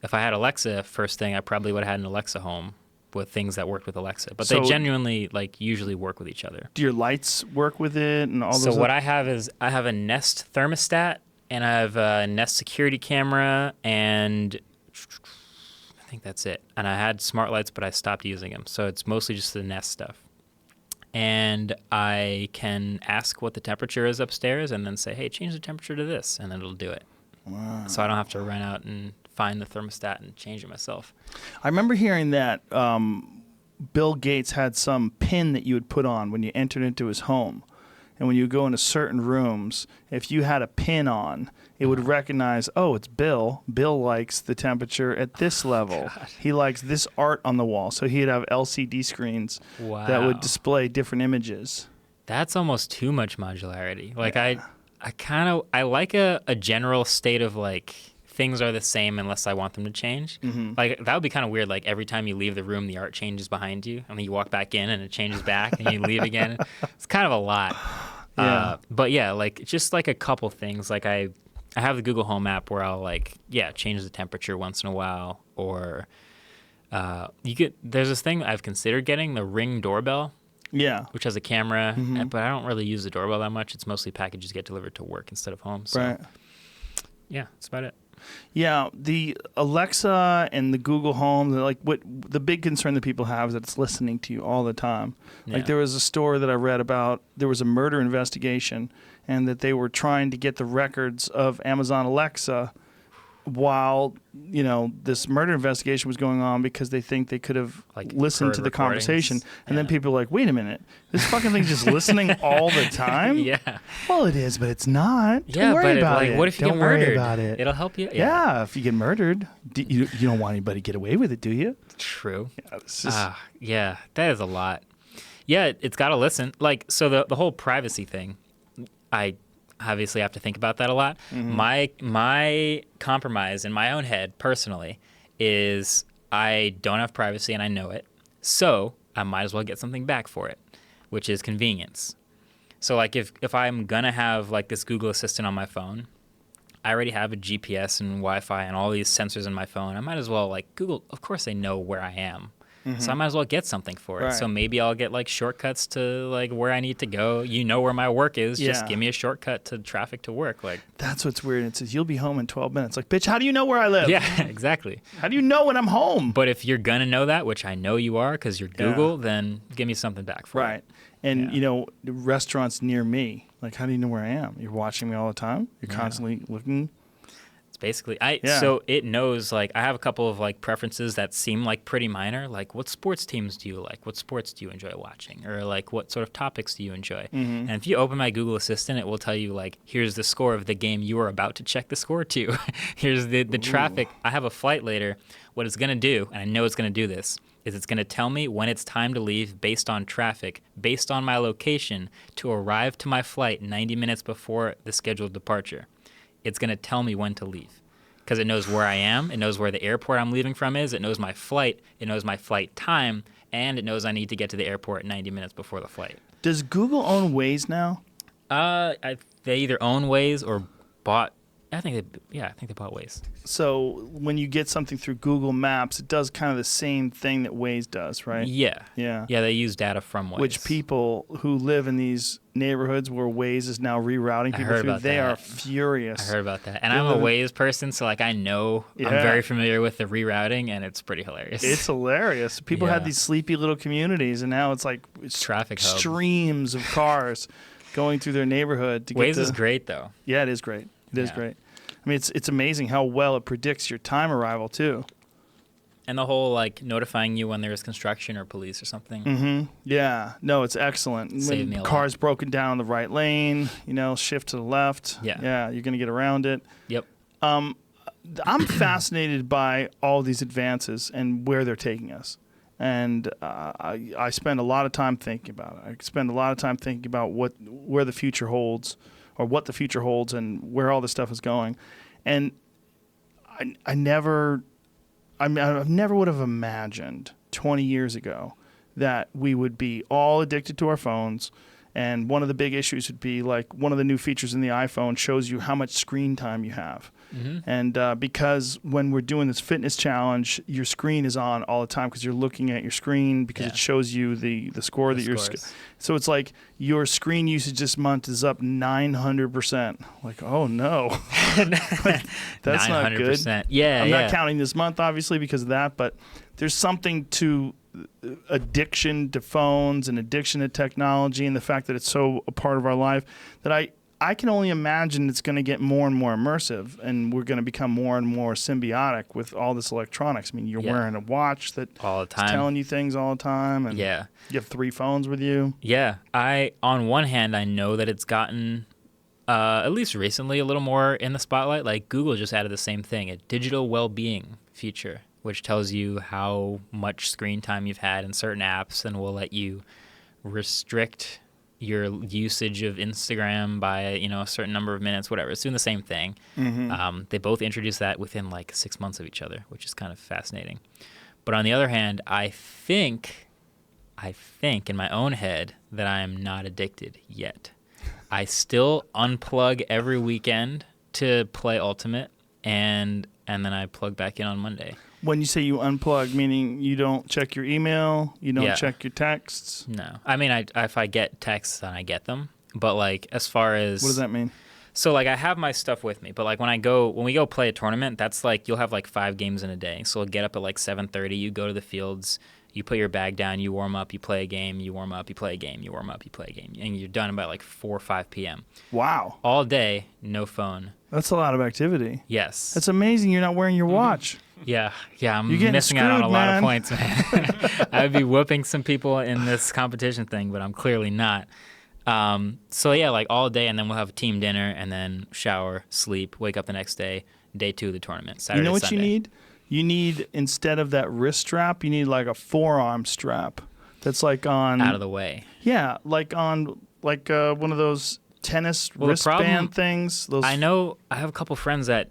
If I had Alexa, first thing I probably would have had an Alexa Home with things that worked with Alexa. But they genuinely, like, usually work with each other. Do your lights work with it and all those? So what I have is I have a Nest thermostat, and I have a Nest security camera, and I think that's it. And I had smart lights, but I stopped using them. So it's mostly just the Nest stuff. And I can ask what the temperature is upstairs and then say, hey, change the temperature to this, and then it'll do it. Wow. So I don't have to run out and find the thermostat and change it myself. I remember hearing that Bill Gates had some pin that you would put on when you entered into his home. And when you go into certain rooms, if you had a pin on, it would recognize, oh, it's Bill. Bill likes the temperature at this level. God. He likes this art on the wall. So he'd have LCD screens that would display different images. That's almost too much modularity. Like, I like a general state of, like, things are the same unless I want them to change. Like, that would be kind of weird. Like, every time you leave the room, the art changes behind you, and then you walk back in and it changes back, and you leave again. It's kind of a lot. But yeah, like, just like a couple things. Like, I have the Google Home app where I'll, like, change the temperature once in a while, or there's this thing I've considered getting, the Ring doorbell. Yeah. Which has a camera, but I don't really use the doorbell that much. It's mostly packages get delivered to work instead of home. So, yeah, that's about it. Yeah, the Alexa and the Google Home, like, what the big concern that people have is that it's listening to you all the time. Yeah. Like, there was a story that I read about, there was a murder investigation, and that they were trying to get the records of Amazon Alexa while, you know, this murder investigation was going on, because they think they could have, like, listened to the conversation. And then people are like, wait a minute, this fucking thing's just listening all the time? Yeah. Well, it is, but it's not. Don't worry about it. What if you Don't get murdered? worry about it. It'll help you. Yeah, if you get murdered, you don't want anybody to get away with it, do you? True. Yeah, that is a lot. Yeah, it's got to listen. Like, so the whole privacy thing, I obviously have to think about that a lot. My compromise in my own head personally is I don't have privacy and I know it, so I might as well get something back for it, which is convenience. So, like, if I'm gonna have, like, this Google Assistant on my phone, I already have a GPS and Wi-Fi and all these sensors in my phone. I might as well, like, Google, of course they know where I am. So I might as well get something for it. Right. So maybe I'll get, like, shortcuts to, like, where I need to go. You know where my work is. Yeah. Just give me a shortcut to traffic to work. Like, that's what's weird. It says, you'll be home in 12 minutes. Like, bitch, how do you know where I live? Yeah, exactly. How do you know when I'm home? But if you're going to know that, which I know you are because you're Google, then give me something back for it. Right. And, you know, restaurants near me, like, how do you know where I am? You're watching me all the time? You're constantly looking? Basically, so it knows, like, I have a couple of, like, preferences that seem like pretty minor, like, what sports teams do you like? What sports do you enjoy watching? Or, like, what sort of topics do you enjoy? And if you open my Google Assistant, it will tell you, like, here's the score of the game you are about to check the score to. Here's the traffic. I have a flight later. What it's going to do, and I know it's going to do this, is it's going to tell me when it's time to leave based on traffic, based on my location, to arrive to my flight 90 minutes before the scheduled departure. It's going to tell me when to leave because it knows where I am. It knows where the airport I'm leaving from is. It knows my flight. It knows my flight time. And it knows I need to get to the airport 90 minutes before the flight. Does Google own Waze now? They either own Waze or bought I think they bought Waze. So when you get something through Google Maps, it does kind of the same thing that Waze does, right? Yeah. Yeah. Yeah, they use data from Waze. Which people who live in these neighborhoods where Waze is now rerouting I people heard through, about they that. are furious. I heard about that. And They I'm a live in- Waze person, so like I know Yeah. I'm very familiar with the rerouting, and it's pretty hilarious. It's hilarious. People had Yeah. these sleepy little communities, and now it's like Traffic hub. streams of cars going through their neighborhood to get Waze to, is great though. Yeah, it is great. It is Yeah. great. I mean, it's amazing how well it predicts your time arrival too. And the whole like notifying you when there's construction or police or something. Mm-hmm. Yeah. No, it's excellent. Saved When me a lot. car's broken down the right lane, shift to the left. Yeah. Yeah, you're gonna get around it. Yep. I'm fascinated by all these advances and where they're taking us. And I spend a lot of time thinking about it. I spend a lot of time thinking about where the future holds, or what the future holds, and where all this stuff is going. And I never would have imagined 20 years ago that we would be all addicted to our phones. And one of the big issues would be like one of the new features in the iPhone shows you how much screen time you have. Mm-hmm. And because when we're doing this fitness challenge, your screen is on all the time because you're looking at your screen because Yeah. it shows you the score The that you're. scores. So it's like your screen usage this month is up 900%. Like, oh no, that's not good. 900%. Yeah, I'm yeah. not counting this month, obviously, because of that, but there's something to addiction to phones and addiction to technology and the fact that it's so a part of our life that I can only imagine it's going to get more and more immersive, and we're going to become more and more symbiotic with all this electronics. I mean, you're Yeah. wearing a watch that All the is time. telling you things all the time, and Yeah. you have 3 phones with you. Yeah. On one hand, I know that it's gotten, at least recently, a little more in the spotlight. Like Google just added the same thing, a digital well-being feature, which tells you how much screen time you've had in certain apps and will let you restrict your usage of Instagram by a certain number of minutes, whatever. It's doing the same thing. They both introduced that within like 6 months of each other, which is kind of fascinating. But on the other hand, I think in my own head that I am not addicted yet. I still unplug every weekend to play Ultimate, and then I plug back in on Monday. When you say you unplug, meaning you don't check your email, you don't Yeah. check your texts. No, I mean, if I get texts, then I get them. But like, as far as What does that mean? So like, I have my stuff with me, but like when we go play a tournament, that's like you'll have like 5 games in a day. So you'll get up at like 7:30, you go to the fields, you put your bag down, you warm up, you play a game, you warm up, you play a game, you warm up, you play a game, and you're done by like 4 or 5 p.m. Wow. All day, no phone. That's a lot of activity. Yes. That's amazing you're not wearing your watch. Yeah, I'm You're getting missing out on a screwed, lot man. of points, man. I would be whooping some people in this competition thing, but I'm clearly not. So yeah, like all day, and then we'll have a team dinner, and then shower, sleep, wake up the next day, day 2 of the tournament, Saturday, You know what Sunday. you need? You need, instead of that wrist strap, you need like a forearm strap that's like on. Out of the way. Yeah, like on one of those tennis Well, the problem- wristband things. Those. I know I have a couple friends that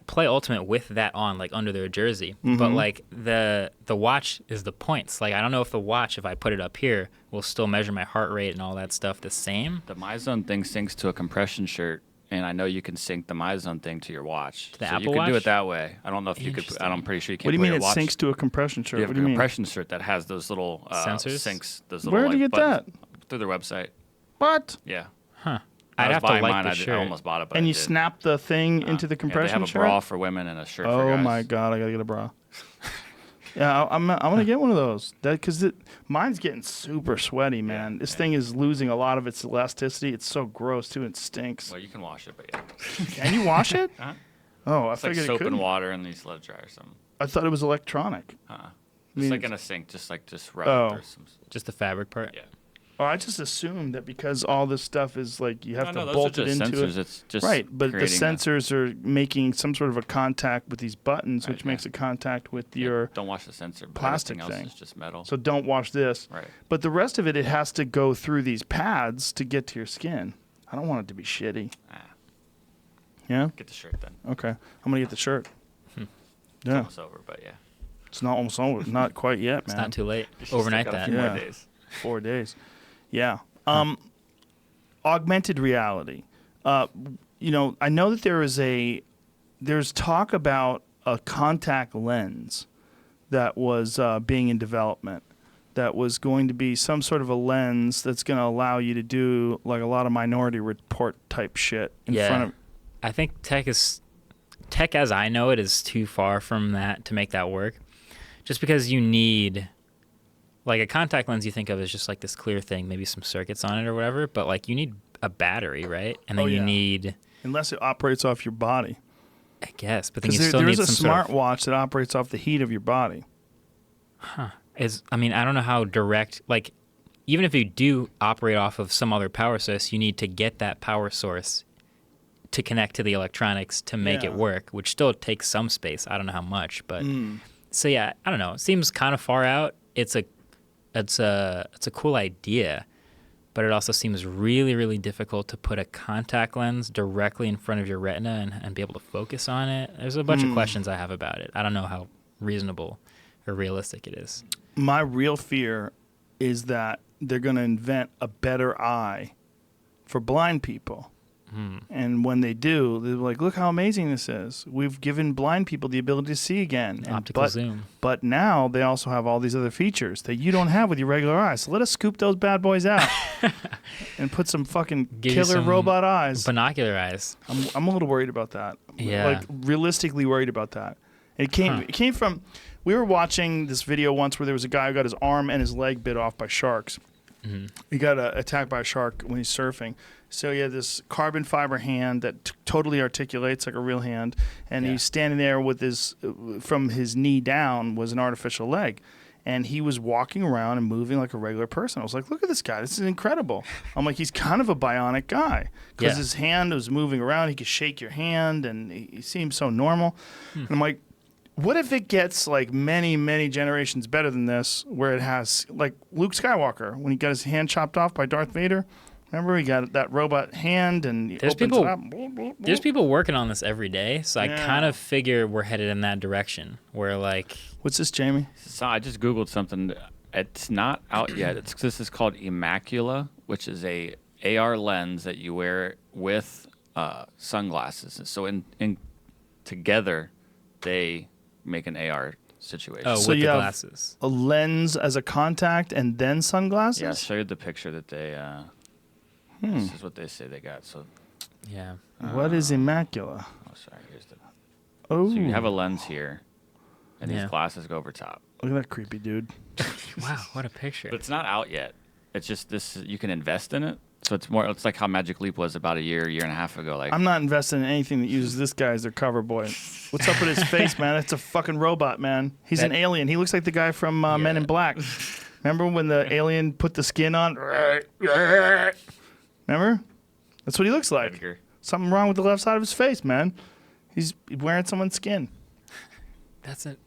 play Ultimate with that on, like under their jersey. Mm-hmm. But like the watch is the points. Like I don't know if the watch, if I put it up here, will still measure my heart rate and all that stuff the same. The MyZone thing syncs to a compression shirt, and I know you can sync the MyZone thing to your watch. To the so Apple you can do Watch? it that way. I don't know if you could. Interesting. I'm pretty sure you can't. What do you put mean your it watch. syncs to a compression shirt? You have What a do you mean? compression shirt that has those little Sensors? syncs. Those little. Where'd you like, get that? buttons Through their website. What? Yeah. Huh. I I'd was have to buying like mine. the I shirt. almost bought it, but And I you didn't. snap the thing into the Yeah, compression they have a shirt? bra for women and a shirt for Oh guys. my god, I gotta get a bra. Yeah, I'm gonna get one of those. Because mine's getting super sweaty, man. This thing is losing a lot of its elasticity. It's so gross too. It stinks. Well, you can wash it, but yeah. Can you wash it? Uh-huh. Oh, I It's like figured it soap couldn't. and water, and these let it dry or something. I thought it was electronic. Just mean, like in a sink, just rub Oh. it or some. Just the fabric part. Yeah. Oh, I just assumed that because all this stuff is like you have No, to those bolt are it just into sensors. it. It's just Right, but the creating a- sensors are making some sort of a contact with these buttons, which Right, makes yeah. a contact with Yeah, your. don't wash the sensor. But plastic everything thing. else is just metal. So don't wash this. Right. But the rest of it has to go through these pads to get to your skin. I don't want it to be shitty. Yeah. Get the shirt then. Okay. I'm gonna get the shirt. It's Yeah. almost over, but yeah. It's not almost over. Not quite yet, It's man. not too late. Just still Overnight got a that. few Yeah. more days. 4 days. Yeah. Augmented reality. I know that there's talk about a contact lens that was being in development. That was going to be some sort of a lens that's going to allow you to do like a lot of Minority Report type shit in front of. I think tech as I know it is too far from that to make that work. Just because you need like a contact lens, you think of as just like this clear thing, maybe some circuits on it or whatever. But like you need a battery, right? And then you need, unless it operates off your body. I guess, but then you still need some there's a smartwatch that operates off the heat of your body. Huh. I don't know how direct, like, even if you do operate off of some other power source, you need to get that power source to connect to the electronics to make it work, which still takes some space. I don't know how much, but so yeah, I don't know. It seems kind of far out. It's a cool idea, but it also seems really, really difficult to put a contact lens directly in front of your retina and be able to focus on it. There's a bunch of questions I have about it. I don't know how reasonable or realistic it is. My real fear is that they're going to invent a better eye for blind people. And when they do, they're like, look how amazing this is. We've given blind people the ability to see again. Optical zoom. But now they also have all these other features that you don't have with your regular eyes. So let us scoop those bad boys out and put some fucking killer robot eyes. Binocular eyes. I'm a little worried about that. Yeah. Like realistically worried about that. It came from, we were watching this video once where there was a guy who got his arm and his leg bit off by sharks. He got attacked by a shark when he's surfing. So he had this carbon fiber hand that totally articulates like a real hand, and he's standing there with from his knee down was an artificial leg. And he was walking around and moving like a regular person. I was like, look at this guy. This is incredible. I'm like, he's kind of a bionic guy because his hand was moving around. He could shake your hand, and he seemed so normal. And I'm like, what if it gets like many, many generations better than this, where it has like Luke Skywalker when he got his hand chopped off by Darth Vader? Remember, he got that robot hand and there's people working on this every day, so I kind of figure we're headed in that direction. Where like, what's this, Jamie? So I just Googled something. It's not out yet. This is called Immacula, which is a AR lens that you wear with sunglasses. So in together, they make an AR situation. Oh, So with you the have glasses. a lens as a contact and then sunglasses? Yeah, I showed you the picture that they. This is what they say they got. So, Yeah. What is Immacula? oh, sorry. Here's the. Oh, So you have a lens here, and Yeah. these glasses go over top. look at that creepy dude. Wow, what a picture. But it's not out yet. It's just this. You can invest in it. So it's more. It's like how Magic Leap was about a year and a half ago. Like I'm not investing in anything that uses this guy as their cover boy. What's up with his face, man? It's a fucking robot, man. He's an alien. He looks like the guy from Men in Black. Remember when the alien put the skin on? Remember? That's what he looks like. Edgar. Something wrong with the left side of his face, man. He's wearing someone's skin. That's a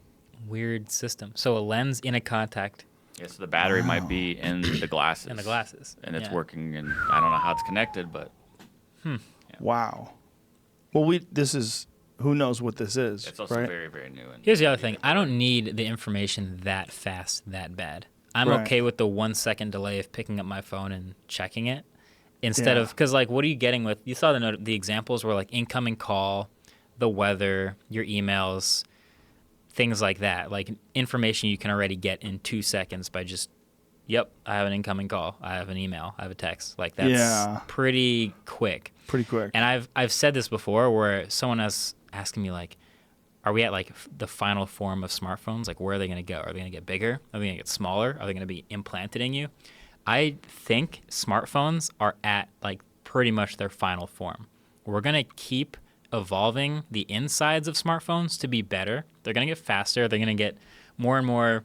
weird system. So a lens in a contact Yeah, so the battery might be in the glasses. in the glasses. And it's Yeah. working, and I don't know how it's connected, but Wow. Well, this is, who knows what this is, it's also right? very, very new. And Here's the other thing. I don't need the information that fast, that bad. I'm Right. okay with the 1 second delay of picking up my phone and checking it instead Yeah. of, because like, what are you getting with, you saw the examples where like incoming call, the weather, your emails, things like that. Like information you can already get in 2 seconds by just, yep, I have an incoming call. I have an email. I have a text. Like that's pretty quick. Pretty quick. And I've said this before where someone has asking me like, are we at like the final form of smartphones? Like where are they going to go? Are they going to get bigger? Are they going to get smaller? Are they going to be implanted in you? I think smartphones are at like pretty much their final form. We're going to keep evolving the insides of smartphones to be better. They're going to get faster. They're going to get more and more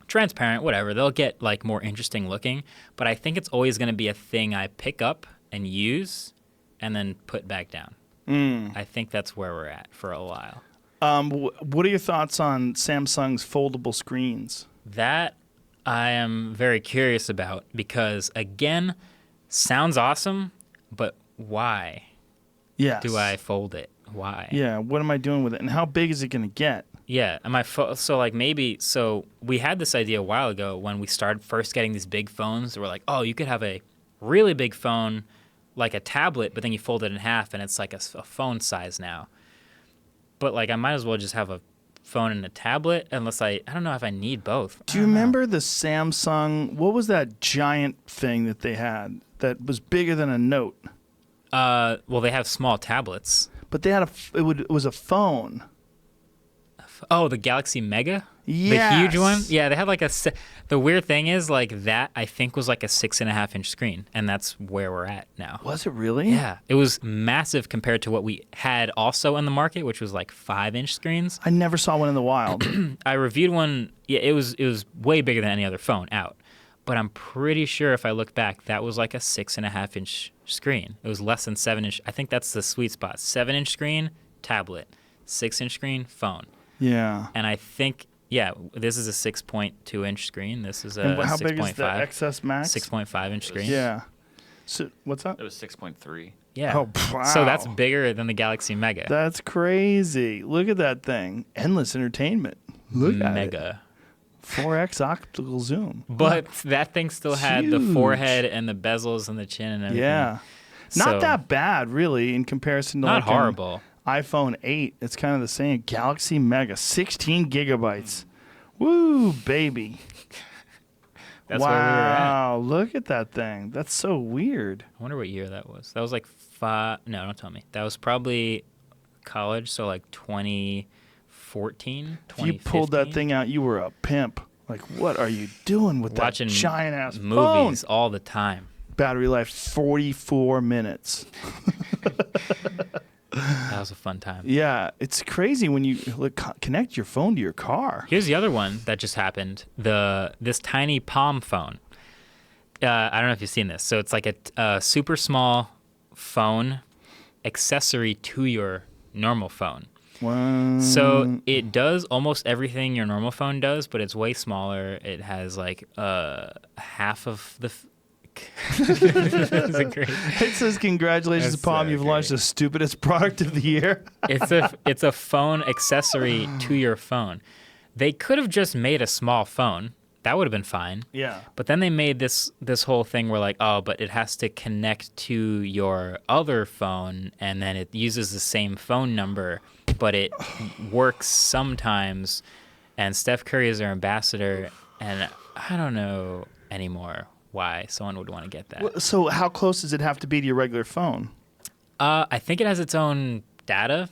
transparent, whatever. They'll get like more interesting looking. But I think it's always going to be a thing I pick up and use and then put back down. I think that's where we're at for a while. What are your thoughts on Samsung's foldable screens? That I am very curious about because, again, sounds awesome, but why Yes. do I fold it? Why? Yeah, what am I doing with it? And how big is it going to get? Yeah, so like maybe so we had this idea a while ago when we started first getting these big phones. We're like, oh, you could have a really big phone, like a tablet, but then you fold it in half, and it's like a phone size now. But like I might as well just have a phone and a tablet, unless I don't know if I need both. Do you remember the Samsung? What was that giant thing that they had that was bigger than a Note? Well, they have small tablets. But they had it was a phone. Oh, the Galaxy Mega? Yes. The huge one? Yeah, they had like the weird thing is like that I think was like a 6.5-inch screen, and that's where we're at now. Was it really? Yeah. It was massive compared to what we had also in the market, which was like 5-inch screens. I never saw one in the wild. I reviewed one. Yeah, it was way bigger than any other phone out. But I'm pretty sure if I look back, that was like a 6.5-inch screen. It was less than 7-inch. I think that's the sweet spot. 7-inch screen, tablet. 6-inch screen, phone. Yeah. And I think, yeah, this is a 6.2-inch screen. This is a And how 6.5. big is the XS Max? 6.5-inch screen. Yeah. So what's that? It was 6.3. Yeah. Oh, wow. So that's bigger than the Galaxy Mega. That's crazy. Look at that thing. Endless entertainment. Look at it. Mega. 4x optical zoom. But that thing still had the Huge. forehead and the bezels and the chin and everything. Yeah. So, Not that bad, really, in comparison to Not like an horrible. iPhone 8. It's kind of the same. Galaxy Mega, 16 gigabytes. Woo, baby. That's where we were at. Wow, look at that thing. That's so weird. I wonder what year that was. That was like no, don't tell me. That was probably college, so like 2014, If you pulled that 2015. thing out, you were a pimp. Like, what are you doing with Watching that giant-ass movies phone? all the time. Battery life, 44 minutes. That was a fun time. Yeah, it's crazy when you connect your phone to your car. Here's the other one that just happened. This tiny Palm phone. I don't know if you've seen this. So it's like a super small phone accessory to your normal phone. Wow. So it does almost everything your normal phone does, but it's way smaller. It has like half of the. Is it great? It says, congratulations, That's Palm. so You've launched the stupidest product of the year. It's a phone accessory to your phone. They could have just made a small phone. That would have been fine. Yeah. But then they made this whole thing where like, oh, but it has to connect to your other phone, and then it uses the same phone number, but it works sometimes. And Steph Curry is their ambassador, and I don't know anymore why someone would want to get that. So how close does it have to be to your regular phone? I think it has its own data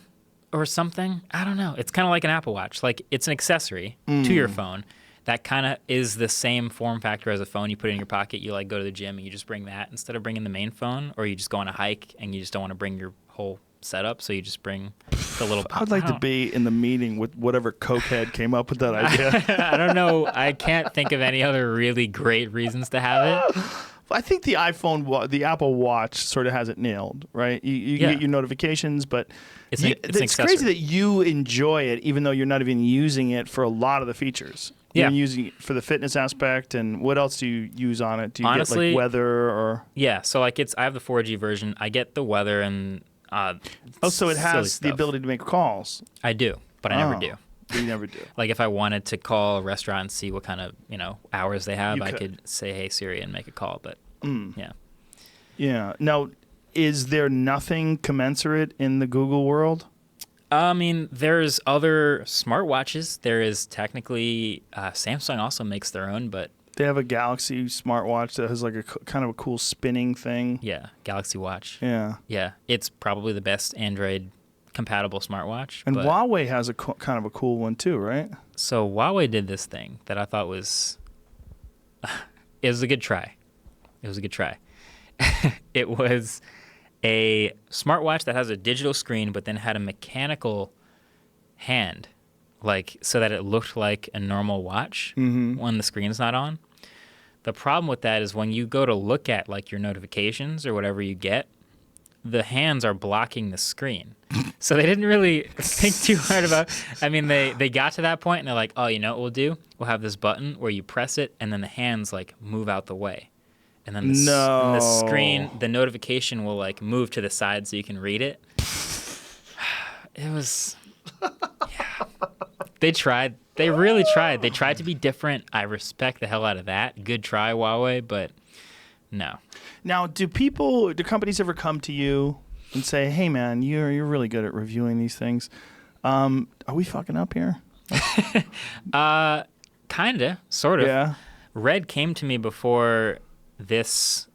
or something. I don't know. It's kind of like an Apple Watch. Like it's an accessory to your phone that kind of is the same form factor as a phone. You put it in your pocket. You like go to the gym and you just bring that instead of bringing the main phone, or you just go on a hike and you just don't want to bring your whole setup, so you just bring the little. I would like to be in the meeting with whatever cokehead came up with that idea. I don't know. I can't think of any other really great reasons to have it. I think the Apple Watch sort of has it nailed, right? You get your notifications, but It's an it's accessory. crazy that you enjoy it, even though you're not even using it for a lot of the features. Yeah. You're using it for the fitness aspect, and what else do you use on it? Do you Honestly, get like weather or? Yeah, so like I have the 4G version. I get the weather and So it silly has the stuff. ability to make calls. I do, but I never do. You never do. Like if I wanted to call a restaurant and see what kind of hours they have, You I could. could say, "Hey Siri," and make a call. But yeah, Yeah. Now, is there nothing commensurate in the Google world? I mean, there's other smartwatches. There is technically Samsung also makes their own, but They have a Galaxy smartwatch that has like a kind of a cool spinning thing. yeah, Galaxy Watch. Yeah. Yeah, it's probably the best Android compatible smartwatch. And but- Huawei has a kind of a cool one too, right? So Huawei did this thing that I thought was it was a good try. It was a good try. It was a smartwatch that has a digital screen but then had a mechanical hand, like so that it looked like a normal watch when the screen's not on. The problem with that is when you go to look at like your notifications or whatever you get, the hands are blocking the screen. So they didn't really think too hard about. I mean, they got to that point and they're like, oh, you know what we'll do? We'll have this button where you press it and then the hands like move out the way, and then the screen, the notification will like move to the side so you can read it. It was, yeah. They tried. They really tried. They tried to be different. I respect the hell out of that. Good try, Huawei, but No. Now, do companies ever come to you and say, "Hey, man, you're really good at reviewing these things. Are we fucking up here?" Kinda, sort of. Yeah. Red came to me before this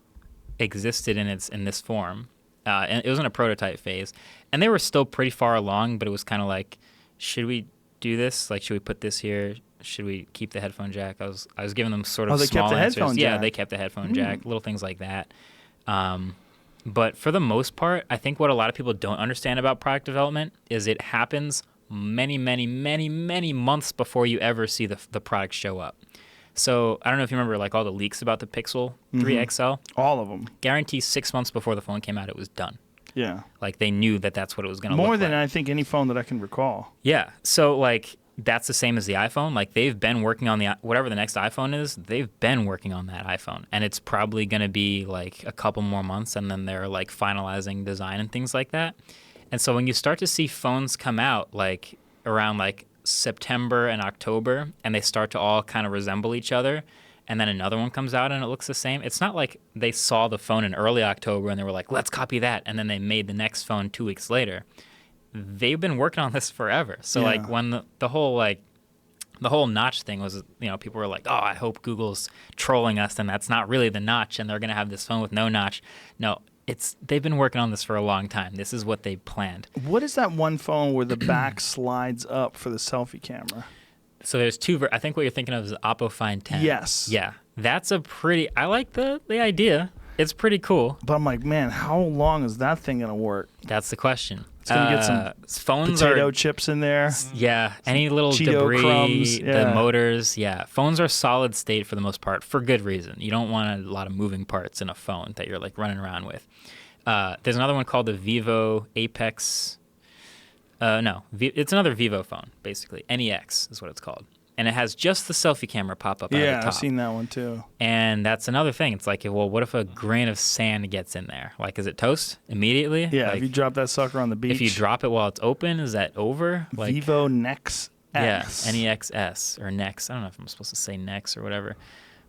existed in this form, and it was in a prototype phase, and they were still pretty far along. But it was kind of like, should we do this? Like, should we put this here? Should we keep the headphone jack? I was giving them sort of they small kept the answers. headphone Yeah, jack. they kept the headphone jack, little things like that. But for the most part, I think what a lot of people don't understand about product development is it happens many, many, many, many months before you ever see the product show up. So I don't know if you remember like all the leaks about the Pixel 3 XL. All of them. Guarantee 6 months before the phone came out, it was done. Yeah. Like they knew that's what it was going to look More like. than I think any phone that I can recall. Yeah. So like that's the same as the iPhone. Like they've been working on whatever the next iPhone is. They've been working on that iPhone, and it's probably going to be like a couple more months, and then they're like finalizing design and things like that. And so when you start to see phones come out like around like September and October, and they start to all kind of resemble each other, and then another one comes out and it looks the same. It's not like they saw the phone in early October and they were like, let's copy that, and then they made the next phone 2 weeks later. They've been working on this forever. So like when the whole notch thing was, people were like, oh, I hope Google's trolling us and that's not really the notch and they're going to have this phone with no notch. No, they've been working on this for a long time. This is what they planned. What is that one phone where the back slides up for the selfie camera? So there's two. I think what you're thinking of is the Oppo Find 10. Yes. Yeah. That's I like the idea. It's pretty cool. But I'm like, man, how long is that thing going to work? That's the question. It's going to get some phones potato chips in there. Yeah, any little Cheeto debris, crumbs, the motors. Yeah, phones are solid state for the most part, for good reason. You don't want a lot of moving parts in a phone that you're like running around with. There's another one called the Vivo Apex. It's another Vivo phone, basically. NEX is what it's called. And it has just the selfie camera pop up out of the top. I've seen that one too. And that's another thing. It's like, well, what if a grain of sand gets in there? Like, is it toast immediately? Yeah, like, if you drop that sucker on the beach. if you drop it while it's open, is that over? Like, Vivo Nex X. yeah, NEXS or Nex. I don't know if I'm supposed to say Nex or whatever.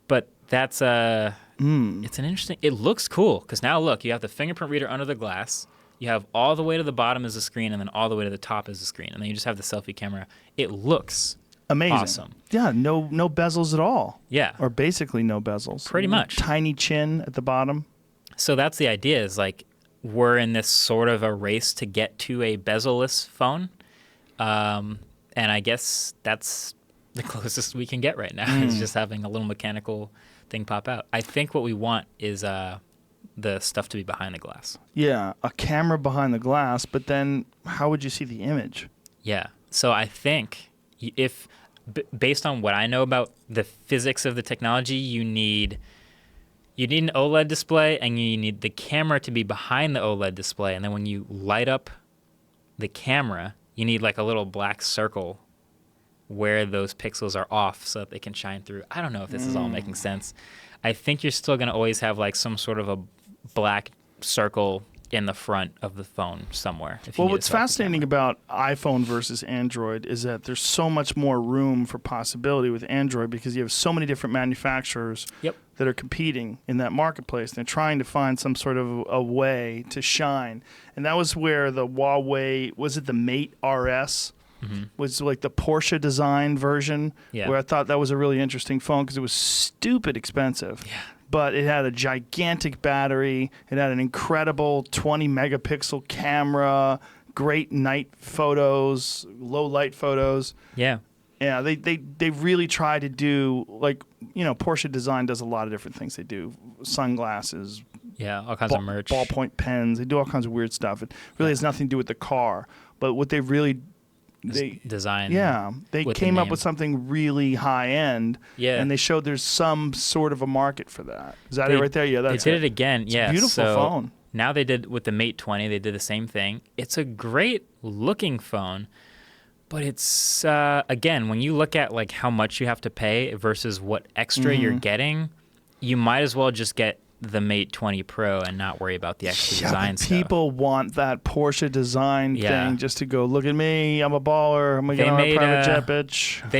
But that's it's an interesting. It looks cool because now look, you have the fingerprint reader under the glass. You have all the way to the bottom is the screen, and then all the way to the top is the screen, and then you just have the selfie camera. It looks amazing. awesome. Yeah, no bezels at all. Yeah, Or basically no bezels. Pretty much. Tiny chin at the bottom. so that's the idea. Is like we're in this sort of a race to get to a bezel-less phone, and I guess that's the closest we can get right now. Is just having a little mechanical thing pop out. I think what we want is the stuff to be behind the glass. Yeah, a camera behind the glass, but then how would you see the image? Yeah. So I think if, based on what I know about the physics of the technology, you need an OLED display and you need the camera to be behind the OLED display. And then when you light up the camera, you need like a little black circle where those pixels are off so that they can shine through. I don't know if this is all making sense. I think you're still going to always have like some sort of a black circle in the front of the phone somewhere. Well, what's fascinating about iPhone versus Android is that there's so much more room for possibility with Android because you have so many different manufacturers that are competing in that marketplace. They're trying to find some sort of a way to shine. And that was where the Huawei, was it the Mate RS? Was like the Porsche design version, where I thought that was a really interesting phone because it was stupid expensive. Yeah. But it had a gigantic battery. It had an incredible 20 megapixel camera, great night photos, low light photos. Yeah. Yeah, they really try to do, like, Porsche design does a lot of different things. They do sunglasses. Yeah, all kinds of merch. Ballpoint pens. They do all kinds of weird stuff. It really has nothing to do with the car. But what they really... design. Yeah, they came up with something really high end. Yeah, and they showed there's some sort of a market for that. Is that it right there? Yeah, that's it. They did it again. It's a beautiful phone. Now they did with the Mate 20. They did the same thing. It's a great looking phone, but it's again, when you look at like how much you have to pay versus what extra you're getting, you might as well just get the Mate 20 Pro and not worry about the extra Yeah, design but stuff. people want that Porsche design Yeah. thing just to go, look at me, I'm a baller, I'm going to They get on a made, private jet, bitch.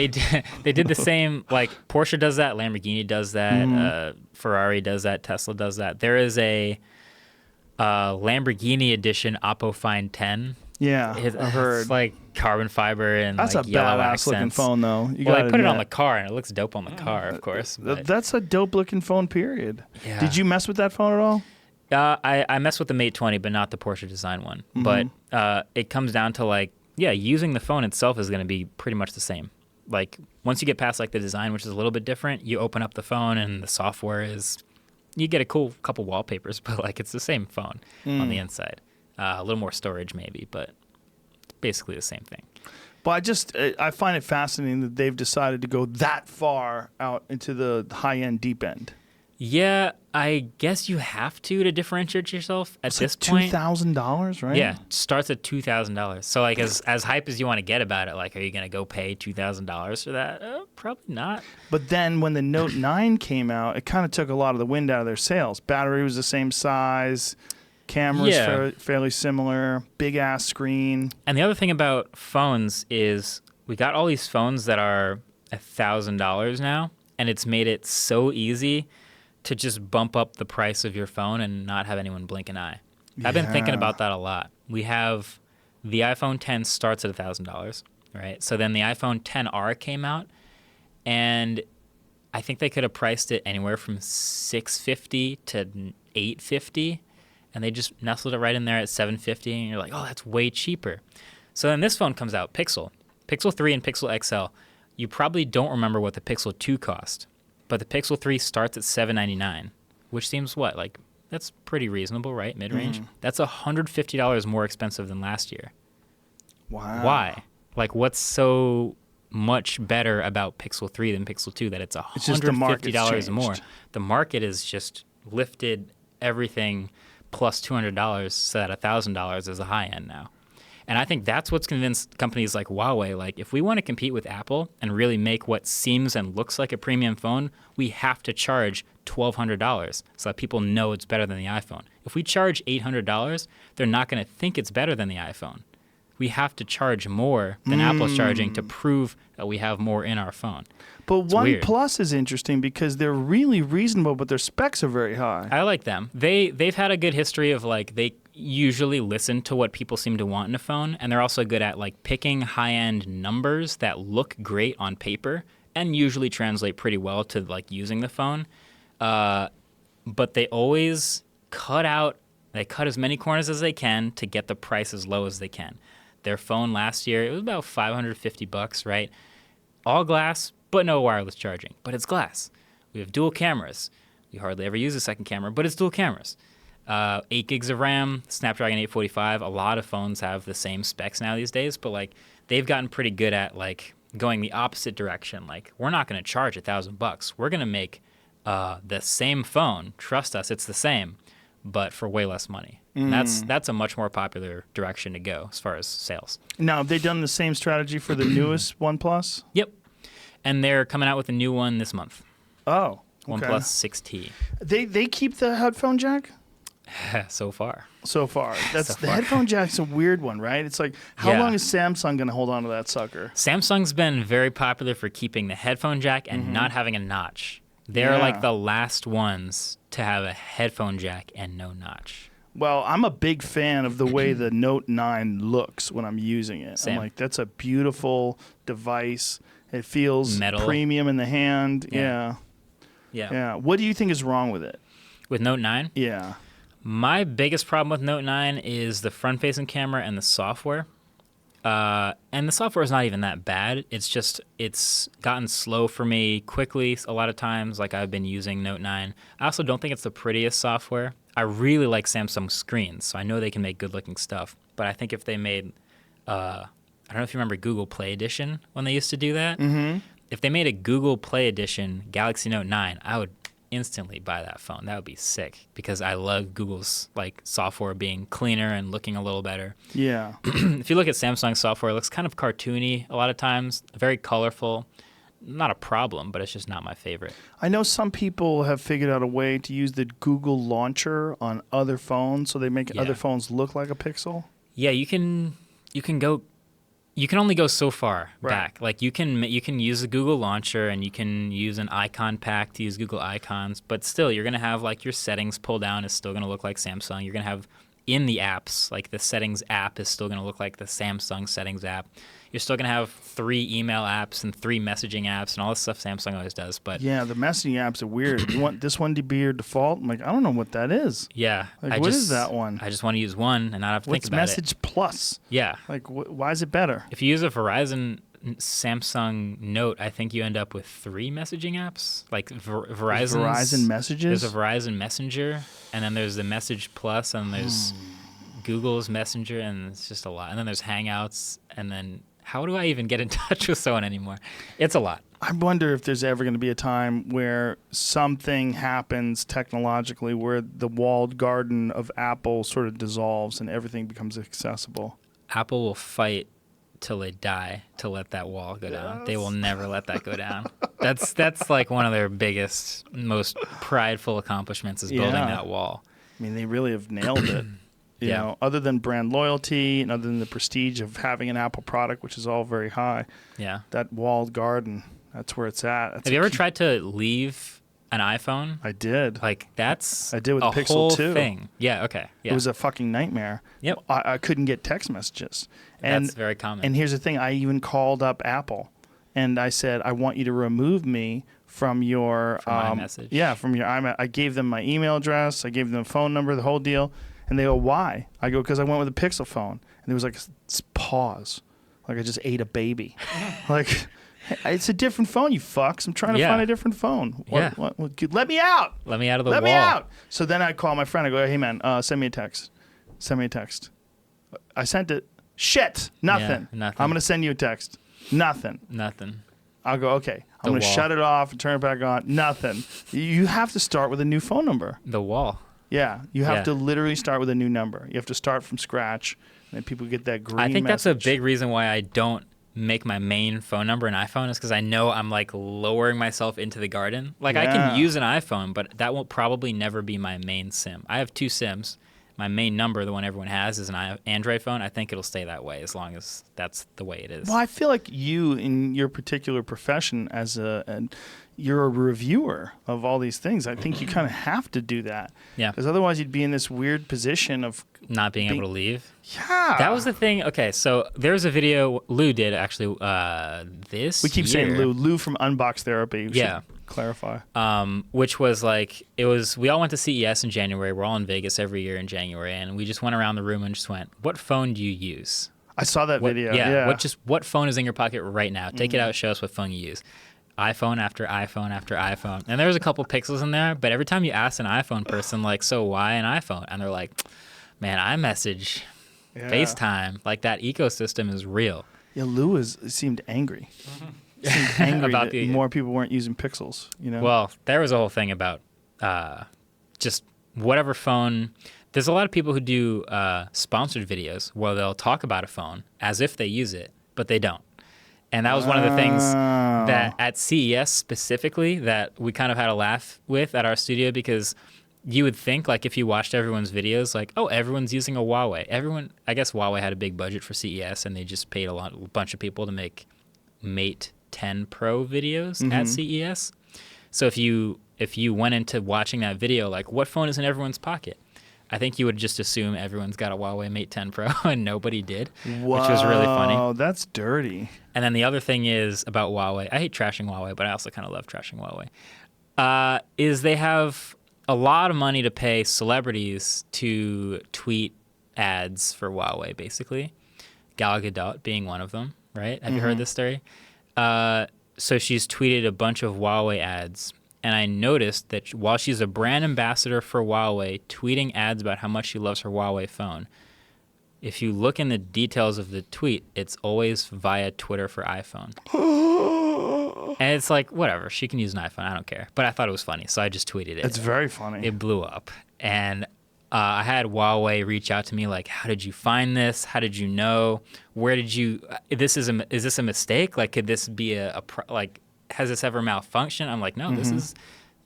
They did the same, like Porsche does that, Lamborghini does that, Ferrari does that, Tesla does that. There is a Lamborghini edition Oppo Find 10. Yeah, I've heard. It's like carbon fiber and That's like a yellow badass looking accents. phone, though. Well, they put it on the car, and it looks dope on the car, of course. But, That's a dope looking phone, period. Yeah. Did you mess with that phone at all? I messed with the Mate 20, but not the Porsche design one. But it comes down to like, using the phone itself is going to be pretty much the same. Like once you get past like the design, which is a little bit different, you open up the phone and the software is, you get a cool couple wallpapers, but like it's the same phone on the inside. A little more storage maybe, but basically the same thing. But I find it fascinating that they've decided to go that far out into the high end, deep end. Yeah, I guess you have to differentiate yourself at this It's point. $2,000, right? Yeah, it starts at $2,000. So like as hype as you want to get about it, like are you gonna go pay $2,000 for that? Probably not. But then when the Note 9 came out, it kind of took a lot of the wind out of their sails. Battery was the same size, cameras fairly similar, big ass screen. And the other thing about phones is we got all these phones that are $1,000 now, and it's made it so easy to just bump up the price of your phone and not have anyone blink an eye. I've been thinking about that a lot. We have the iPhone 10 starts at $1,000, right? So then the iPhone 10R came out, and I think they could have priced it anywhere from $650 to $850, and they just nestled it right in there at $750, and you're like, oh, that's way cheaper. So then this phone comes out, Pixel 3 and Pixel XL. You probably don't remember what the Pixel 2 cost, but the Pixel 3 starts at $799, which seems like that's pretty reasonable, right? Mid-range. That's $150 more expensive than last year. Wow. Why? Like, what's so much better about Pixel 3 than Pixel 2 that it's just the market's $150 more? changed. The market has just lifted everything plus $200 so that $1,000 is a high end now. And I think that's what's convinced companies like Huawei, like if we want to compete with Apple and really make what seems and looks like a premium phone, we have to charge $1,200 so that people know it's better than the iPhone. If we charge $800, they're not going to think it's better than the iPhone. We have to charge more than Apple's charging to prove that we have more in our phone. But It's weird. OnePlus is interesting because they're really reasonable, but their specs are very high. I like them. They've had a good history of like they usually listen to what people seem to want in a phone, and they're also good at like picking high-end numbers that look great on paper and usually translate pretty well to like using the phone. But they always cut as many corners as they can to get the price as low as they can. Their phone last year, it was about $550, right? All glass, but no wireless charging. But it's glass. We have dual cameras. We hardly ever use a second camera, but it's dual cameras. 8 gigs of RAM, Snapdragon 845. A lot of phones have the same specs now these days, but like they've gotten pretty good at like going the opposite direction. Like we're not going to charge $1,000. We're going to make the same phone. Trust us, it's the same, but for way less money. And that's a much more popular direction to go as far as sales. Now, have they done the same strategy for the newest OnePlus? Yep. And they're coming out with a new one this month. Oh, okay. OnePlus 6T. They keep the headphone jack? So far. So far. That's So the far. headphone jack's a weird one, right? It's like, how Yeah. long is Samsung going to hold on to that sucker? Samsung's been very popular for keeping the headphone jack and not having a notch. They're Yeah. like the last ones to have a headphone jack and no notch. Well, I'm a big fan of the way the Note 9 looks when I'm using it. Same. I'm like, that's a beautiful device. It feels Metal. premium in the hand. Yeah. Yeah. What do you think is wrong with it? With Note 9, Yeah. my biggest problem with Note 9 is the front-facing camera and the software. And the software is not even that bad. It's just it's gotten slow for me quickly a lot of times. Like I've been using Note 9. I also don't think it's the prettiest software. I really like Samsung screens, so I know they can make good-looking stuff. But I think if they made, I don't know if you remember Google Play Edition when they used to do that. Mm-hmm. If they made a Google Play Edition Galaxy Note 9, I would instantly buy that phone. That would be sick because I love Google's like software being cleaner and looking a little better. Yeah. If you look at Samsung software, it looks kind of cartoony a lot of times, very colorful, not a problem, but it's just not my favorite. I know some people have figured out a way to use the Google launcher on other phones, so they make other phones look like a Pixel. Yeah, you can only go so far Right. back. Like you can use the Google launcher and you can use an icon pack to use Google icons, but still you're gonna have like your settings pull down is still gonna look like Samsung. You're gonna have in the apps, like the settings app is still gonna look like the Samsung settings app. You're still gonna have 3 email apps and 3 messaging apps and all this stuff Samsung always does. But Yeah, the messaging apps are weird. You want this one to be your default? I'm like, I don't know what that is. yeah, Like, what is that one? I just want to use one and not have to think What's about Message it. Plus? Yeah. Like, why is it better? If you use a Verizon Samsung Note, I think you end up with 3 messaging apps. Like Verizon Messages? There's a Verizon Messenger, and then there's the Message Plus, and there's Google's Messenger, and it's just a lot. And then there's Hangouts, and then how do I even get in touch with someone anymore? It's a lot. I wonder if there's ever going to be a time where something happens technologically where the walled garden of Apple sort of dissolves and everything becomes accessible. Apple will fight till they die to let that wall go down. They will never let that go down. That's like one of their biggest, most prideful accomplishments is building Yeah. that wall. I mean, they really have nailed it. You Yeah. know, other than brand loyalty and other than the prestige of having an Apple product, which is all very high, Yeah. that walled garden, that's where it's at. That's Have you ever tried to leave an iPhone? I did. Like that's I did with a Pixel whole 2. thing. Yeah. Okay. Yeah. It was a fucking nightmare. Yep. I couldn't get text messages. And, That's very common. And here's the thing. I even called up Apple and I said, I want you to remove me from your From iMessage. Yeah, from your iMessage. I gave them my email address. I gave them a phone number, the whole deal. And they go, why? I go, because I went with a Pixel phone. And there was like a pause. Like I just ate a baby. Like, hey, it's a different phone, you fucks. I'm trying to Yeah. find a different phone. Yeah. Let me out. Let me out of the Let wall. me out. So then I call my friend. I go, hey, man, send me a text. Send me a text. I sent it. Shit. Nothing. Yeah, nothing. I'm going to send you a text. Nothing. Nothing. I'll go, okay. I'm The going to wall. shut it off and turn it back on. Nothing. You have to start with a new phone number. The wall. Yeah. You have Yeah. to literally start with a new number. You have to start from scratch. And then people get that green I think that's a message. big reason why I don't make my main phone number an iPhone is because I know I'm like lowering myself into the garden. Like I Yeah. can use an iPhone, but that will probably never be my main SIM. I have 2 SIMs. My main number, the one everyone has, is an Android phone. I think it'll stay that way as long as that's the way it is. Well, I feel like you, in your particular profession, you're a reviewer of all these things. I think you kind of have to do that. Yeah. Because otherwise, you'd be in this weird position of Not being able to leave. yeah. That was the thing. Okay, so there's a video Lou did actually this We keep year. saying Lou. Lou from Unbox Therapy. We Yeah. should clarify. Which was like we all went to CES in January. We're all in Vegas every year in January, and we just went around the room and just went, "What phone do you use?" I saw that video. Yeah. Yeah. What phone is in your pocket right now? Take it out. Show us what phone you use. iPhone after iPhone after iPhone, and there was a couple Pixels in there. But every time you ask an iPhone person, like, "So why an iPhone?" and they're like, "Man, iMessage, Yeah. FaceTime, like that ecosystem is real." Yeah, Lou seemed angry. Seemed angry About that the- more people weren't using Pixels. You know. Well, there was a whole thing about just whatever phone. There's a lot of people who do sponsored videos where they'll talk about a phone as if they use it, but they don't. And that was one of the things that at CES specifically that we kind of had a laugh with at our studio because you would think like if you watched everyone's videos, like, oh, everyone's using a Huawei. I guess Huawei had a big budget for CES and they just paid a bunch of people to make Mate 10 Pro videos at CES. So if you went into watching that video, like what phone is in everyone's pocket? I think you would just assume everyone's got a Huawei Mate 10 Pro and nobody did, which was really funny. Oh, that's dirty. And then the other thing is about Huawei. I hate trashing Huawei, but I also kind of love trashing Huawei. Is they have a lot of money to pay celebrities to tweet ads for Huawei, basically. Gal Gadot being one of them, right? Have you heard this story? So she's tweeted a bunch of Huawei ads, and I noticed that while she's a brand ambassador for Huawei, tweeting ads about how much she loves her Huawei phone, if you look in the details of the tweet, it's always via Twitter for iPhone. And it's like, whatever, she can use an iPhone, I don't care. But I thought it was funny, so I just tweeted it. It's very funny. It blew up. And I had Huawei reach out to me like, how did you find this? How did you know? Where did you, is this a mistake? Like, could this be like, has this ever malfunctioned? I'm like, no,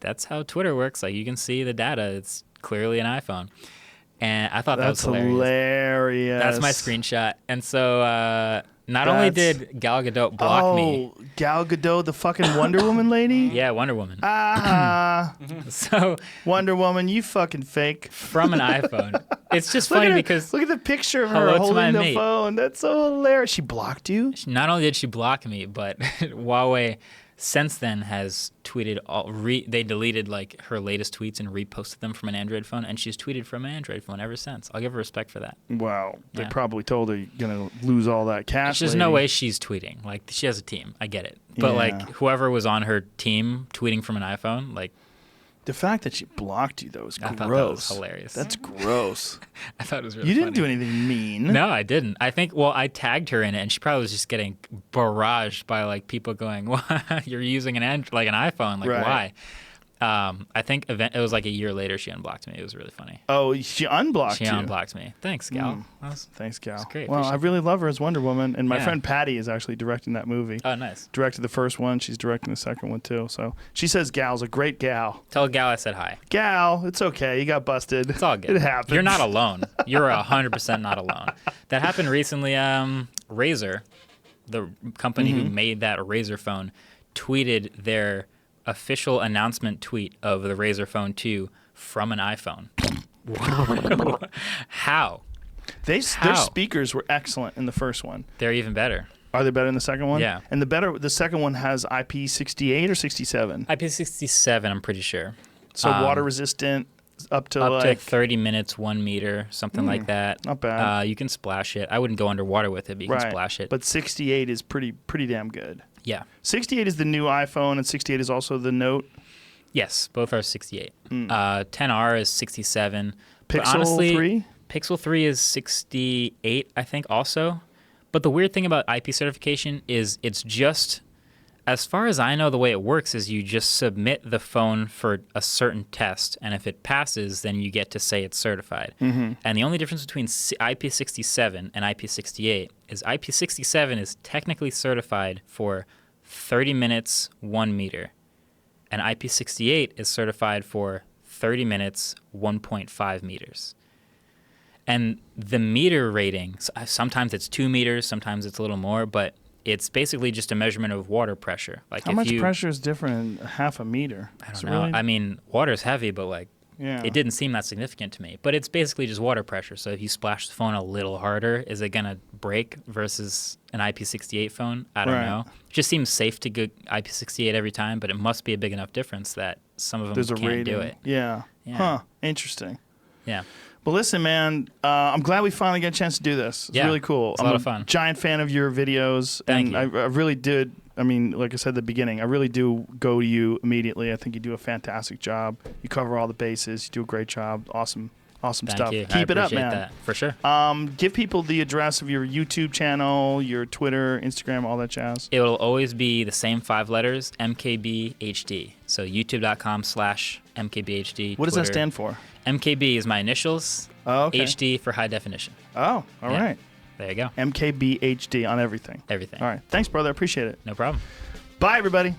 that's how Twitter works. Like, you can see the data. It's clearly an iPhone. And I thought that was hilarious. That's my screenshot. And so not only did Gal Gadot block me. Oh, Gal Gadot, the fucking Wonder Woman lady? Yeah, Wonder Woman. So Wonder Woman, you fucking fake. From an iPhone. It's just funny because... Look at the picture of her holding the phone. That's so hilarious. She blocked you? Not only did she block me, but Huawei since then has tweeted they deleted like her latest tweets and reposted them from an Android phone, and she's tweeted from an Android phone ever since. I'll give her respect for that. Wow. They probably told her you're going to lose all that cash. There's no way she's tweeting. Like, she has a team. I get it. But like, whoever was on her team tweeting from an iPhone, like, the fact that she blocked you, though, is gross. I thought that was hilarious. That's gross. I thought it was really You funny. didn't do anything mean. No, I didn't. I think, I tagged her in it, and she probably was just getting barraged by, like, people going, "Why you're using an iPhone? Like, why?" I think it was like a year later she unblocked me. It was really funny. Oh, she unblocked you? She unblocked me. Thanks, Gal. Thanks, Gal. That's great. Well, I really love her as Wonder Woman, and my Yeah. friend Patty is actually directing that movie. Oh, nice. Directed the first one. She's directing the second one, too. So she says Gal's a great gal. Tell Gal I said hi. Gal, it's okay. You got busted. It's all good. It happens. You're not alone. You're 100% not alone. That happened recently. Razer, the company who made that Razer phone, tweeted their official announcement tweet of the Razer Phone 2 from an iPhone. How? Their speakers were excellent in the first one. They're even better. Are they better in the second one? Yeah. And the second one has IP68 or 67? IP67, I'm pretty sure. So water resistant up to 30 minutes, 1 meter, something like that. Not bad. You can splash it. I wouldn't go underwater with it, but you can splash it. But 68 is pretty damn good. Yeah. 68 is the new iPhone, and 68 is also the Note. Yes, both are 68. 10R is 67. Pixel But honestly, 3? Pixel 3 is 68, I think, also. But the weird thing about IP certification is it's just, as far as I know, the way it works is you just submit the phone for a certain test, and if it passes, then you get to say it's certified. And the only difference between IP67 and IP68 is IP67 is technically certified for 30 minutes, 1 meter, and IP68 is certified for 30 minutes, 1.5 meters. And the meter rating, sometimes it's 2 meters, sometimes it's a little more, but it's basically just a measurement of water pressure. Like How much pressure is different in half a meter? I don't know. I mean, water's heavy, but like, it didn't seem that significant to me. But it's basically just water pressure. So if you splash the phone a little harder, is it going to break versus an IP68 phone? I don't know. It just seems safe to go IP68 every time, but it must be a big enough difference that some of them can't do it. Yeah. Huh. Interesting. Yeah. Well, listen, man, I'm glad we finally got a chance to do this. It's really cool. It's a lot of fun. Giant fan of your videos. Thank you. I really did. I mean, like I said at the beginning, I really do go to you immediately. I think you do a fantastic job. You cover all the bases. You do a great job. Awesome Thank stuff. you. Keep it up, man. That, for sure. Give people the address of your YouTube channel, your Twitter, Instagram, all that jazz. It will always be the same 5 letters, MKBHD. So youtube.com/MKBHD. What does that Twitter. stand for? MKB is my initials. Oh, okay. HD for high definition. Oh, all right. There you go. MKBHD on everything. Everything. All right. Thanks, brother. I appreciate it. No problem. Bye, everybody.